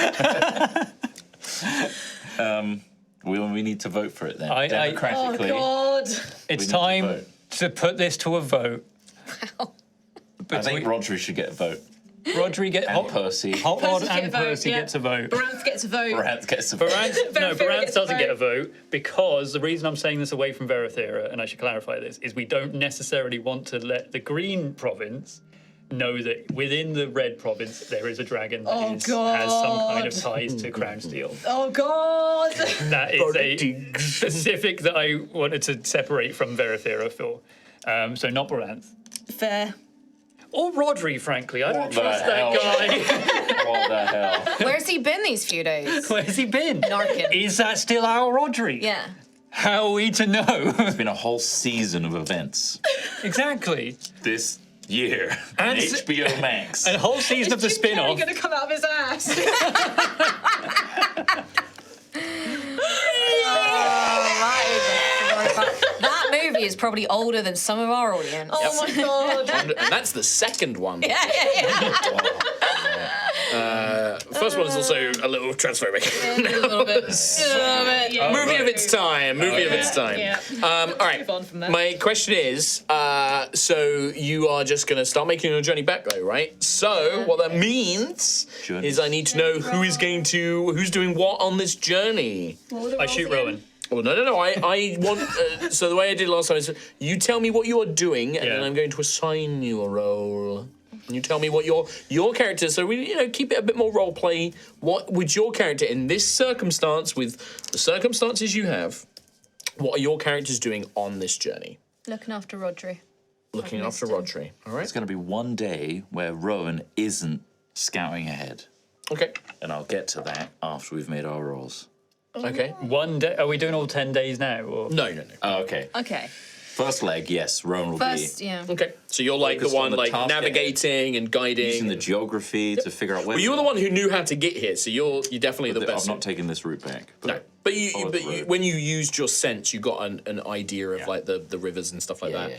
[SPEAKER 5] We need to vote for it then.
[SPEAKER 3] Oh,
[SPEAKER 5] Democratically.
[SPEAKER 4] God.
[SPEAKER 3] It's
[SPEAKER 5] need to
[SPEAKER 3] time
[SPEAKER 5] vote.
[SPEAKER 3] to put this to a vote.
[SPEAKER 5] I think Rodri should get a vote.
[SPEAKER 3] Rodri get
[SPEAKER 5] And Percy.
[SPEAKER 3] Hot Rod
[SPEAKER 4] Percy get a
[SPEAKER 3] and
[SPEAKER 4] vote,
[SPEAKER 3] Percy
[SPEAKER 4] yeah.
[SPEAKER 3] gets a vote.
[SPEAKER 4] Baranth gets a vote.
[SPEAKER 5] Brant gets a vote.
[SPEAKER 3] No,
[SPEAKER 4] Verathera
[SPEAKER 3] Baranth
[SPEAKER 4] gets a
[SPEAKER 3] doesn't get a
[SPEAKER 4] vote.
[SPEAKER 3] vote because the reason I'm saying this away from Verathera, and I should clarify this, is we don't necessarily want to let the Green Province know that within the Red Province there is a dragon that has some kind of ties to Crown Steel.
[SPEAKER 4] Oh, God.
[SPEAKER 3] That is a specific that I wanted to separate from Verathera for. So not Baranth.
[SPEAKER 4] Fair.
[SPEAKER 3] Or Rodri, frankly. I don't
[SPEAKER 5] What the
[SPEAKER 3] trust
[SPEAKER 5] hell?
[SPEAKER 3] that guy.
[SPEAKER 5] What the hell?
[SPEAKER 2] Where's he been these few days?
[SPEAKER 3] Where's he been?
[SPEAKER 2] Narkin.
[SPEAKER 3] Is that still our Rodri?
[SPEAKER 2] Yeah.
[SPEAKER 3] How are we to know?
[SPEAKER 5] It's been a whole season of events
[SPEAKER 3] Exactly.
[SPEAKER 5] this year on
[SPEAKER 3] And
[SPEAKER 5] HBO Max.
[SPEAKER 3] A whole season of the
[SPEAKER 4] Jim Carrey
[SPEAKER 3] spin-off.
[SPEAKER 4] going to come out of his ass.
[SPEAKER 2] That movie is probably older than some of our audience.
[SPEAKER 4] Oh, my God.
[SPEAKER 1] And that's the second one.
[SPEAKER 2] Yeah.
[SPEAKER 1] First one is also a little transphobic.
[SPEAKER 2] A little bit.
[SPEAKER 4] Yeah.
[SPEAKER 1] Movie of its time. Movie of its time.
[SPEAKER 4] Yeah.
[SPEAKER 1] All right.
[SPEAKER 4] Move on from there.
[SPEAKER 1] My question is, so you are just going to start making your journey back, though, right? So what that means
[SPEAKER 5] Journey.
[SPEAKER 1] is I need to know who's doing what on this journey.
[SPEAKER 3] I shoot Rowan.
[SPEAKER 1] Oh no! I want. So the way I did last time is you tell me what you are doing, and
[SPEAKER 3] Yeah.
[SPEAKER 1] then I'm going to assign you a role. And you tell me what your character. So we keep it a bit more role play. What would your character in this circumstance, with the circumstances you have, what are your characters doing on this journey?
[SPEAKER 2] Looking after Rodri.
[SPEAKER 1] Looking after
[SPEAKER 2] missed him.
[SPEAKER 1] Rodri. All right.
[SPEAKER 5] It's going to be one day where Rowan isn't scouting ahead.
[SPEAKER 1] Okay.
[SPEAKER 5] And I'll get to that after we've made our rolls.
[SPEAKER 1] Okay.
[SPEAKER 3] One day. Are we doing all 10 days now? Or?
[SPEAKER 1] No.
[SPEAKER 5] Oh, okay.
[SPEAKER 2] Okay.
[SPEAKER 5] First leg, yes, Rowan will
[SPEAKER 2] First,
[SPEAKER 5] be
[SPEAKER 2] yeah.
[SPEAKER 1] Okay. So you're like the
[SPEAKER 5] Focused on
[SPEAKER 1] one
[SPEAKER 5] the
[SPEAKER 1] like
[SPEAKER 5] task
[SPEAKER 1] navigating and guiding.
[SPEAKER 5] using the geography to figure out where.
[SPEAKER 1] Well, you were the one who knew how to get here, so you're definitely the best.
[SPEAKER 5] I'm not taking this route back. But
[SPEAKER 1] No, but
[SPEAKER 5] follow the road.
[SPEAKER 1] when you used your sense, you got an idea of like the rivers and stuff like that.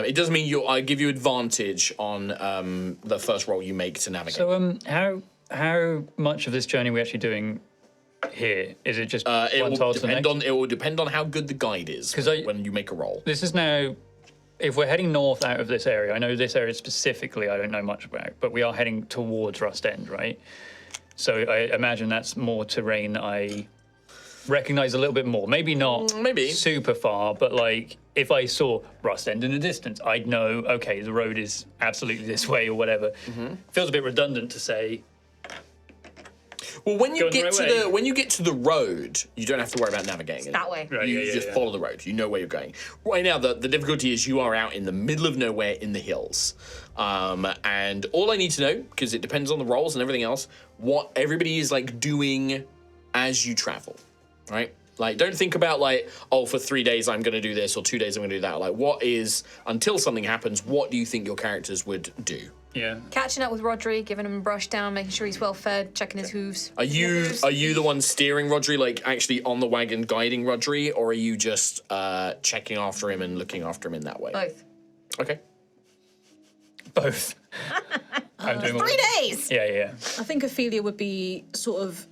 [SPEAKER 1] It doesn't mean I give you advantage on the first roll you make to navigate.
[SPEAKER 3] So how much of this journey are we actually doing here? Is it just one
[SPEAKER 1] it will
[SPEAKER 3] task to the
[SPEAKER 1] depend
[SPEAKER 3] next?
[SPEAKER 1] on how good the guide is
[SPEAKER 3] 'Cause
[SPEAKER 1] when you make a roll.
[SPEAKER 3] This is now, if we're heading north out of this area, I know this area specifically I don't know much about, but we are heading towards Rust End, right? So I imagine that's more terrain I recognize a little bit more. Maybe not
[SPEAKER 1] Maybe.
[SPEAKER 3] super far, but like if I saw Rust End in the distance, I'd know, okay, the road is absolutely this way or whatever. Feels a bit redundant to say,
[SPEAKER 1] Well, when you
[SPEAKER 3] Going the
[SPEAKER 1] get
[SPEAKER 3] right
[SPEAKER 1] to
[SPEAKER 3] way.
[SPEAKER 1] when you get to the road, you don't have to worry about navigating it.
[SPEAKER 2] That way.
[SPEAKER 3] Right,
[SPEAKER 1] You
[SPEAKER 3] yeah,
[SPEAKER 1] just
[SPEAKER 3] yeah.
[SPEAKER 1] follow the road. You know where you're going. Right now, the difficulty is you are out in the middle of nowhere in the hills. And all I need to know, because it depends on the rolls and everything else, what everybody is like doing as you travel, right? Like, don't think about like, oh, for 3 days I'm going to do this or 2 days I'm going to do that. Like, what is, until something happens, what do you think your characters would do?
[SPEAKER 3] yeah.
[SPEAKER 2] Catching up with Rodri, giving him a brush down, making sure he's well fed, checking his hooves.
[SPEAKER 1] Are you the one steering Rodri, like actually on the wagon guiding Rodri, or are you just checking after him and looking after him in that way?
[SPEAKER 2] Both.
[SPEAKER 1] Okay.
[SPEAKER 3] Both. I'm doing all
[SPEAKER 2] 3 days!
[SPEAKER 3] Yeah.
[SPEAKER 4] I think Ophelia would be sort of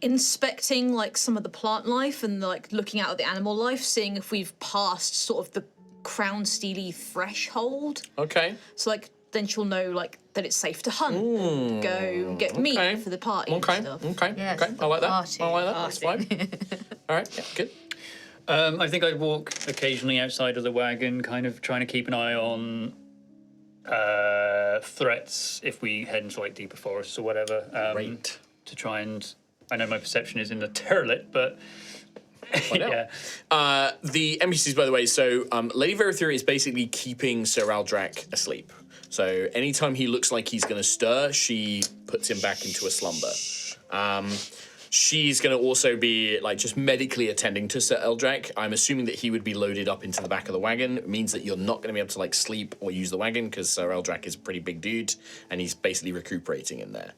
[SPEAKER 4] inspecting like some of the plant life and like looking out at the animal life, seeing if we've passed sort of the Crown Steely threshold.
[SPEAKER 1] Okay.
[SPEAKER 4] So like then she'll know like that it's safe to hunt, go get meat for the party and stuff.
[SPEAKER 2] Yes,
[SPEAKER 1] Okay. I like that.
[SPEAKER 2] party.
[SPEAKER 1] I like that. That's fine. All right. Yeah, good.
[SPEAKER 3] I think I'd walk occasionally outside of the wagon, kind of trying to keep an eye on threats if we head into like deeper forests or whatever.
[SPEAKER 1] Great.
[SPEAKER 3] To try and, I know my perception is in the turlet, but yeah.
[SPEAKER 1] The NPCs, by the way, so Lady Verithera is basically keeping Sir Aldrak asleep. So anytime he looks like he's going to stir, she puts him back into a slumber. She's going to also be like just medically attending to Sir Eldrak. I'm assuming that he would be loaded up into the back of the wagon. It means that you're not going to be able to like sleep or use the wagon because Sir Eldrak is a pretty big dude and he's basically recuperating in there.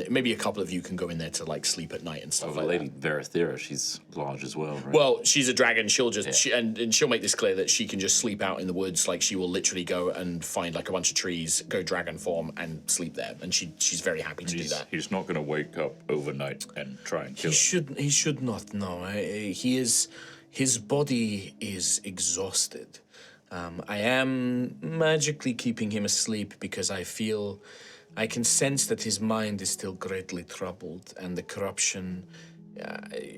[SPEAKER 1] Maybe a couple of you can go in there to like sleep at night and stuff like
[SPEAKER 5] Lady
[SPEAKER 1] that.
[SPEAKER 5] Verithera, she's large as well, right?
[SPEAKER 1] Well, she's a dragon. She'll just and she'll make this clear that she can just sleep out in the woods. Like she will literally go and find like a bunch of trees, go dragon form, and sleep there. And she's very happy to do that.
[SPEAKER 5] He's not going to wake up overnight and try and kill him.
[SPEAKER 6] He should not know. His body is exhausted. I am magically keeping him asleep because I can sense that his mind is still greatly troubled and the corruption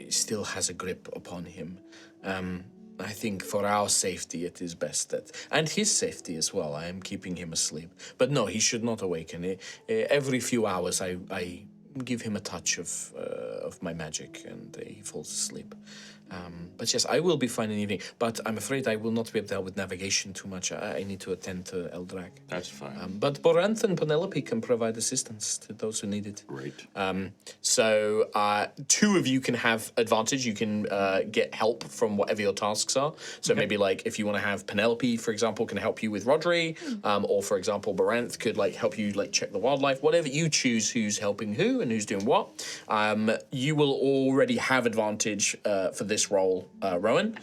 [SPEAKER 6] still has a grip upon him. I think for our safety it is best that, and his safety as well, I am keeping him asleep. But no, he should not awaken. Every few hours I give him a touch of my magic and he falls asleep. But yes, I will be fine in the evening, but I'm afraid I will not be able to help with navigation too much. I need to attend to Eldrak.
[SPEAKER 5] That's fine.
[SPEAKER 6] But Boranth and Penelope can provide assistance to those who need it.
[SPEAKER 5] Great.
[SPEAKER 1] So two of you can have advantage. You can get help from whatever your tasks are. So maybe like if you want to have Penelope, for example, can help you with Rodri, or for example, Baranth could like help you like check the wildlife. Whatever you choose, who's helping who and who's doing what. You will already have advantage for this role, Rowan.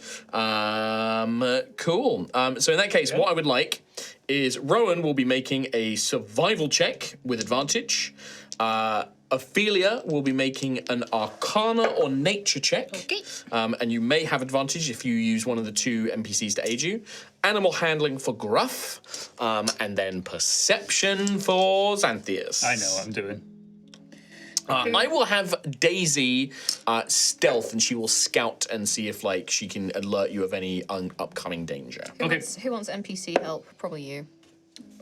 [SPEAKER 1] Cool. So in that case, what I would like is Rowan will be making a survival check with advantage. Ophelia will be making an Arcana or Nature check.
[SPEAKER 4] Okay.
[SPEAKER 1] And you may have advantage if you use one of the two NPCs to aid you. Animal handling for Gruff. And then Perception for Xanthias.
[SPEAKER 3] I know what I'm doing.
[SPEAKER 1] I will have Daisy stealth, and she will scout and see if like she can alert you of any upcoming danger.
[SPEAKER 2] Who wants NPC help? Probably you.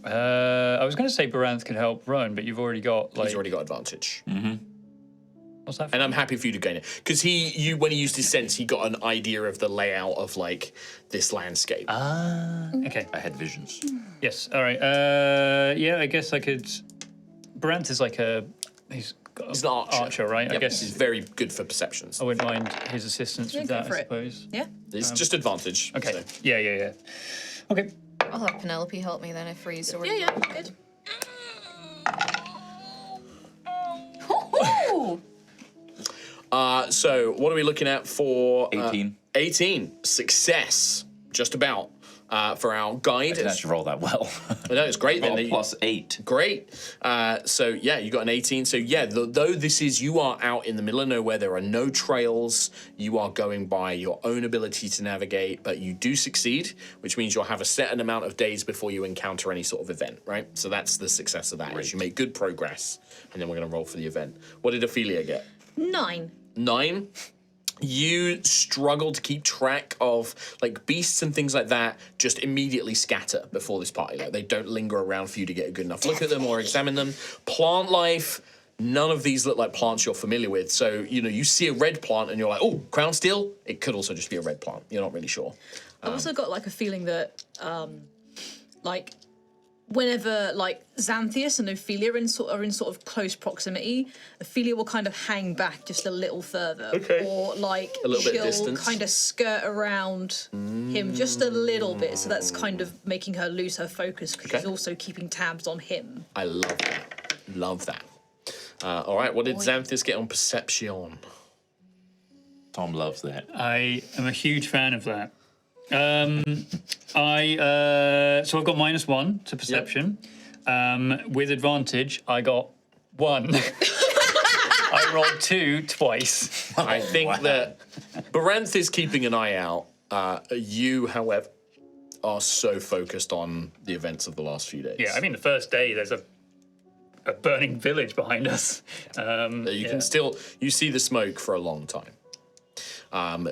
[SPEAKER 3] I was going to say Baranth could help Rowan, but you've already got like.
[SPEAKER 1] He's already got advantage.
[SPEAKER 3] What's that for?
[SPEAKER 1] And I'm happy for you to gain it because when he used his sense, he got an idea of the layout of like this landscape.
[SPEAKER 3] Okay.
[SPEAKER 5] I had visions.
[SPEAKER 3] Yes. All right. Yeah, I guess I could. Baranth is like he's
[SPEAKER 1] an archer,
[SPEAKER 3] right?
[SPEAKER 1] Yep.
[SPEAKER 3] I guess
[SPEAKER 1] he's very good for perceptions.
[SPEAKER 3] I wouldn't mind his assistance with
[SPEAKER 4] go
[SPEAKER 3] that,
[SPEAKER 4] for
[SPEAKER 3] I
[SPEAKER 4] it.
[SPEAKER 3] suppose.
[SPEAKER 4] Yeah.
[SPEAKER 1] It's just advantage.
[SPEAKER 3] Okay.
[SPEAKER 1] so.
[SPEAKER 3] Yeah. Okay.
[SPEAKER 2] I'll have Penelope help me then if Free's already.
[SPEAKER 4] Yeah, good.
[SPEAKER 1] So what are we looking at for
[SPEAKER 5] 18.
[SPEAKER 1] 18 success, just about. For our guide.
[SPEAKER 5] I didn't actually roll that well.
[SPEAKER 1] No, it's great then.
[SPEAKER 5] Got a +8.
[SPEAKER 1] Great. So yeah, you got an 18. So yeah, though you are out in the middle of nowhere, there are no trails. You are going by your own ability to navigate, but you do succeed, which means you'll have a certain amount of days before you encounter any sort of event, right? So that's the success of that. Is you make good progress, and then we're going to roll for the event. What did Ophelia get?
[SPEAKER 4] 9.
[SPEAKER 1] 9. You struggle to keep track of like beasts and things like that just immediately scatter before this party. Like they don't linger around for you to get a good enough look at them or examine them. Plant life, none of these look like plants you're familiar with. So, you see a red plant and you're like, oh, crown steel? It could also just be a red plant. You're not really sure.
[SPEAKER 4] I've also got like a feeling that like whenever like Xanthias and Ophelia are in sort of close proximity, Ophelia will kind of hang back just a little further.
[SPEAKER 1] Okay.
[SPEAKER 4] Or like
[SPEAKER 1] A little bit of
[SPEAKER 4] she'll
[SPEAKER 1] distance.
[SPEAKER 4] kind of skirt around him just a little bit. So that's kind of making her lose her focus because she's also keeping tabs on him.
[SPEAKER 1] I love that. Love that. All right, what did Xanthus get on perception?
[SPEAKER 5] Tom loves that.
[SPEAKER 3] I am a huge fan of that. So I've got -1 to perception. With advantage, I got 1. I rolled 2 twice.
[SPEAKER 1] I think that Baranth is keeping an eye out. You, however, are so focused on the events of the last few days.
[SPEAKER 3] Yeah, I mean, the first day, there's a burning village behind us.
[SPEAKER 1] You can still see the smoke for a long time.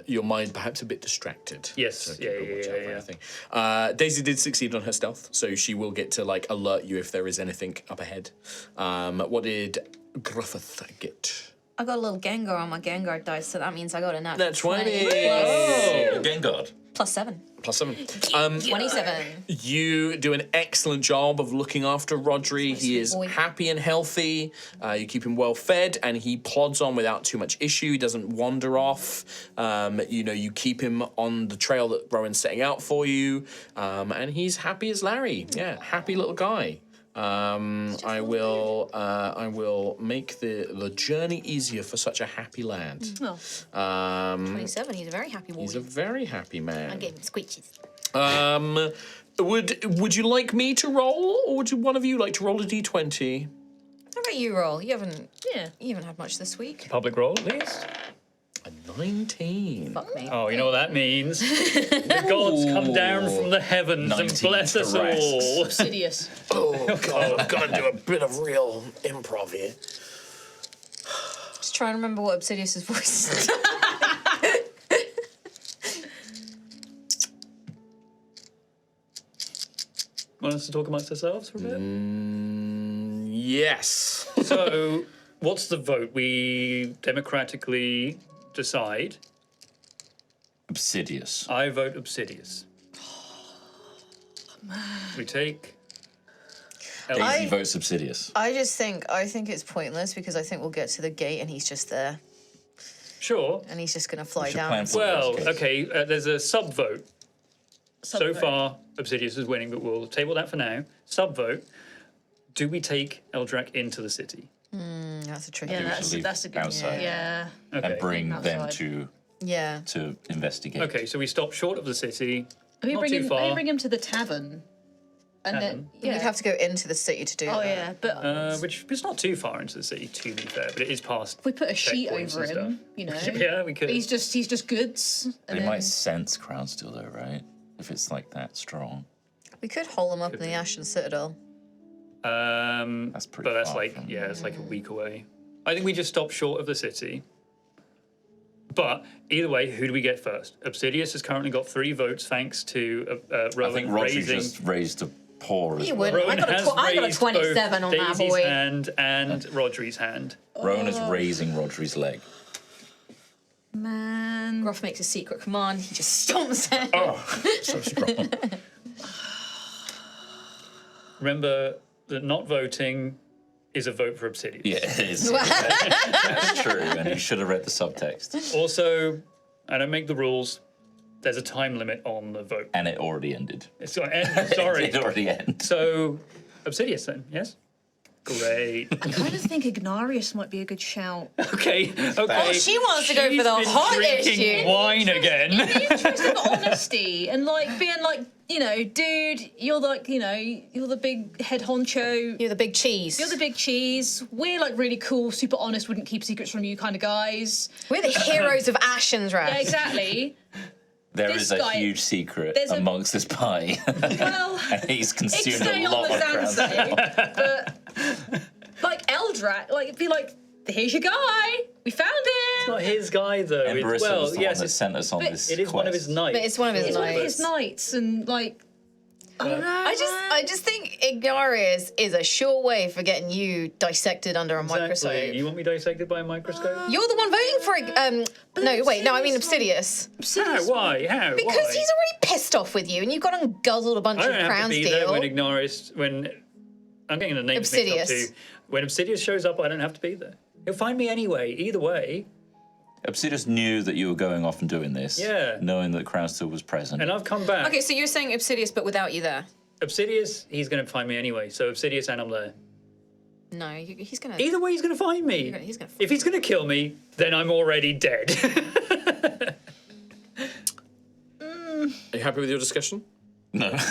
[SPEAKER 1] Your mind perhaps a bit distracted.
[SPEAKER 3] Yes,
[SPEAKER 1] so keep
[SPEAKER 3] yeah,
[SPEAKER 1] a watch out for
[SPEAKER 3] yeah.
[SPEAKER 1] anything. Daisy did succeed on her stealth, so she will get to like alert you if there is anything up ahead. What did Griffith get?
[SPEAKER 2] I got a little Gengar on my Gengar dice, so that means I got a nat.
[SPEAKER 1] That's 20.
[SPEAKER 5] Gengard.
[SPEAKER 2] Plus 7.
[SPEAKER 1] Plus 7.
[SPEAKER 2] 27.
[SPEAKER 1] You do an excellent job of looking after Rodri. He is
[SPEAKER 2] boy.
[SPEAKER 1] happy and healthy. You keep him well fed, and he plods on without too much issue. He doesn't wander off. You keep him on the trail that Rowan's setting out for you, and he's happy as Larry. Yeah, happy little guy. I will make the journey easier for such a happy lad.
[SPEAKER 2] 27. He's a very happy boy.
[SPEAKER 1] He's a very happy man.
[SPEAKER 2] I gave him squeeches.
[SPEAKER 1] Would you like me to roll, or would one of you like to roll a d20?
[SPEAKER 2] How about you, Roll? You haven't
[SPEAKER 4] Yeah.
[SPEAKER 2] had much this week.
[SPEAKER 3] Public roll, at least.
[SPEAKER 1] A 19.
[SPEAKER 2] Fuck me.
[SPEAKER 3] Oh, you know what that means? The gods come down from the heavens and
[SPEAKER 5] 19
[SPEAKER 3] bless us
[SPEAKER 5] thorax.
[SPEAKER 3] all.
[SPEAKER 4] Sidious.
[SPEAKER 1] Oh, God, I've got to do a bit of real improv here.
[SPEAKER 2] Just trying to remember what Obsidius's voice is.
[SPEAKER 3] Want us to talk amongst ourselves for a bit?
[SPEAKER 1] Yes.
[SPEAKER 3] So, what's the vote? We democratically decide.
[SPEAKER 5] Obsidious.
[SPEAKER 3] I vote Obsidious. We take.
[SPEAKER 5] Daisy votes Obsidious.
[SPEAKER 2] I think it's pointless because I think we'll get to the gate and he's just there
[SPEAKER 3] Sure.
[SPEAKER 2] and he's just going to fly
[SPEAKER 5] What's your
[SPEAKER 2] down.
[SPEAKER 5] plan for
[SPEAKER 3] Well,
[SPEAKER 5] worst case?
[SPEAKER 3] okay, there's a sub-vote. So
[SPEAKER 4] Sub-vote.
[SPEAKER 3] far, Obsidious is winning, but we'll table that for now. Sub-vote. Do we take Eldrac into the city?
[SPEAKER 2] That's a tricky
[SPEAKER 4] Yeah,
[SPEAKER 5] we
[SPEAKER 2] one.
[SPEAKER 5] should
[SPEAKER 4] that's
[SPEAKER 5] leave
[SPEAKER 4] a good
[SPEAKER 5] outside.
[SPEAKER 4] Yeah.
[SPEAKER 3] Okay.
[SPEAKER 5] And bring them
[SPEAKER 4] Outside.
[SPEAKER 2] Yeah.
[SPEAKER 5] to investigate.
[SPEAKER 3] Okay, so we stop short of the city.
[SPEAKER 4] We
[SPEAKER 3] Not
[SPEAKER 4] bring
[SPEAKER 3] too
[SPEAKER 4] him.
[SPEAKER 3] far.
[SPEAKER 4] I bring him to the tavern, and then
[SPEAKER 3] Tavern?
[SPEAKER 2] You'd have to go into the city to do
[SPEAKER 4] Oh
[SPEAKER 2] that.
[SPEAKER 4] yeah, but
[SPEAKER 3] Which it's not too far into the city, to be fair, but it is past.
[SPEAKER 4] if we put a sheet
[SPEAKER 3] checkpoints
[SPEAKER 4] over
[SPEAKER 3] and
[SPEAKER 4] him, you know.
[SPEAKER 3] Yeah, we could.
[SPEAKER 4] He's just goods. And
[SPEAKER 5] They
[SPEAKER 4] then,
[SPEAKER 5] might sense Crownsteel though, right? If it's like that strong.
[SPEAKER 2] We could hole him up in the Ashen Citadel.
[SPEAKER 5] That's pretty
[SPEAKER 3] But that's
[SPEAKER 5] far
[SPEAKER 3] like,
[SPEAKER 5] from-
[SPEAKER 3] yeah, it's like a week away. I think we just stop short of the city. But either way, who do we get first? Obsidious has currently got 3 votes thanks to
[SPEAKER 5] I
[SPEAKER 3] Rowan
[SPEAKER 5] think Rodri
[SPEAKER 3] raising.
[SPEAKER 5] just raised a paw as
[SPEAKER 2] You
[SPEAKER 5] well.
[SPEAKER 2] wouldn't.
[SPEAKER 3] Rowan
[SPEAKER 2] I got a
[SPEAKER 3] has
[SPEAKER 2] I got a
[SPEAKER 3] raised
[SPEAKER 2] 27 on
[SPEAKER 3] both
[SPEAKER 2] that
[SPEAKER 3] Daisy's
[SPEAKER 2] boy.
[SPEAKER 3] hand and Rodri's hand.
[SPEAKER 5] Rowan is raising Rodri's leg.
[SPEAKER 4] man,
[SPEAKER 2] Groff makes a secret command. He just stomps it.
[SPEAKER 5] So strong.
[SPEAKER 3] Remember that not voting is a vote for Obsidious.
[SPEAKER 5] Yeah, it is. That's true, and you should have read the subtext.
[SPEAKER 3] Also, I don't make the rules. There's a time limit on the vote.
[SPEAKER 5] And it already ended.
[SPEAKER 3] It's going to end. Sorry.
[SPEAKER 5] It already ended.
[SPEAKER 3] So, Obsidious then, yes? Great.
[SPEAKER 4] I kind of think Ignarius might be a good shout.
[SPEAKER 3] Okay.
[SPEAKER 2] Oh, she wants to go
[SPEAKER 3] She's
[SPEAKER 2] for the
[SPEAKER 3] been
[SPEAKER 2] hot
[SPEAKER 3] drinking
[SPEAKER 2] issue.
[SPEAKER 3] wine again.
[SPEAKER 4] Interest of honesty and like being like, you know, dude, you're like, you know, you're the big head honcho.
[SPEAKER 2] You're the big cheese.
[SPEAKER 4] You're the big cheese. We're like really cool, super honest, wouldn't keep secrets from you kind of guys.
[SPEAKER 2] We're the heroes of Ashen's Rest.
[SPEAKER 4] Yeah, exactly.
[SPEAKER 5] There
[SPEAKER 4] This
[SPEAKER 5] is a
[SPEAKER 4] guy-
[SPEAKER 5] huge secret
[SPEAKER 4] there's a-
[SPEAKER 5] amongst this pie.
[SPEAKER 4] Well,
[SPEAKER 5] And he's consumed
[SPEAKER 4] stay
[SPEAKER 5] a
[SPEAKER 4] on
[SPEAKER 5] lot
[SPEAKER 4] the
[SPEAKER 5] of Crownsteel.
[SPEAKER 4] Zanzay, but like Eldrac, like it'd be like, here's your guy. We found
[SPEAKER 3] It's
[SPEAKER 4] him.
[SPEAKER 3] not his guy, though.
[SPEAKER 5] And
[SPEAKER 3] It's-
[SPEAKER 5] Barissa
[SPEAKER 3] well,
[SPEAKER 5] was the
[SPEAKER 3] yes,
[SPEAKER 5] one that
[SPEAKER 3] it's,
[SPEAKER 5] sent us on
[SPEAKER 4] but
[SPEAKER 5] this
[SPEAKER 3] it is one of his
[SPEAKER 5] quest.
[SPEAKER 3] knights.
[SPEAKER 2] But it's one of his
[SPEAKER 4] It's one of his
[SPEAKER 2] knights.
[SPEAKER 4] knights, and like, I don't know.
[SPEAKER 2] I just think Ignarius is a sure way for getting you dissected under a microscope.
[SPEAKER 3] Exactly. You want me dissected by a microscope?
[SPEAKER 2] You're the one voting for it. No, wait, no, I mean Obsidius.
[SPEAKER 3] How? Why? How?
[SPEAKER 2] Because
[SPEAKER 3] Why?
[SPEAKER 2] he's already pissed off with you and you've gone and guzzled a bunch
[SPEAKER 3] I
[SPEAKER 2] of
[SPEAKER 3] don't have to
[SPEAKER 2] crown
[SPEAKER 3] be there when
[SPEAKER 2] steel.
[SPEAKER 3] Ignarius, when I'm getting the names mixed up
[SPEAKER 2] Obsidius.
[SPEAKER 3] too. When Obsidius shows up, I don't have to be there. He'll find me anyway. Either way,
[SPEAKER 5] Obsidious knew that you were going off and doing this.
[SPEAKER 3] Yeah.
[SPEAKER 5] Knowing that Crownsteel was present.
[SPEAKER 3] and I've come back.
[SPEAKER 2] Okay, so you're saying Obsidius but without you there?
[SPEAKER 3] Obsidious, he's going to find me anyway. So Obsidius, and I'm there.
[SPEAKER 2] No, he's gonna.
[SPEAKER 3] Either way, he's going to find me.
[SPEAKER 2] He's gonna.
[SPEAKER 3] If he's going to kill me, then I'm already dead.
[SPEAKER 1] Are you happy with your discussion?
[SPEAKER 5] No.
[SPEAKER 3] Come to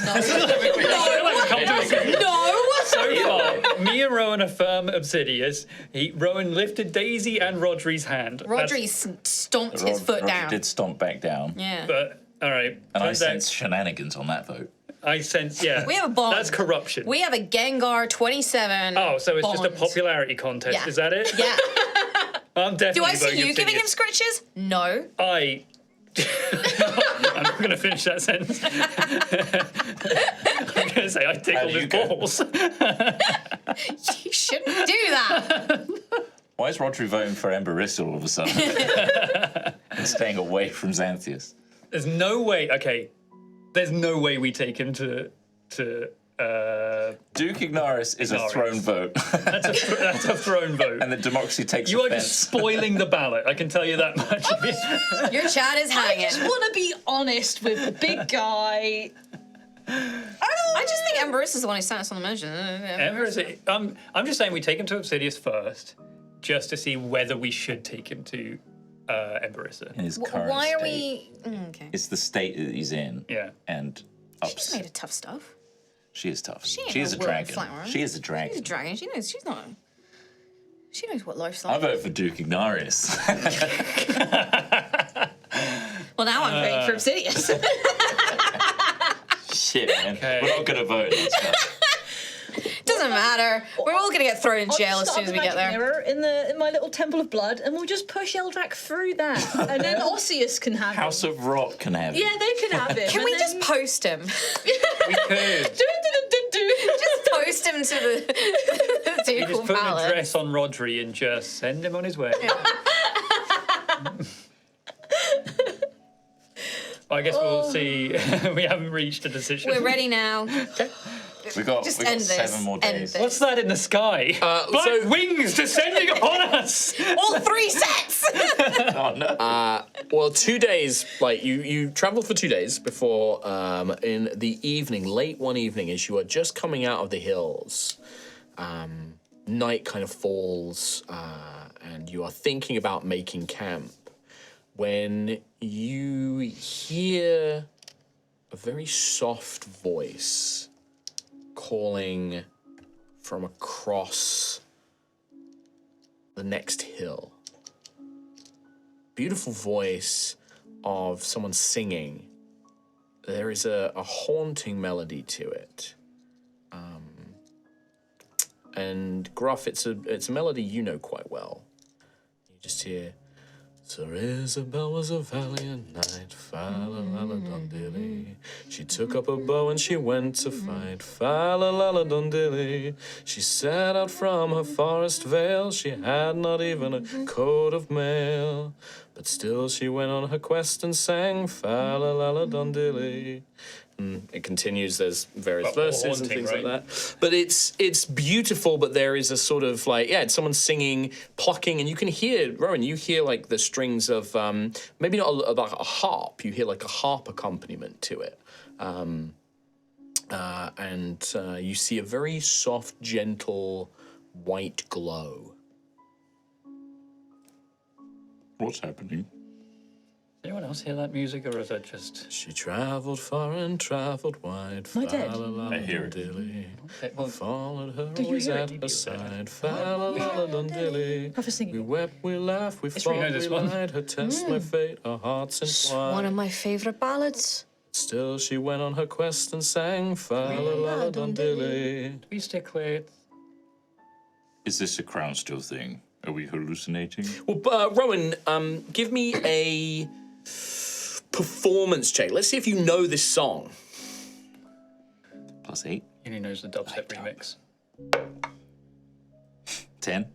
[SPEAKER 3] a
[SPEAKER 2] No!
[SPEAKER 3] So far, me and Rowan affirm Obsidious. Rowan lifted Daisy and Rodri's hand.
[SPEAKER 2] Rodri stomped his foot
[SPEAKER 5] Rodri
[SPEAKER 2] down.
[SPEAKER 5] did stomp back down.
[SPEAKER 2] Yeah.
[SPEAKER 3] But All right.
[SPEAKER 5] And I
[SPEAKER 3] turns out-
[SPEAKER 5] sense shenanigans on that vote.
[SPEAKER 3] I sense, yeah.
[SPEAKER 2] We have a bond.
[SPEAKER 3] That's corruption.
[SPEAKER 2] We have a Gengar 27.
[SPEAKER 3] Oh, so it's just a
[SPEAKER 2] bond.
[SPEAKER 3] popularity contest,
[SPEAKER 2] Yeah.
[SPEAKER 3] is that it?
[SPEAKER 2] Yeah.
[SPEAKER 3] I'm definitely
[SPEAKER 2] Do I see
[SPEAKER 3] voting
[SPEAKER 2] you giving him
[SPEAKER 3] Obsidian.
[SPEAKER 2] scritches? No.
[SPEAKER 3] I'm not going to finish that sentence. I'm going to say I tickled
[SPEAKER 5] you
[SPEAKER 3] his
[SPEAKER 5] go.
[SPEAKER 3] balls.
[SPEAKER 2] You shouldn't do that.
[SPEAKER 5] Why is Rodri voting for Emberissa all of a sudden? And staying away from Xanthias.
[SPEAKER 3] There's no way. Okay, there's no way we take him to.
[SPEAKER 5] Duke Ignaris is a
[SPEAKER 3] Ignaris.
[SPEAKER 5] thrown vote.
[SPEAKER 3] That's a throne vote.
[SPEAKER 5] And the democracy takes
[SPEAKER 3] You are
[SPEAKER 5] offense.
[SPEAKER 3] just spoiling the ballot. I can tell you that much.
[SPEAKER 2] Your chat is
[SPEAKER 4] I
[SPEAKER 2] hanging.
[SPEAKER 4] just want to be honest with the big guy.
[SPEAKER 2] I just think Emberis is the one who sat us on the motion.
[SPEAKER 3] I'm just saying we take him to Obsidius first, just to see whether we should take him to Emberissa.
[SPEAKER 5] in his current
[SPEAKER 2] Why are
[SPEAKER 5] state.
[SPEAKER 2] we? Okay.
[SPEAKER 5] It's the state that he's in.
[SPEAKER 3] Yeah.
[SPEAKER 5] And
[SPEAKER 2] She's made of tough stuff.
[SPEAKER 5] she is tough.
[SPEAKER 2] She ain't
[SPEAKER 5] She is
[SPEAKER 2] no
[SPEAKER 5] a
[SPEAKER 2] willow
[SPEAKER 5] dragon.
[SPEAKER 2] flower.
[SPEAKER 5] She is a
[SPEAKER 2] She's a
[SPEAKER 5] dragon.
[SPEAKER 2] dragon. She knows. She's not. She knows what life's
[SPEAKER 5] I
[SPEAKER 2] like.
[SPEAKER 5] vote for Duke Ignaris.
[SPEAKER 2] Well, now I'm voting for Obsidius.
[SPEAKER 5] Shit, man.
[SPEAKER 3] Okay.
[SPEAKER 5] We're not going to vote.
[SPEAKER 2] Doesn't matter. We're all gonna get thrown in
[SPEAKER 4] I'll
[SPEAKER 2] jail
[SPEAKER 4] just
[SPEAKER 2] as soon as
[SPEAKER 4] start
[SPEAKER 2] we
[SPEAKER 4] the
[SPEAKER 2] get
[SPEAKER 4] magic
[SPEAKER 2] there.
[SPEAKER 4] mirror in my little temple of blood, and we'll just push Eldrak through that, and then Osseous can have
[SPEAKER 5] House
[SPEAKER 4] him.
[SPEAKER 5] of Rock can have it.
[SPEAKER 4] Yeah, they can have him.
[SPEAKER 2] Can we just post him?
[SPEAKER 3] We could.
[SPEAKER 2] Just post him to the
[SPEAKER 3] You
[SPEAKER 2] ducal
[SPEAKER 3] just put an
[SPEAKER 2] palace.
[SPEAKER 3] address on Rodri and just send him on his way. I guess we'll see. We haven't reached a decision.
[SPEAKER 2] We're ready now.
[SPEAKER 5] We got
[SPEAKER 2] Just
[SPEAKER 5] 7
[SPEAKER 2] end this.
[SPEAKER 5] more
[SPEAKER 2] End
[SPEAKER 5] days.
[SPEAKER 2] this.
[SPEAKER 3] What's that in the sky? Black
[SPEAKER 1] so-
[SPEAKER 3] wings descending upon us.
[SPEAKER 2] All 3 sets.
[SPEAKER 5] Oh, no.
[SPEAKER 1] Well, 2 days, like you travel for 2 days before in the evening, late one evening, as you are just coming out of the hills, night kind of falls and you are thinking about making camp when you hear a very soft voice calling from across the next hill. Beautiful voice of someone singing. There is a haunting melody to it. And Gruff, it's a melody you know quite well. You just hear, Sir Isabel was a valiant knight, fa-la-la-la-dun-dilly. She took up a bow and she went to fight, fa-la-la-la-dun-dilly. She set out from her forest vale, she had not even a coat of mail. But still she went on her quest and sang, fa-la-la-la-dun-dilly. And it continues, there's various
[SPEAKER 3] But more
[SPEAKER 1] verses and
[SPEAKER 3] haunting,
[SPEAKER 1] things
[SPEAKER 3] right?
[SPEAKER 1] like that. But it's beautiful, but there is a sort of like, yeah, it's someone singing, plucking, and you can hear, Rowan, you hear like the strings of, maybe not like a harp, you hear like a harp accompaniment to it. And you see a very soft, gentle, white glow.
[SPEAKER 5] What's happening?
[SPEAKER 3] Anyone else hear that music, or is that just?
[SPEAKER 1] She travelled far and travelled wide.
[SPEAKER 4] Am I dead?
[SPEAKER 5] I hear it.
[SPEAKER 3] Well,
[SPEAKER 1] Followed her
[SPEAKER 4] Do you
[SPEAKER 1] always
[SPEAKER 4] hear it?
[SPEAKER 1] at her side. Fa-la-la-la-dun-dilly.
[SPEAKER 4] Have a singing.
[SPEAKER 1] We wept, we laughed, we
[SPEAKER 3] really
[SPEAKER 1] fought,
[SPEAKER 3] know
[SPEAKER 1] we
[SPEAKER 3] this one.
[SPEAKER 1] lied. Her test, my fate, our hearts entwined.
[SPEAKER 2] One of my favourite ballads.
[SPEAKER 1] Still she went on her quest and sang fa-la-la-dun-dilly.
[SPEAKER 3] we stick with.
[SPEAKER 5] Is this a crown still thing? Are we hallucinating?
[SPEAKER 1] Well, Rowan, give me a performance check. Let's see if you know this song.
[SPEAKER 5] +8.
[SPEAKER 3] He knows the dubstep remix.
[SPEAKER 5] 10.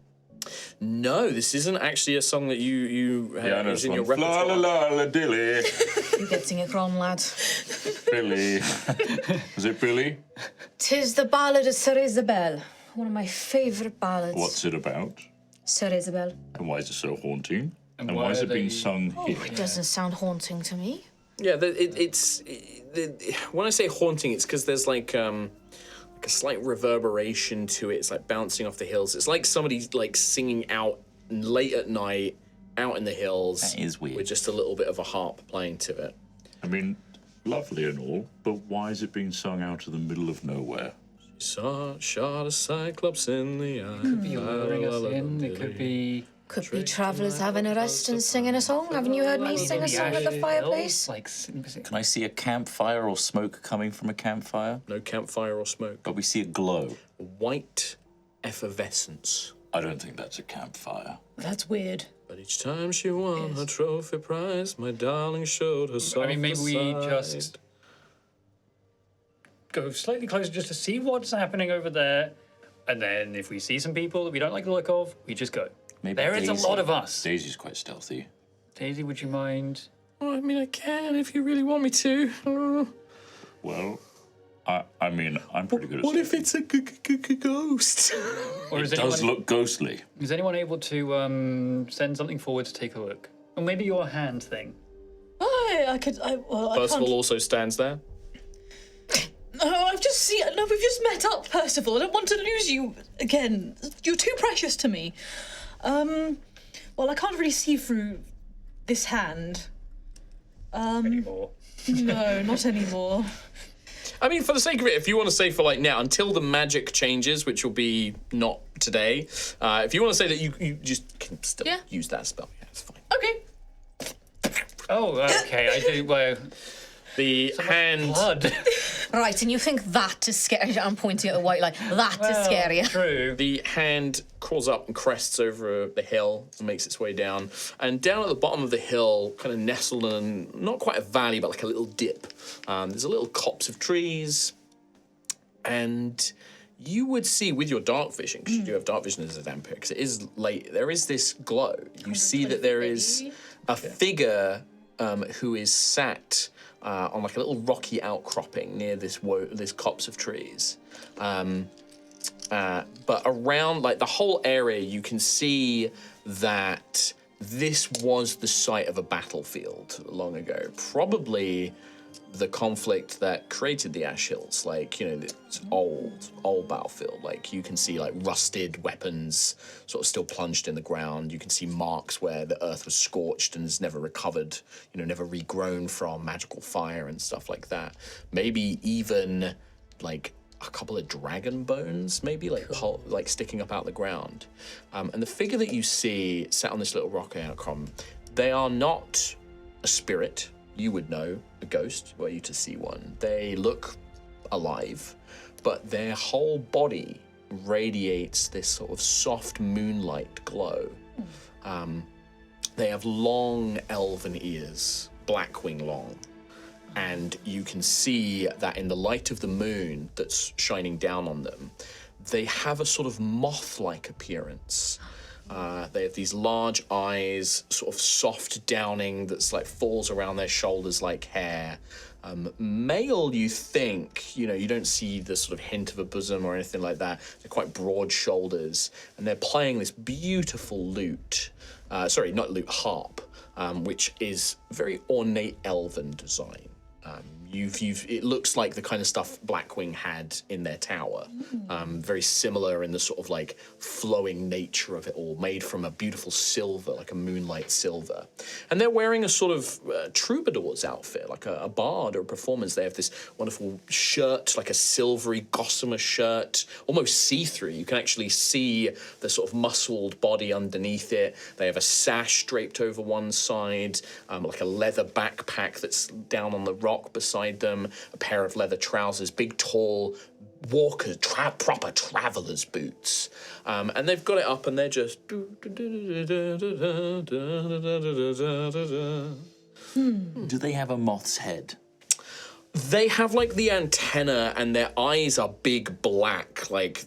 [SPEAKER 1] No, this isn't actually a song that you
[SPEAKER 5] Yeah, I know
[SPEAKER 1] is
[SPEAKER 5] this
[SPEAKER 1] in your
[SPEAKER 5] one. La
[SPEAKER 1] repertoire.
[SPEAKER 5] la la la dilly.
[SPEAKER 2] You get sing it wrong, lad.
[SPEAKER 5] Billy. Was it Billy?
[SPEAKER 2] 'Tis the ballad of Sir Isabel. One of my favourite ballads.
[SPEAKER 5] What's it about?
[SPEAKER 2] Sir Isabel.
[SPEAKER 5] And why is it so haunting?
[SPEAKER 3] And
[SPEAKER 5] And
[SPEAKER 3] why
[SPEAKER 5] why is
[SPEAKER 3] are
[SPEAKER 5] it being
[SPEAKER 3] they-
[SPEAKER 5] sung here?
[SPEAKER 2] It doesn't sound haunting to me.
[SPEAKER 1] Yeah, when I say haunting, it's because there's like a slight reverberation to it. It's like bouncing off the hills. It's like somebody like singing out late at night, out in the hills.
[SPEAKER 5] That is weird.
[SPEAKER 1] With just a little bit of a harp playing to it.
[SPEAKER 5] I mean, lovely and all, but why is it being sung out of the middle of nowhere?
[SPEAKER 1] Shot a cyclops in the eye.
[SPEAKER 3] Be luring us in. It could be.
[SPEAKER 2] Could be travellers having a rest and singing a song. Haven't you heard me sing a song at the fireplace?
[SPEAKER 5] Can I see a campfire or smoke coming from a campfire?
[SPEAKER 1] No campfire or smoke.
[SPEAKER 5] But we see a glow.
[SPEAKER 1] White effervescence.
[SPEAKER 5] I don't think that's a campfire.
[SPEAKER 4] That's weird.
[SPEAKER 1] But each time she won her trophy prize, my darling showed her soft
[SPEAKER 3] Maybe we
[SPEAKER 1] side.
[SPEAKER 3] just go slightly closer just to see what's happening over there. And then if we see some people that we don't like the look of, we just go.
[SPEAKER 5] Maybe
[SPEAKER 3] There is a
[SPEAKER 5] Daisy.
[SPEAKER 3] lot of us.
[SPEAKER 5] Daisy's quite stealthy.
[SPEAKER 3] Daisy, would you mind?
[SPEAKER 1] Well, I mean, I can if you really want me to.
[SPEAKER 5] Well, I mean, I'm pretty good at
[SPEAKER 1] What if it's a ghost?
[SPEAKER 3] Or
[SPEAKER 5] It does look ghostly.
[SPEAKER 3] Is anyone able to send something forward to take a look? Or maybe your hand thing.
[SPEAKER 4] I
[SPEAKER 1] Percival
[SPEAKER 4] can't.
[SPEAKER 1] also stands there.
[SPEAKER 4] No, we've just met up, Percival. I don't want to lose you again. You're too precious to me. Well, I can't really see through this hand.
[SPEAKER 3] Anymore.
[SPEAKER 4] No, not anymore.
[SPEAKER 1] I mean, for the sake of it, if you want to say for like now, until the magic changes, which will be not today, if you want to say that you just can still use that spell, yeah, it's fine.
[SPEAKER 4] Okay.
[SPEAKER 3] Oh, okay. I do. Well,
[SPEAKER 1] The hand.
[SPEAKER 3] blood.
[SPEAKER 2] Right, and you think that is scary? I'm pointing at the white line. That is scarier.
[SPEAKER 3] True.
[SPEAKER 1] The hand crawls up and crests over the hill and makes its way down. And down at the bottom of the hill, kind of nestled in, not quite a valley, but like a little dip, there's a little copse of trees. And you would see with your dark vision, because you do have dark vision as a vampire, because it is late, there is this glow. You see that there is a figure who is sat on like a little rocky outcropping near this copse of trees. But around like the whole area, you can see that this was the site of a battlefield long ago. Probably the conflict that created the Ash Hills, like, you know, it's old battlefield. Like, you can see like rusted weapons sort of still plunged in the ground. You can see marks where the earth was scorched and has never recovered, you know, never regrown from magical fire and stuff like that. Maybe even like a couple of dragon bones, maybe like like sticking up out the ground. And the figure that you see sat on this little rock outcrop, they are not a spirit. You would know a ghost were you to see one. They look alive, but their whole body radiates this sort of soft moonlight glow. They have long elven ears, blackwing long, and you can see that in the light of the moon that's shining down on them, they have a sort of moth-like appearance. They have these large eyes, sort of soft downing that's like falls around their shoulders like hair. Male, you think, you know, you don't see the sort of hint of a bosom or anything like that. They're quite broad shoulders, and they're playing this beautiful lute. Sorry, not lute, harp, which is very ornate elven design. It looks like the kind of stuff Blackwing had in their tower. Very similar in the sort of like flowing nature of it all, made from a beautiful silver, like a moonlight silver. And they're wearing a sort of troubadour's outfit, like a bard or a performance. They have this wonderful shirt, like a silvery gossamer shirt, almost see-through. You can actually see the sort of muscled body underneath it. They have a sash draped over one side, like a leather backpack that's down on the rock beside them, a pair of leather trousers, big tall proper traveler's boots, and they've got it up and they're just
[SPEAKER 5] Do they have a moth's head?
[SPEAKER 1] They have like the antenna and their eyes are big black, like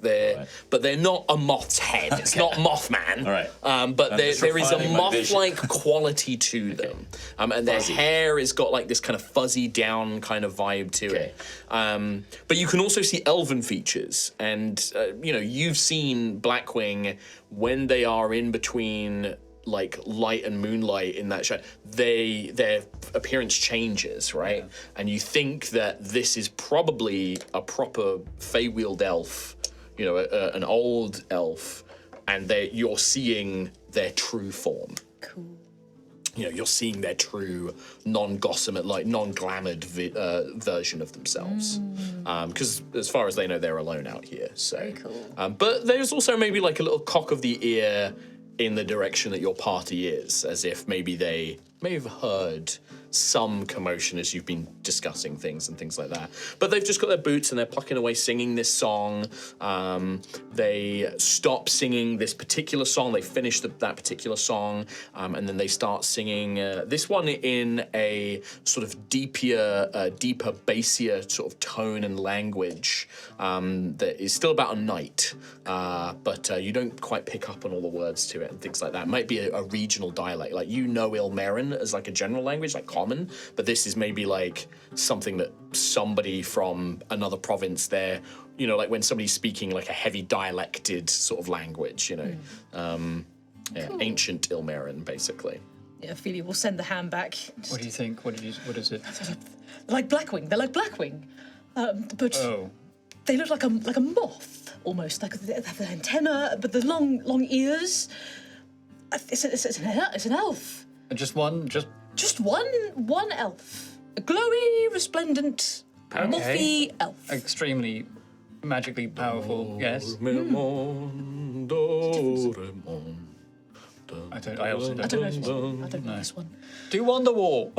[SPEAKER 1] but they're not a moth's head. It's not Mothman.
[SPEAKER 5] All right.
[SPEAKER 1] But there is a
[SPEAKER 5] refining my vision.
[SPEAKER 1] moth-like quality to them. And their hair has got like this kind of fuzzy down kind of vibe to it. But you can also see elven features. And, you know, you've seen Blackwing when they are in between like light and moonlight in that show, their appearance changes, right? Yeah. And you think that this is probably a proper Feywield elf, you know, an old elf, and you're seeing their true form.
[SPEAKER 2] Cool.
[SPEAKER 1] You know, you're seeing their true non-gossamer, like non-glamoured version of themselves. Because as far as they know, they're alone out here. So.
[SPEAKER 2] Very cool.
[SPEAKER 1] But there's also maybe like a little cock of the ear in the direction that your party is, as if maybe they may have heard some commotion as you've been discussing things and things like that. But they've just got their boots and they're plucking away singing this song. They stop singing this particular song. They finish that particular song, and then they start singing this one in a sort of deeper, bassier sort of tone and language that is still about a night, but you don't quite pick up on all the words to it and things like that. It might be a regional dialect, like Ilmerin as like a general language, like common, but this is maybe like something that somebody from another province there, you know, like when somebody's speaking like a heavy dialected sort of language, you know, ancient Ilmerin, basically.
[SPEAKER 4] Yeah, Ophelia will send the hand back.
[SPEAKER 3] What do you think? What is it?
[SPEAKER 4] They're like Blackwing. They're like Blackwing, but
[SPEAKER 3] Oh,
[SPEAKER 4] they look like a moth almost. Like they have the antenna, but the long ears. It's an elf.
[SPEAKER 3] just one.
[SPEAKER 4] Just one elf. A glowy, resplendent,
[SPEAKER 3] Okay.
[SPEAKER 4] mothy elf.
[SPEAKER 3] Extremely magically powerful. Yes.
[SPEAKER 1] I
[SPEAKER 3] I also
[SPEAKER 4] I
[SPEAKER 3] don't.
[SPEAKER 4] don't know this one. I don't know this one.
[SPEAKER 3] Do Wonderwall.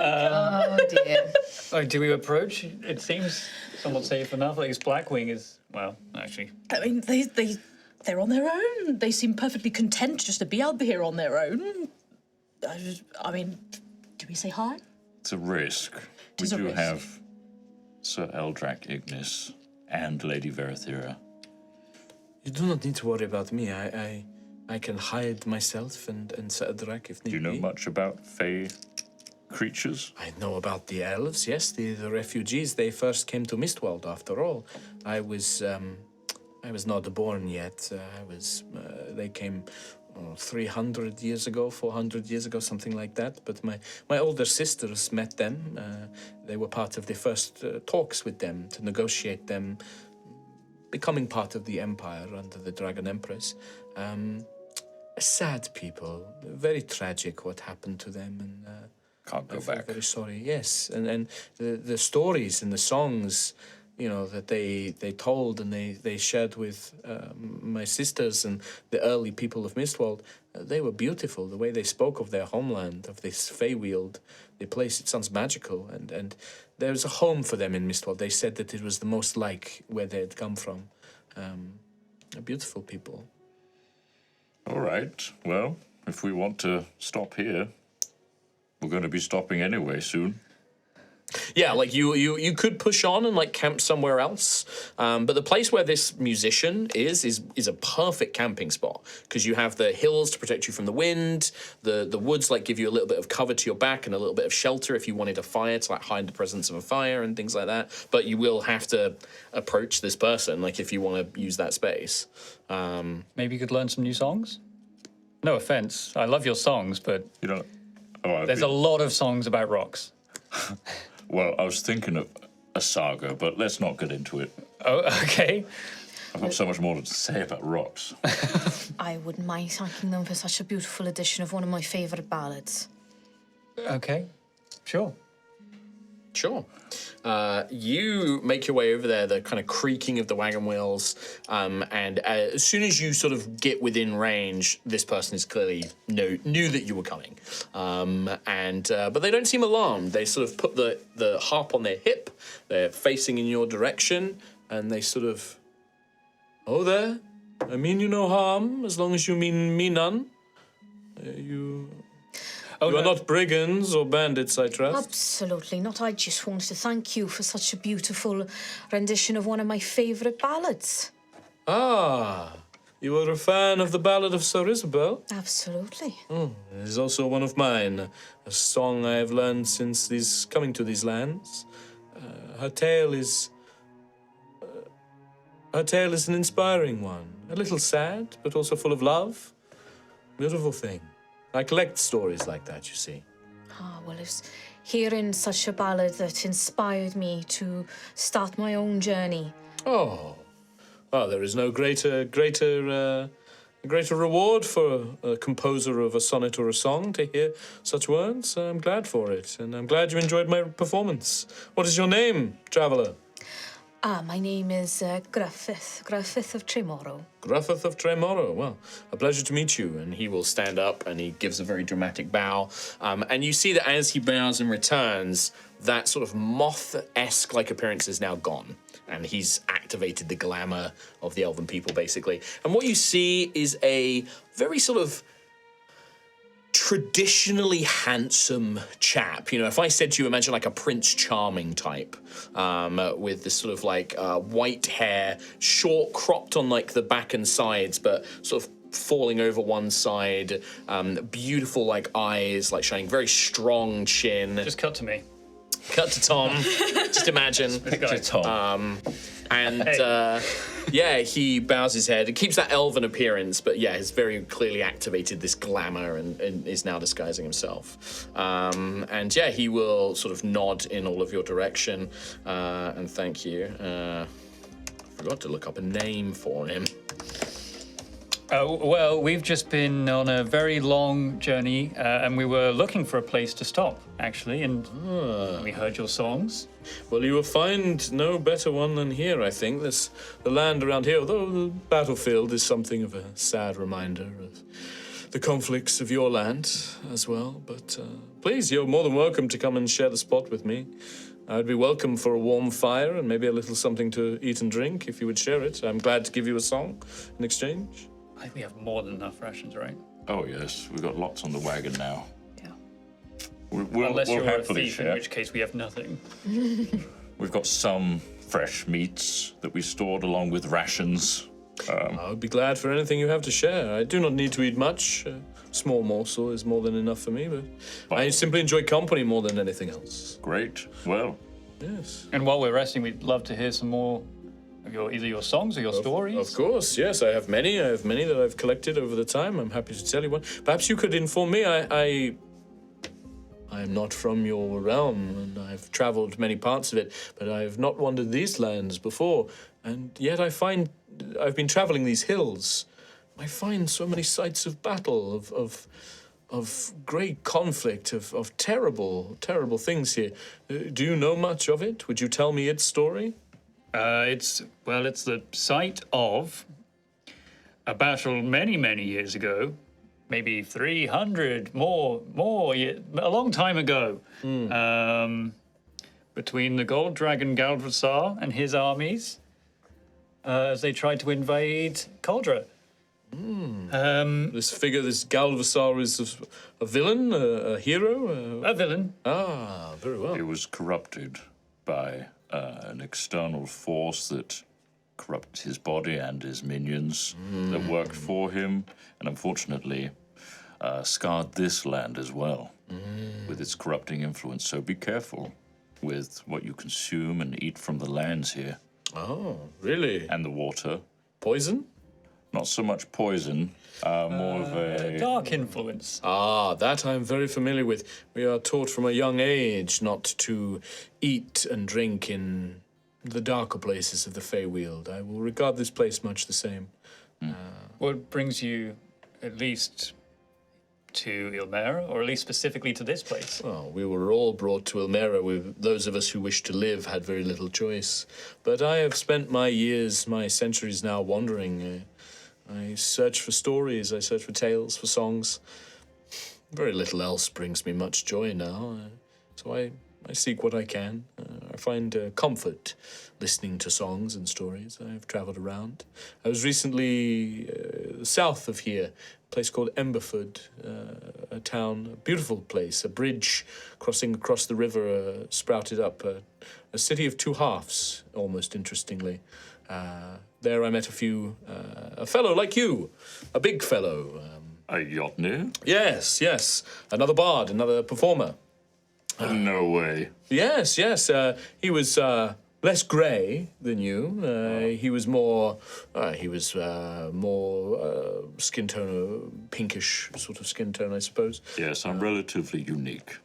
[SPEAKER 2] Oh dear.
[SPEAKER 3] Do we approach? It seems somewhat safe enough. At least Blackwing is, well, actually.
[SPEAKER 4] I mean, they're on their own. They seem perfectly content just to be out here on their own. I mean, do we say hi?
[SPEAKER 5] It's a risk. We
[SPEAKER 4] is a
[SPEAKER 5] do
[SPEAKER 4] risk.
[SPEAKER 5] have Sir Eldrak Ignis and Lady Verathera.
[SPEAKER 6] You do not need to worry about me. I can hide myself and Cedric if need
[SPEAKER 5] Do you know
[SPEAKER 6] be.
[SPEAKER 5] much about Fey creatures?
[SPEAKER 6] I know about the elves, yes, the refugees. They first came to Mistworld, after all. I was not born yet. They came 300 years ago, 400 years ago, something like that. But my older sisters met them. They were part of the first talks with them to negotiate them becoming part of the Empire under the Dragon Empress. Sad people, very tragic what happened to them, and
[SPEAKER 5] Can't go
[SPEAKER 6] I feel
[SPEAKER 5] back.
[SPEAKER 6] very sorry. Yes, and the stories and the songs, you know, that they told and they shared with my sisters and the early people of Mistworld, they were beautiful. The way they spoke of their homeland, of this Feywield, the place, it sounds magical, and there's a home for them in Mistworld. They said that it was the most like where they had come from. Beautiful people.
[SPEAKER 5] All right. Well, if we want to stop here, we're going to be stopping anyway soon.
[SPEAKER 1] Yeah, like you could push on and like camp somewhere else, but the place where this musician is a perfect camping spot because you have the hills to protect you from the wind, the woods like give you a little bit of cover to your back and a little bit of shelter if you wanted a fire to like hide the presence of a fire and things like that. But you will have to approach this person like if you want to use that space.
[SPEAKER 3] Maybe you could learn some new songs? No offense. I love your songs, but
[SPEAKER 5] You know. Oh,
[SPEAKER 3] there's a lot of songs about rocks.
[SPEAKER 5] Well, I was thinking of a saga, but let's not get into it.
[SPEAKER 3] Oh, okay.
[SPEAKER 5] I've got so much more to say about rocks.
[SPEAKER 2] I wouldn't mind thanking them for such a beautiful edition of one of my favourite ballads.
[SPEAKER 3] Okay. Sure.
[SPEAKER 1] Sure. You make your way over there, the kind of creaking of the wagon wheels, and as soon as you sort of get within range, this person is clearly knew that you were coming. But they don't seem alarmed. They sort of put the harp on their hip, they're facing in your direction, and they sort of, oh there, I mean you no harm, as long as you mean me none. You are not brigands or bandits, I trust.
[SPEAKER 2] Absolutely not. I just wanted to thank you for such a beautiful rendition of one of my favourite ballads.
[SPEAKER 6] Ah, you are a fan of the Ballad of Sir Isabel?
[SPEAKER 2] Absolutely.
[SPEAKER 6] It is also one of mine, a song I have learned since coming to these lands. Her tale is an inspiring one, a little sad, but also full of love. Beautiful thing. I collect stories like that, you see.
[SPEAKER 2] Ah, well, it's hearing such a ballad that inspired me to start my own journey.
[SPEAKER 6] Oh, well, there is no greater reward for a composer of a sonnet or a song to hear such words. I'm glad for it, and I'm glad you enjoyed my performance. What is your name, traveller?
[SPEAKER 2] My name is Griffith of Tremoro.
[SPEAKER 1] Griffith of Tremoro. Well, a pleasure to meet you. And he will stand up and he gives a very dramatic bow. And you see that as he bows and returns, that sort of moth-esque like appearance is now gone. And he's activated the glamour of the elven people, basically. And what you see is a very sort of traditionally handsome chap. You know, if I said to you, imagine like a Prince Charming type, with this sort of like white hair, short, cropped on like the back and sides, but sort of falling over one side, beautiful like eyes, like shining, very strong chin.
[SPEAKER 3] Just cut to me.
[SPEAKER 1] Cut to Tom. Just imagine.
[SPEAKER 5] To Tom.
[SPEAKER 1] Yeah, he bows his head. It keeps that elven appearance, but yeah, has very clearly activated this glamour and is now disguising himself. And yeah, he will sort of nod in all of your direction and thank you. Forgot to look up a name for him.
[SPEAKER 3] Well, we've just been on a very long journey, and we were looking for a place to stop, actually, and we heard your songs.
[SPEAKER 6] Well, you will find no better one than here, I think. The land around here, although the battlefield is something of a sad reminder of the conflicts of your land as well. But please, you're more than welcome to come and share the spot with me. I'd be welcome for a warm fire and maybe a little something to eat and drink if you would share it. I'm glad to give you a song in exchange.
[SPEAKER 3] I think we have more than enough rations, right?
[SPEAKER 5] Oh, yes. We've got lots on the wagon now.
[SPEAKER 3] Yeah.
[SPEAKER 5] We'll
[SPEAKER 3] Unless you're a
[SPEAKER 5] happily
[SPEAKER 3] thief, in
[SPEAKER 5] share.
[SPEAKER 3] which case we have nothing.
[SPEAKER 5] We've got some fresh meats that we stored along with rations.
[SPEAKER 6] I would be glad for anything you have to share. I do not need to eat much. A small morsel is more than enough for me, but I simply enjoy company more than anything else.
[SPEAKER 5] Great. Well,
[SPEAKER 6] Yes.
[SPEAKER 3] And while we're resting, we'd love to hear some more of either your songs or your stories.
[SPEAKER 6] Of course, yes. I have many. I have many that I've collected over the time. I'm happy to tell you one. Perhaps you could inform me. I am not from your realm, and I've traveled many parts of it, but I have not wandered these lands before. And yet I find I've been traveling these hills. I find so many sites of battle, of great conflict, of terrible, terrible things here. Do you know much of it? Would you tell me its story?
[SPEAKER 3] It's the site of a battle many, many years ago, maybe 300 more, a long time ago, between the Gold Dragon Galvassar and his armies as they tried to invade Cauldra.
[SPEAKER 6] This figure, this Galvassar, is a villain, a hero?
[SPEAKER 3] A villain.
[SPEAKER 6] Ah, very well.
[SPEAKER 5] it was corrupted by an external force that corrupted his body and his minions that worked for him, and unfortunately scarred this land as well with its corrupting influence. So be careful with what you consume and eat from the lands here
[SPEAKER 6] Oh, really?
[SPEAKER 5] and the water.
[SPEAKER 6] Poison?
[SPEAKER 5] Not so much poison, more of a...
[SPEAKER 3] Dark influence.
[SPEAKER 6] Ah, that I'm very familiar with. We are taught from a young age not to eat and drink in the darker places of the Feywield. I will regard this place much the same.
[SPEAKER 3] What brings you at least to Ilmera, or at least specifically to this place?
[SPEAKER 6] Well, we were all brought to Ilmera. Those of us who wished to live had very little choice. But I have spent my years, my centuries now wandering. I search for stories, I search for tales, for songs. Very little else brings me much joy now. So I seek what I can. I find comfort listening to songs and stories. I've traveled around. I was recently south of here, a place called Emberford, a town, a beautiful place, a bridge crossing across the river sprouted up, a city of two halves, almost interestingly. There I met a fellow like you, a big fellow.
[SPEAKER 5] A Yotnu?
[SPEAKER 6] Yes, another bard, another performer.
[SPEAKER 5] No way.
[SPEAKER 6] Yes. He was less grey than you. He was more skin tone, pinkish sort of skin tone, I suppose.
[SPEAKER 5] Yes, I'm relatively unique.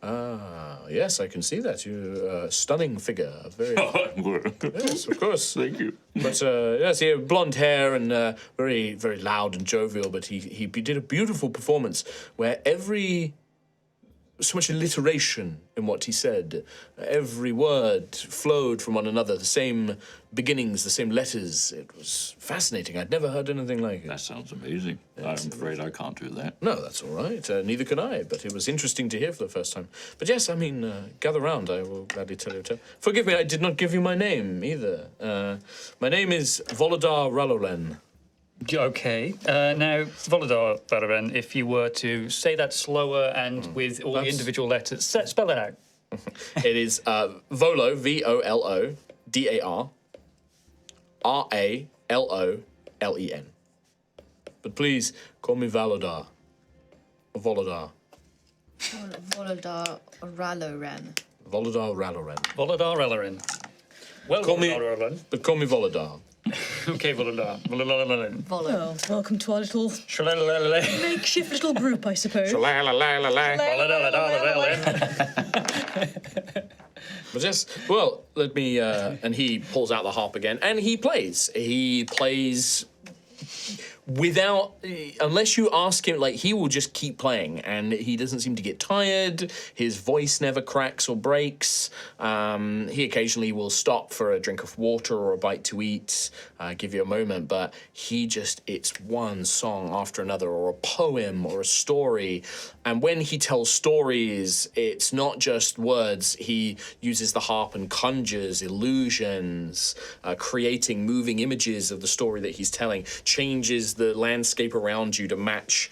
[SPEAKER 6] Yes, I can see that. You're a stunning figure. Very. Yes, of course.
[SPEAKER 5] Thank you.
[SPEAKER 6] But yes, he had blonde hair and very, very loud and jovial. But he did a beautiful performance where every so much alliteration in what he said. Every word flowed from one another, the same beginnings, the same letters. It was fascinating. I'd never heard anything like it.
[SPEAKER 5] That sounds amazing. I'm afraid I can't do that.
[SPEAKER 6] No, that's all right. Neither can I, but it was interesting to hear for the first time. But yes, I mean, gather round. I will gladly tell you a tale. Forgive me, I did not give you my name either. My name is Volodar Raloren.
[SPEAKER 3] Okay. Now, Volodar Valoren, if you were to say that slower and with all the individual letters, spell it out.
[SPEAKER 6] It is Volo, V-O-L-O-D-A-R, R-A-L-O-L-E-N. But please, call me Volodar. Volodar.
[SPEAKER 2] Volodar Raloren.
[SPEAKER 6] Volodar Raloren.
[SPEAKER 3] Volodar Valoren. Well,
[SPEAKER 6] Call me,
[SPEAKER 3] Volodar Valoren.
[SPEAKER 6] but call me Volodar.
[SPEAKER 3] Okay, Volodar. Volodar Valoren.
[SPEAKER 2] Volo.
[SPEAKER 4] Oh, welcome to our little
[SPEAKER 3] Shalalalala.
[SPEAKER 4] makeshift little group, I suppose.
[SPEAKER 3] Volodar Valoren.
[SPEAKER 6] But yes, well, let me, and he pulls out the harp again, and he plays. He plays without, unless you ask him, like, he will just keep playing, and he doesn't seem to get tired. His voice never cracks or breaks. He occasionally will stop for a drink of water or a bite to eat, give you a moment, but it's one song after another, or a poem or a story. And when he tells stories, it's not just words. He uses the harp and conjures illusions, creating moving images of the story that he's telling, changes the landscape around you to match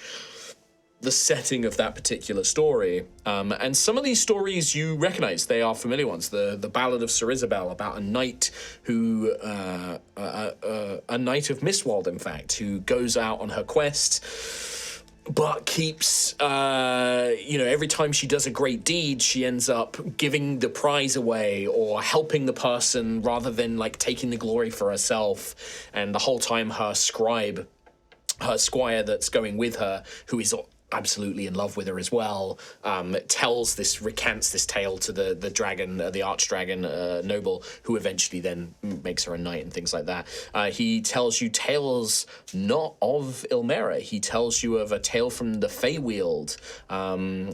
[SPEAKER 6] the setting of that particular story. And some of these stories you recognize, they are familiar ones. The Ballad of Sir Isabel, about a knight who, a knight of Mistwald, in fact, who goes out on her quest, but keeps, every time she does a great deed, she ends up giving the prize away or helping the person rather than, like, taking the glory for herself. And the whole time her squire that's going with her, who is absolutely in love with her as well, recants this tale to the dragon, the archdragon noble, who eventually then makes her a knight and things like that. He tells you tales not of Ilmera. He tells you of a tale from the Feywield,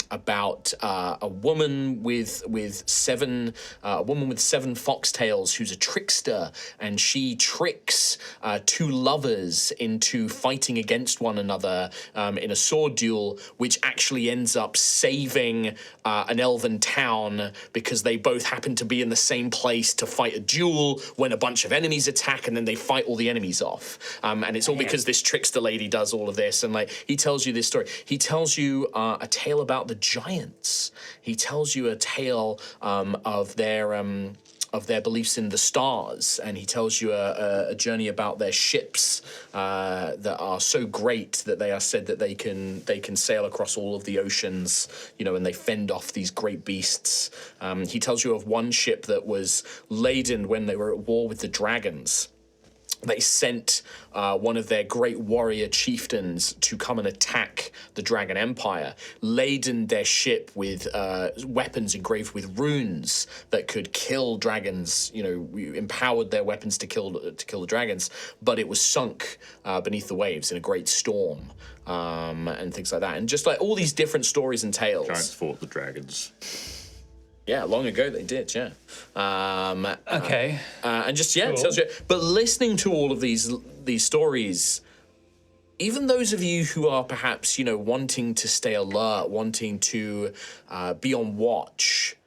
[SPEAKER 6] about a woman with seven foxtails who's a trickster, and she tricks two lovers into fighting against one another in a sword duel, which actually ends up saving an elven town because they both happen to be in the same place to fight a duel when a bunch of enemies attack, and then they fight all the enemies off. And it's all because this trickster lady does all of this. And, like, he tells you this story. He tells you a tale about the giants. He tells you a tale of their beliefs in the stars, and he tells you a journey about their ships that are so great that they are said that they can sail across all of the oceans, and they fend off these great beasts. He tells you of one ship that was laden when they were at war with the dragons. They sent one of their great warrior chieftains to come and attack the Dragon Empire, laden their ship with weapons engraved with runes that could kill dragons. We empowered their weapons to kill the dragons, but it was sunk beneath the waves in a great storm, and things like that. And just like all these different stories and tales.
[SPEAKER 5] Giants fought the dragons.
[SPEAKER 6] Yeah, long ago they did, yeah.
[SPEAKER 3] Okay.
[SPEAKER 6] And just, yeah,
[SPEAKER 3] Cool.
[SPEAKER 6] it tells you. But listening to all of these stories, even those of you who are perhaps, wanting to stay alert, wanting to be on watch,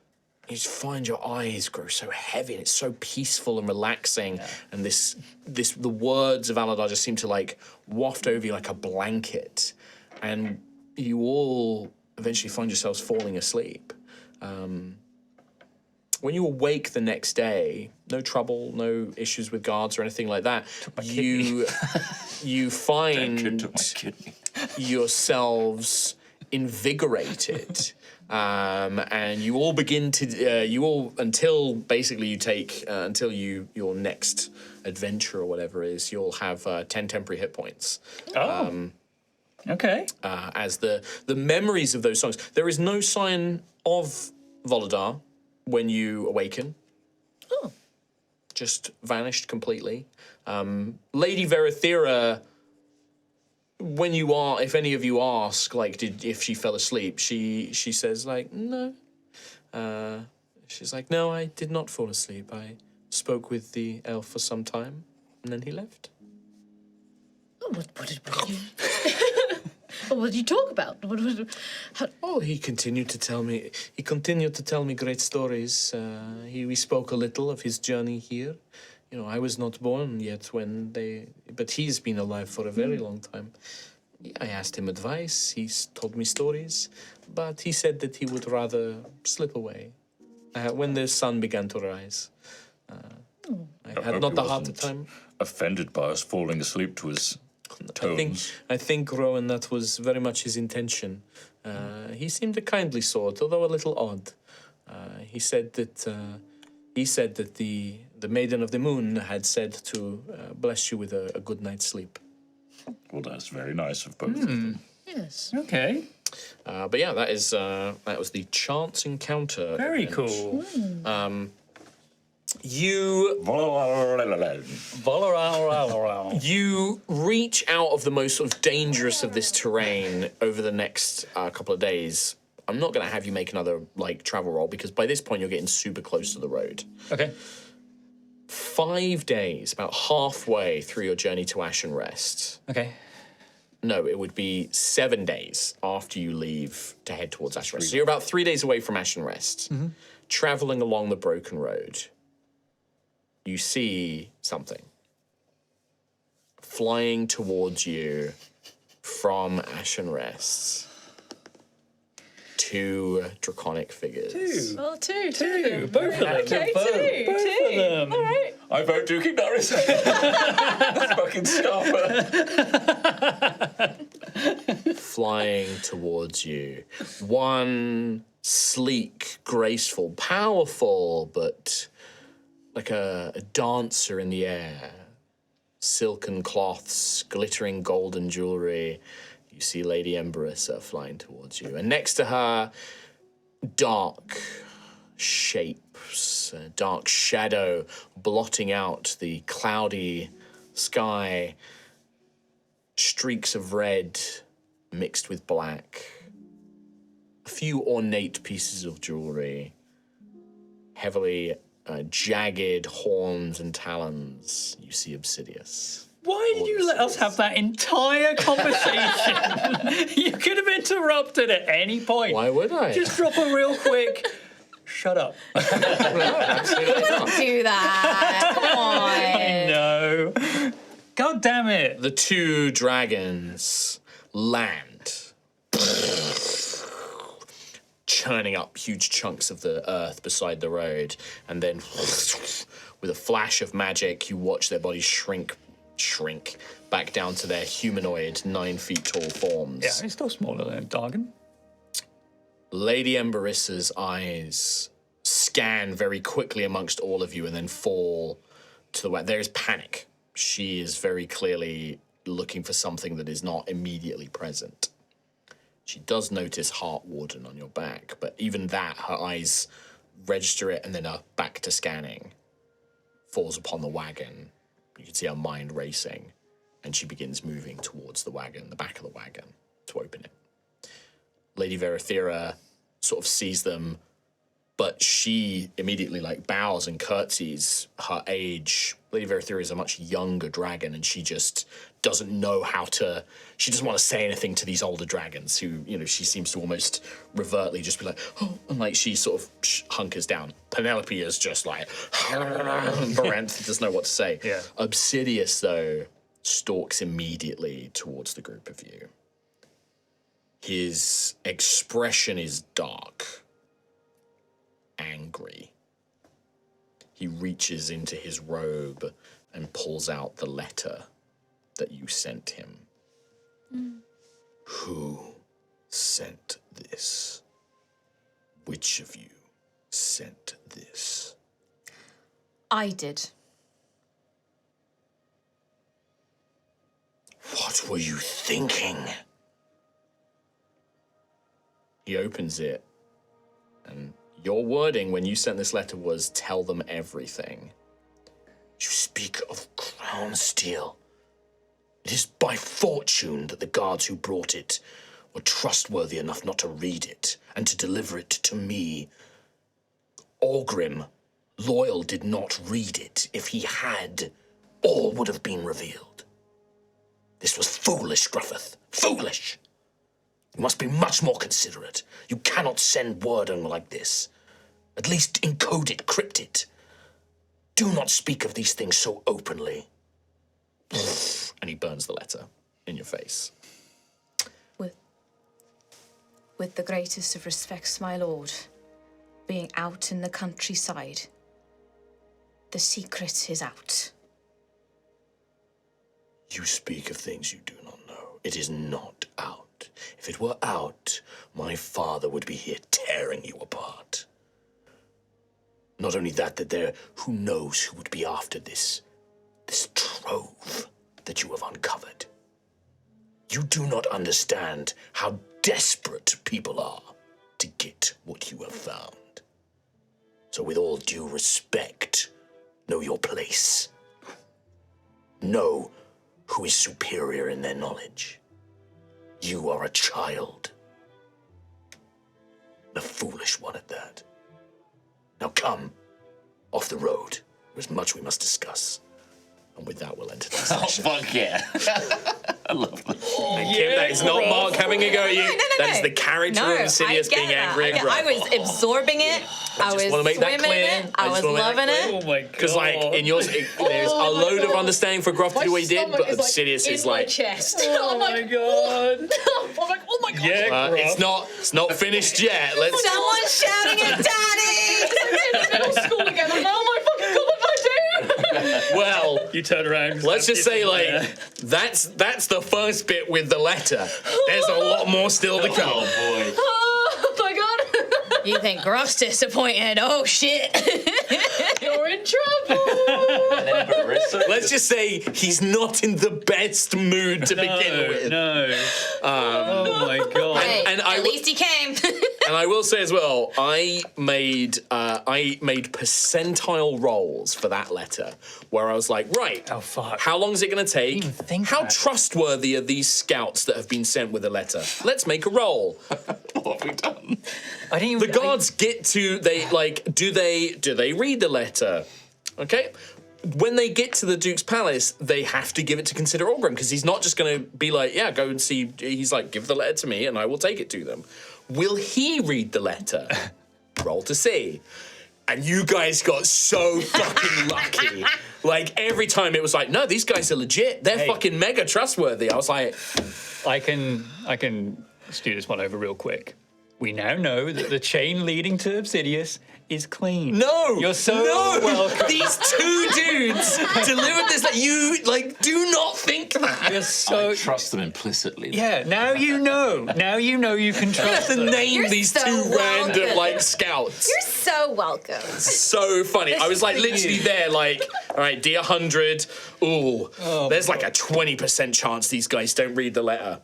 [SPEAKER 6] you just find your eyes grow so heavy, and it's so peaceful and relaxing. Yeah. And the words of Aladar just seem to, like, waft over you like a blanket. And you all eventually find yourselves falling asleep. When you awake the next day, no trouble, no issues with guards or anything like that, you find yourselves invigorated, and you all begin to until basically you take until your next adventure or whatever it is, you'll have 10 temporary hit points.
[SPEAKER 3] Okay.
[SPEAKER 6] As the memories of those songs, there is no sign of Volodar when you awaken.
[SPEAKER 4] Oh.
[SPEAKER 6] Just vanished completely. Lady Verathera
[SPEAKER 1] when if any of you ask, like, if she fell asleep, she says, like, no. She's like, no, I did not fall asleep. I spoke with the elf for some time, and then he left.
[SPEAKER 4] What did you talk about?
[SPEAKER 1] He continued to tell me. He continued to tell me great stories. We spoke a little of his journey here. You know, I was not born yet but he's been alive for a very long time. I asked him advice. He's told me stories, but he said that he would rather slip away when the sun began to rise. I had not the heart of time.
[SPEAKER 5] Offended by us falling asleep to his tones.
[SPEAKER 1] I think, Rowan, that was very much his intention. He seemed a kindly sort, although a little odd. He said that the Maiden of the Moon had said to bless you with a good night's sleep.
[SPEAKER 5] Well, that's very nice of both of them.
[SPEAKER 4] Yes.
[SPEAKER 3] Okay.
[SPEAKER 1] But yeah, that was the chance encounter.
[SPEAKER 3] Very
[SPEAKER 1] event.
[SPEAKER 3] cool.
[SPEAKER 1] You reach out of the most sort of dangerous of this terrain over the next couple of days. I'm not going to have you make another travel roll because by this point you're getting super close to the road.
[SPEAKER 3] Okay.
[SPEAKER 1] 5 days, about halfway through your journey to Ashen Rest.
[SPEAKER 3] Okay.
[SPEAKER 1] No, it would be 7 days after you leave to head towards Ashen Rest. So you're about 3 days away from Ashen Rest. Mm-hmm. Traveling along the broken road, you see something flying towards you from Ashen Rest. 2 draconic figures.
[SPEAKER 3] 2.
[SPEAKER 4] Oh, two.
[SPEAKER 3] Both of them.
[SPEAKER 4] Okay,
[SPEAKER 3] Both
[SPEAKER 4] two.
[SPEAKER 3] of them.
[SPEAKER 4] All right.
[SPEAKER 5] I vote Dookie Norris. Fucking scupper.
[SPEAKER 1] Flying towards you. One sleek, graceful, powerful, but like a dancer in the air. Silken cloths, glittering golden jewelry. You see Lady Emberissa flying towards you. And next to her, dark shapes, a dark shadow blotting out the cloudy sky. Streaks of red mixed with black. A few ornate pieces of jewelry. Heavily jagged horns and talons. You see Obsidius.
[SPEAKER 3] Why did you let us have that entire conversation? You could have interrupted at any point.
[SPEAKER 1] Why would I?
[SPEAKER 3] Just drop a real quick, shut up.
[SPEAKER 1] No, absolutely not.
[SPEAKER 2] Do that. Come
[SPEAKER 3] I
[SPEAKER 2] on.
[SPEAKER 3] know. God damn it.
[SPEAKER 1] The 2 dragons land, churning up huge chunks of the earth beside the road, and then with a flash of magic, you watch their bodies shrink back down to their humanoid 9 feet tall forms.
[SPEAKER 3] Yeah, it's still smaller than a Dargon.
[SPEAKER 1] Lady Emberissa's eyes scan very quickly amongst all of you and then fall to the west. There is panic. She is very clearly looking for something that is not immediately present. She does notice Heart Warden on your back, but even that, her eyes register it and then are back to scanning. Falls upon the wagon. You can see her mind racing, and she begins moving towards the wagon, the back of the wagon, to open it. Lady Verathera sort of sees them, but she immediately bows and curtsies. Her age, Lady Verathera is a much younger dragon, and she just doesn't know how to. She doesn't want to say anything to these older dragons, who she seems to almost overtly just be like, oh, and she sort of hunkers down. Penelope is just like, Baranth doesn't know what to say.
[SPEAKER 3] Yeah.
[SPEAKER 1] Obsidius, though, stalks immediately towards the group of you. His expression is dark, angry. He reaches into his robe and pulls out the letter that you sent him. Who sent this? Which of you sent this?
[SPEAKER 2] I did.
[SPEAKER 1] What were you thinking? He opens it, and your wording when you sent this letter was, tell them everything. You speak of crown steel.
[SPEAKER 6] It is by fortune that the guards who brought it were trustworthy enough not to read it and to deliver it to me. Orgrim, Loyal, did not read it. If he had, all would have been revealed. This was foolish, Gruffith. Foolish! You must be much more considerate. You cannot send word on like this. At least encode it, crypt it. Do not speak of these things so openly.
[SPEAKER 1] And he burns the letter in your face.
[SPEAKER 2] With the greatest of respects, my lord, being out in the countryside, the secret is out.
[SPEAKER 6] You speak of things you do not know. It is not out. If it were out, my father would be here tearing you apart. Not only that there, who knows who would be after this trove that you have uncovered. You do not understand how desperate people are to get what you have found. So with all due respect, know your place. Know who is superior in their knowledge. You are a child. A foolish one at that. Now come, off the road. There's much we must discuss. And with that, we'll enter the session.
[SPEAKER 5] Oh, fuck yeah. I love that.
[SPEAKER 1] Kim, that is not Mark having a go at you.
[SPEAKER 9] No.
[SPEAKER 1] That is the character of Sidious being angry and
[SPEAKER 9] I was absorbing it. I was
[SPEAKER 1] wanna make that
[SPEAKER 9] swimming in
[SPEAKER 1] clear.
[SPEAKER 9] it. I was loving it.
[SPEAKER 3] Oh my god.
[SPEAKER 1] Because, like, in yours, there's a load of understanding for Gruff to do what he did, but Sidious is like,
[SPEAKER 4] chest.
[SPEAKER 3] Oh my god.
[SPEAKER 4] I'm like, oh my god.
[SPEAKER 3] Yeah,
[SPEAKER 1] it's not finished yet. Let's.
[SPEAKER 9] Someone's shouting at Daddy!
[SPEAKER 4] Middle school again. I'm like, oh my fucking god, what did I do?
[SPEAKER 1] Well,
[SPEAKER 3] you turn around.
[SPEAKER 1] let's just say, like, that's the first bit with the letter. There's a lot more still to come.
[SPEAKER 5] Oh, boy.
[SPEAKER 4] Oh my god.
[SPEAKER 9] You think Gruff's disappointed? Oh shit!
[SPEAKER 4] You're in trouble.
[SPEAKER 5] And then Marissa.
[SPEAKER 1] Let's just say he's not in the best mood to begin with.
[SPEAKER 3] No. Oh my god.
[SPEAKER 9] Hey,
[SPEAKER 1] and
[SPEAKER 9] at least he came.
[SPEAKER 1] And I will say as well, I made percentile rolls for that letter, where I was like, right,
[SPEAKER 3] Oh, fuck.
[SPEAKER 1] how long is it going to take?
[SPEAKER 3] Didn't even think
[SPEAKER 1] How
[SPEAKER 3] about it.
[SPEAKER 1] trustworthy are these scouts that have been sent with a letter? Let's make a roll.
[SPEAKER 5] What have we done?
[SPEAKER 3] I didn't
[SPEAKER 1] The
[SPEAKER 3] even.
[SPEAKER 1] guards get to do they read the letter? Okay. When they get to the Duke's palace, they have to give it to Consider Orgrim, because he's not just going to be like, yeah, go and see. He's like, give the letter to me and I will take it to them. Will he read the letter? Roll to see. And you guys got so fucking lucky. Like, every time it was like, no, these guys are legit. They're fucking mega trustworthy. I was like,
[SPEAKER 3] I can stew this one over real quick. We now know that the chain leading to Obsidious is clean.
[SPEAKER 1] no,
[SPEAKER 3] You're so
[SPEAKER 1] no.
[SPEAKER 3] welcome.
[SPEAKER 1] These two dudes delivered this. Like, you do not think that.
[SPEAKER 3] You're so.
[SPEAKER 5] I trust them implicitly.
[SPEAKER 3] Yeah, now you know. Now you know you can
[SPEAKER 1] You have
[SPEAKER 3] trust
[SPEAKER 1] to
[SPEAKER 3] them.
[SPEAKER 1] name
[SPEAKER 9] You're
[SPEAKER 1] these
[SPEAKER 9] so
[SPEAKER 1] two
[SPEAKER 9] welcome.
[SPEAKER 1] random like scouts.
[SPEAKER 9] You're so welcome.
[SPEAKER 1] So funny. I was like literally there, like, all right, D100. Ooh, there's like a 20% chance these guys don't read the letter.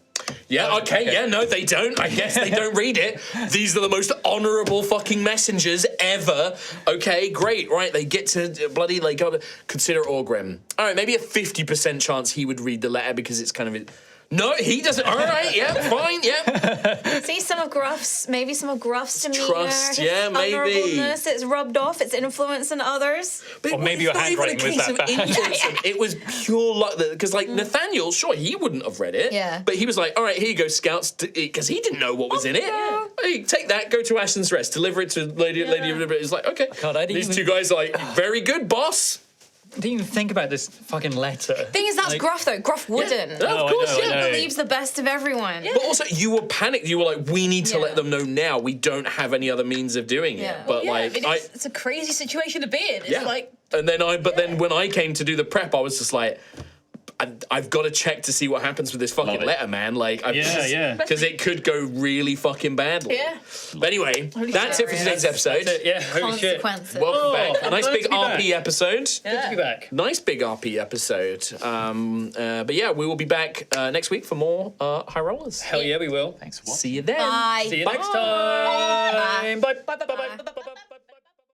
[SPEAKER 1] Yeah, okay, yeah, no, they don't. I guess they don't read it. These are the most honourable fucking messengers ever. Okay, great, right, they get to bloody, like, gotta Consider Orgrim. All right, maybe a 50% chance he would read the letter because it's kind of... No, he doesn't. All right, yeah, fine, yeah.
[SPEAKER 9] See some of Gruff's demeanor,
[SPEAKER 1] Trust,
[SPEAKER 9] his
[SPEAKER 1] yeah, maybe.
[SPEAKER 9] honourableness, it's rubbed off, it's influence on others.
[SPEAKER 1] But
[SPEAKER 3] Or maybe your
[SPEAKER 1] it's not even a
[SPEAKER 3] handwriting was
[SPEAKER 1] case
[SPEAKER 3] that
[SPEAKER 1] of
[SPEAKER 3] bad.
[SPEAKER 1] influence. It was pure luck. Because, like, Nathaniel, sure, he wouldn't have read it.
[SPEAKER 9] Yeah.
[SPEAKER 1] But he was like, all right, here you go, scouts, because he didn't know what was in it. Hey, take that, go to Ashen's Rest, deliver it to Lady. It's like, okay.
[SPEAKER 3] God, I didn't
[SPEAKER 1] These
[SPEAKER 3] even-
[SPEAKER 1] two guys are like, very good, boss.
[SPEAKER 3] I didn't even think about this fucking letter.
[SPEAKER 9] Thing is, that's
[SPEAKER 3] Like-
[SPEAKER 9] Gruff though. Gruff wouldn't.
[SPEAKER 1] No, of
[SPEAKER 3] I
[SPEAKER 1] course,
[SPEAKER 3] know, I
[SPEAKER 1] yeah.
[SPEAKER 3] know.
[SPEAKER 9] He believes the best of everyone.
[SPEAKER 1] But also, you were panicked. You were like, we need to
[SPEAKER 9] Yeah.
[SPEAKER 1] let them know now. We don't have any other means of doing
[SPEAKER 9] Yeah.
[SPEAKER 1] it. But,
[SPEAKER 4] Yeah,
[SPEAKER 1] like,
[SPEAKER 4] it's a crazy situation to be in. It's
[SPEAKER 1] Yeah.
[SPEAKER 4] like,
[SPEAKER 1] And then then when I came to do the prep, I was just like, I've got to check to see what happens with this fucking
[SPEAKER 5] Love it.
[SPEAKER 1] letter, man. Like,
[SPEAKER 3] Yeah.
[SPEAKER 1] because it could go really fucking badly.
[SPEAKER 4] Yeah.
[SPEAKER 1] But anyway, that's it for today's episode.
[SPEAKER 3] That's it, yeah, holy shit.
[SPEAKER 9] Consequences.
[SPEAKER 1] Welcome back. A
[SPEAKER 3] I'm
[SPEAKER 1] nice
[SPEAKER 3] glad
[SPEAKER 1] big
[SPEAKER 3] to be back.
[SPEAKER 1] RP episode.
[SPEAKER 3] Good to be back.
[SPEAKER 1] Nice big RP episode. But yeah, we will be back next week for more High Rollers.
[SPEAKER 3] Hell yeah, we will.
[SPEAKER 5] Thanks for watching.
[SPEAKER 1] See you then.
[SPEAKER 9] Bye.
[SPEAKER 3] See you next time. Bye. Bye. Bye. Bye.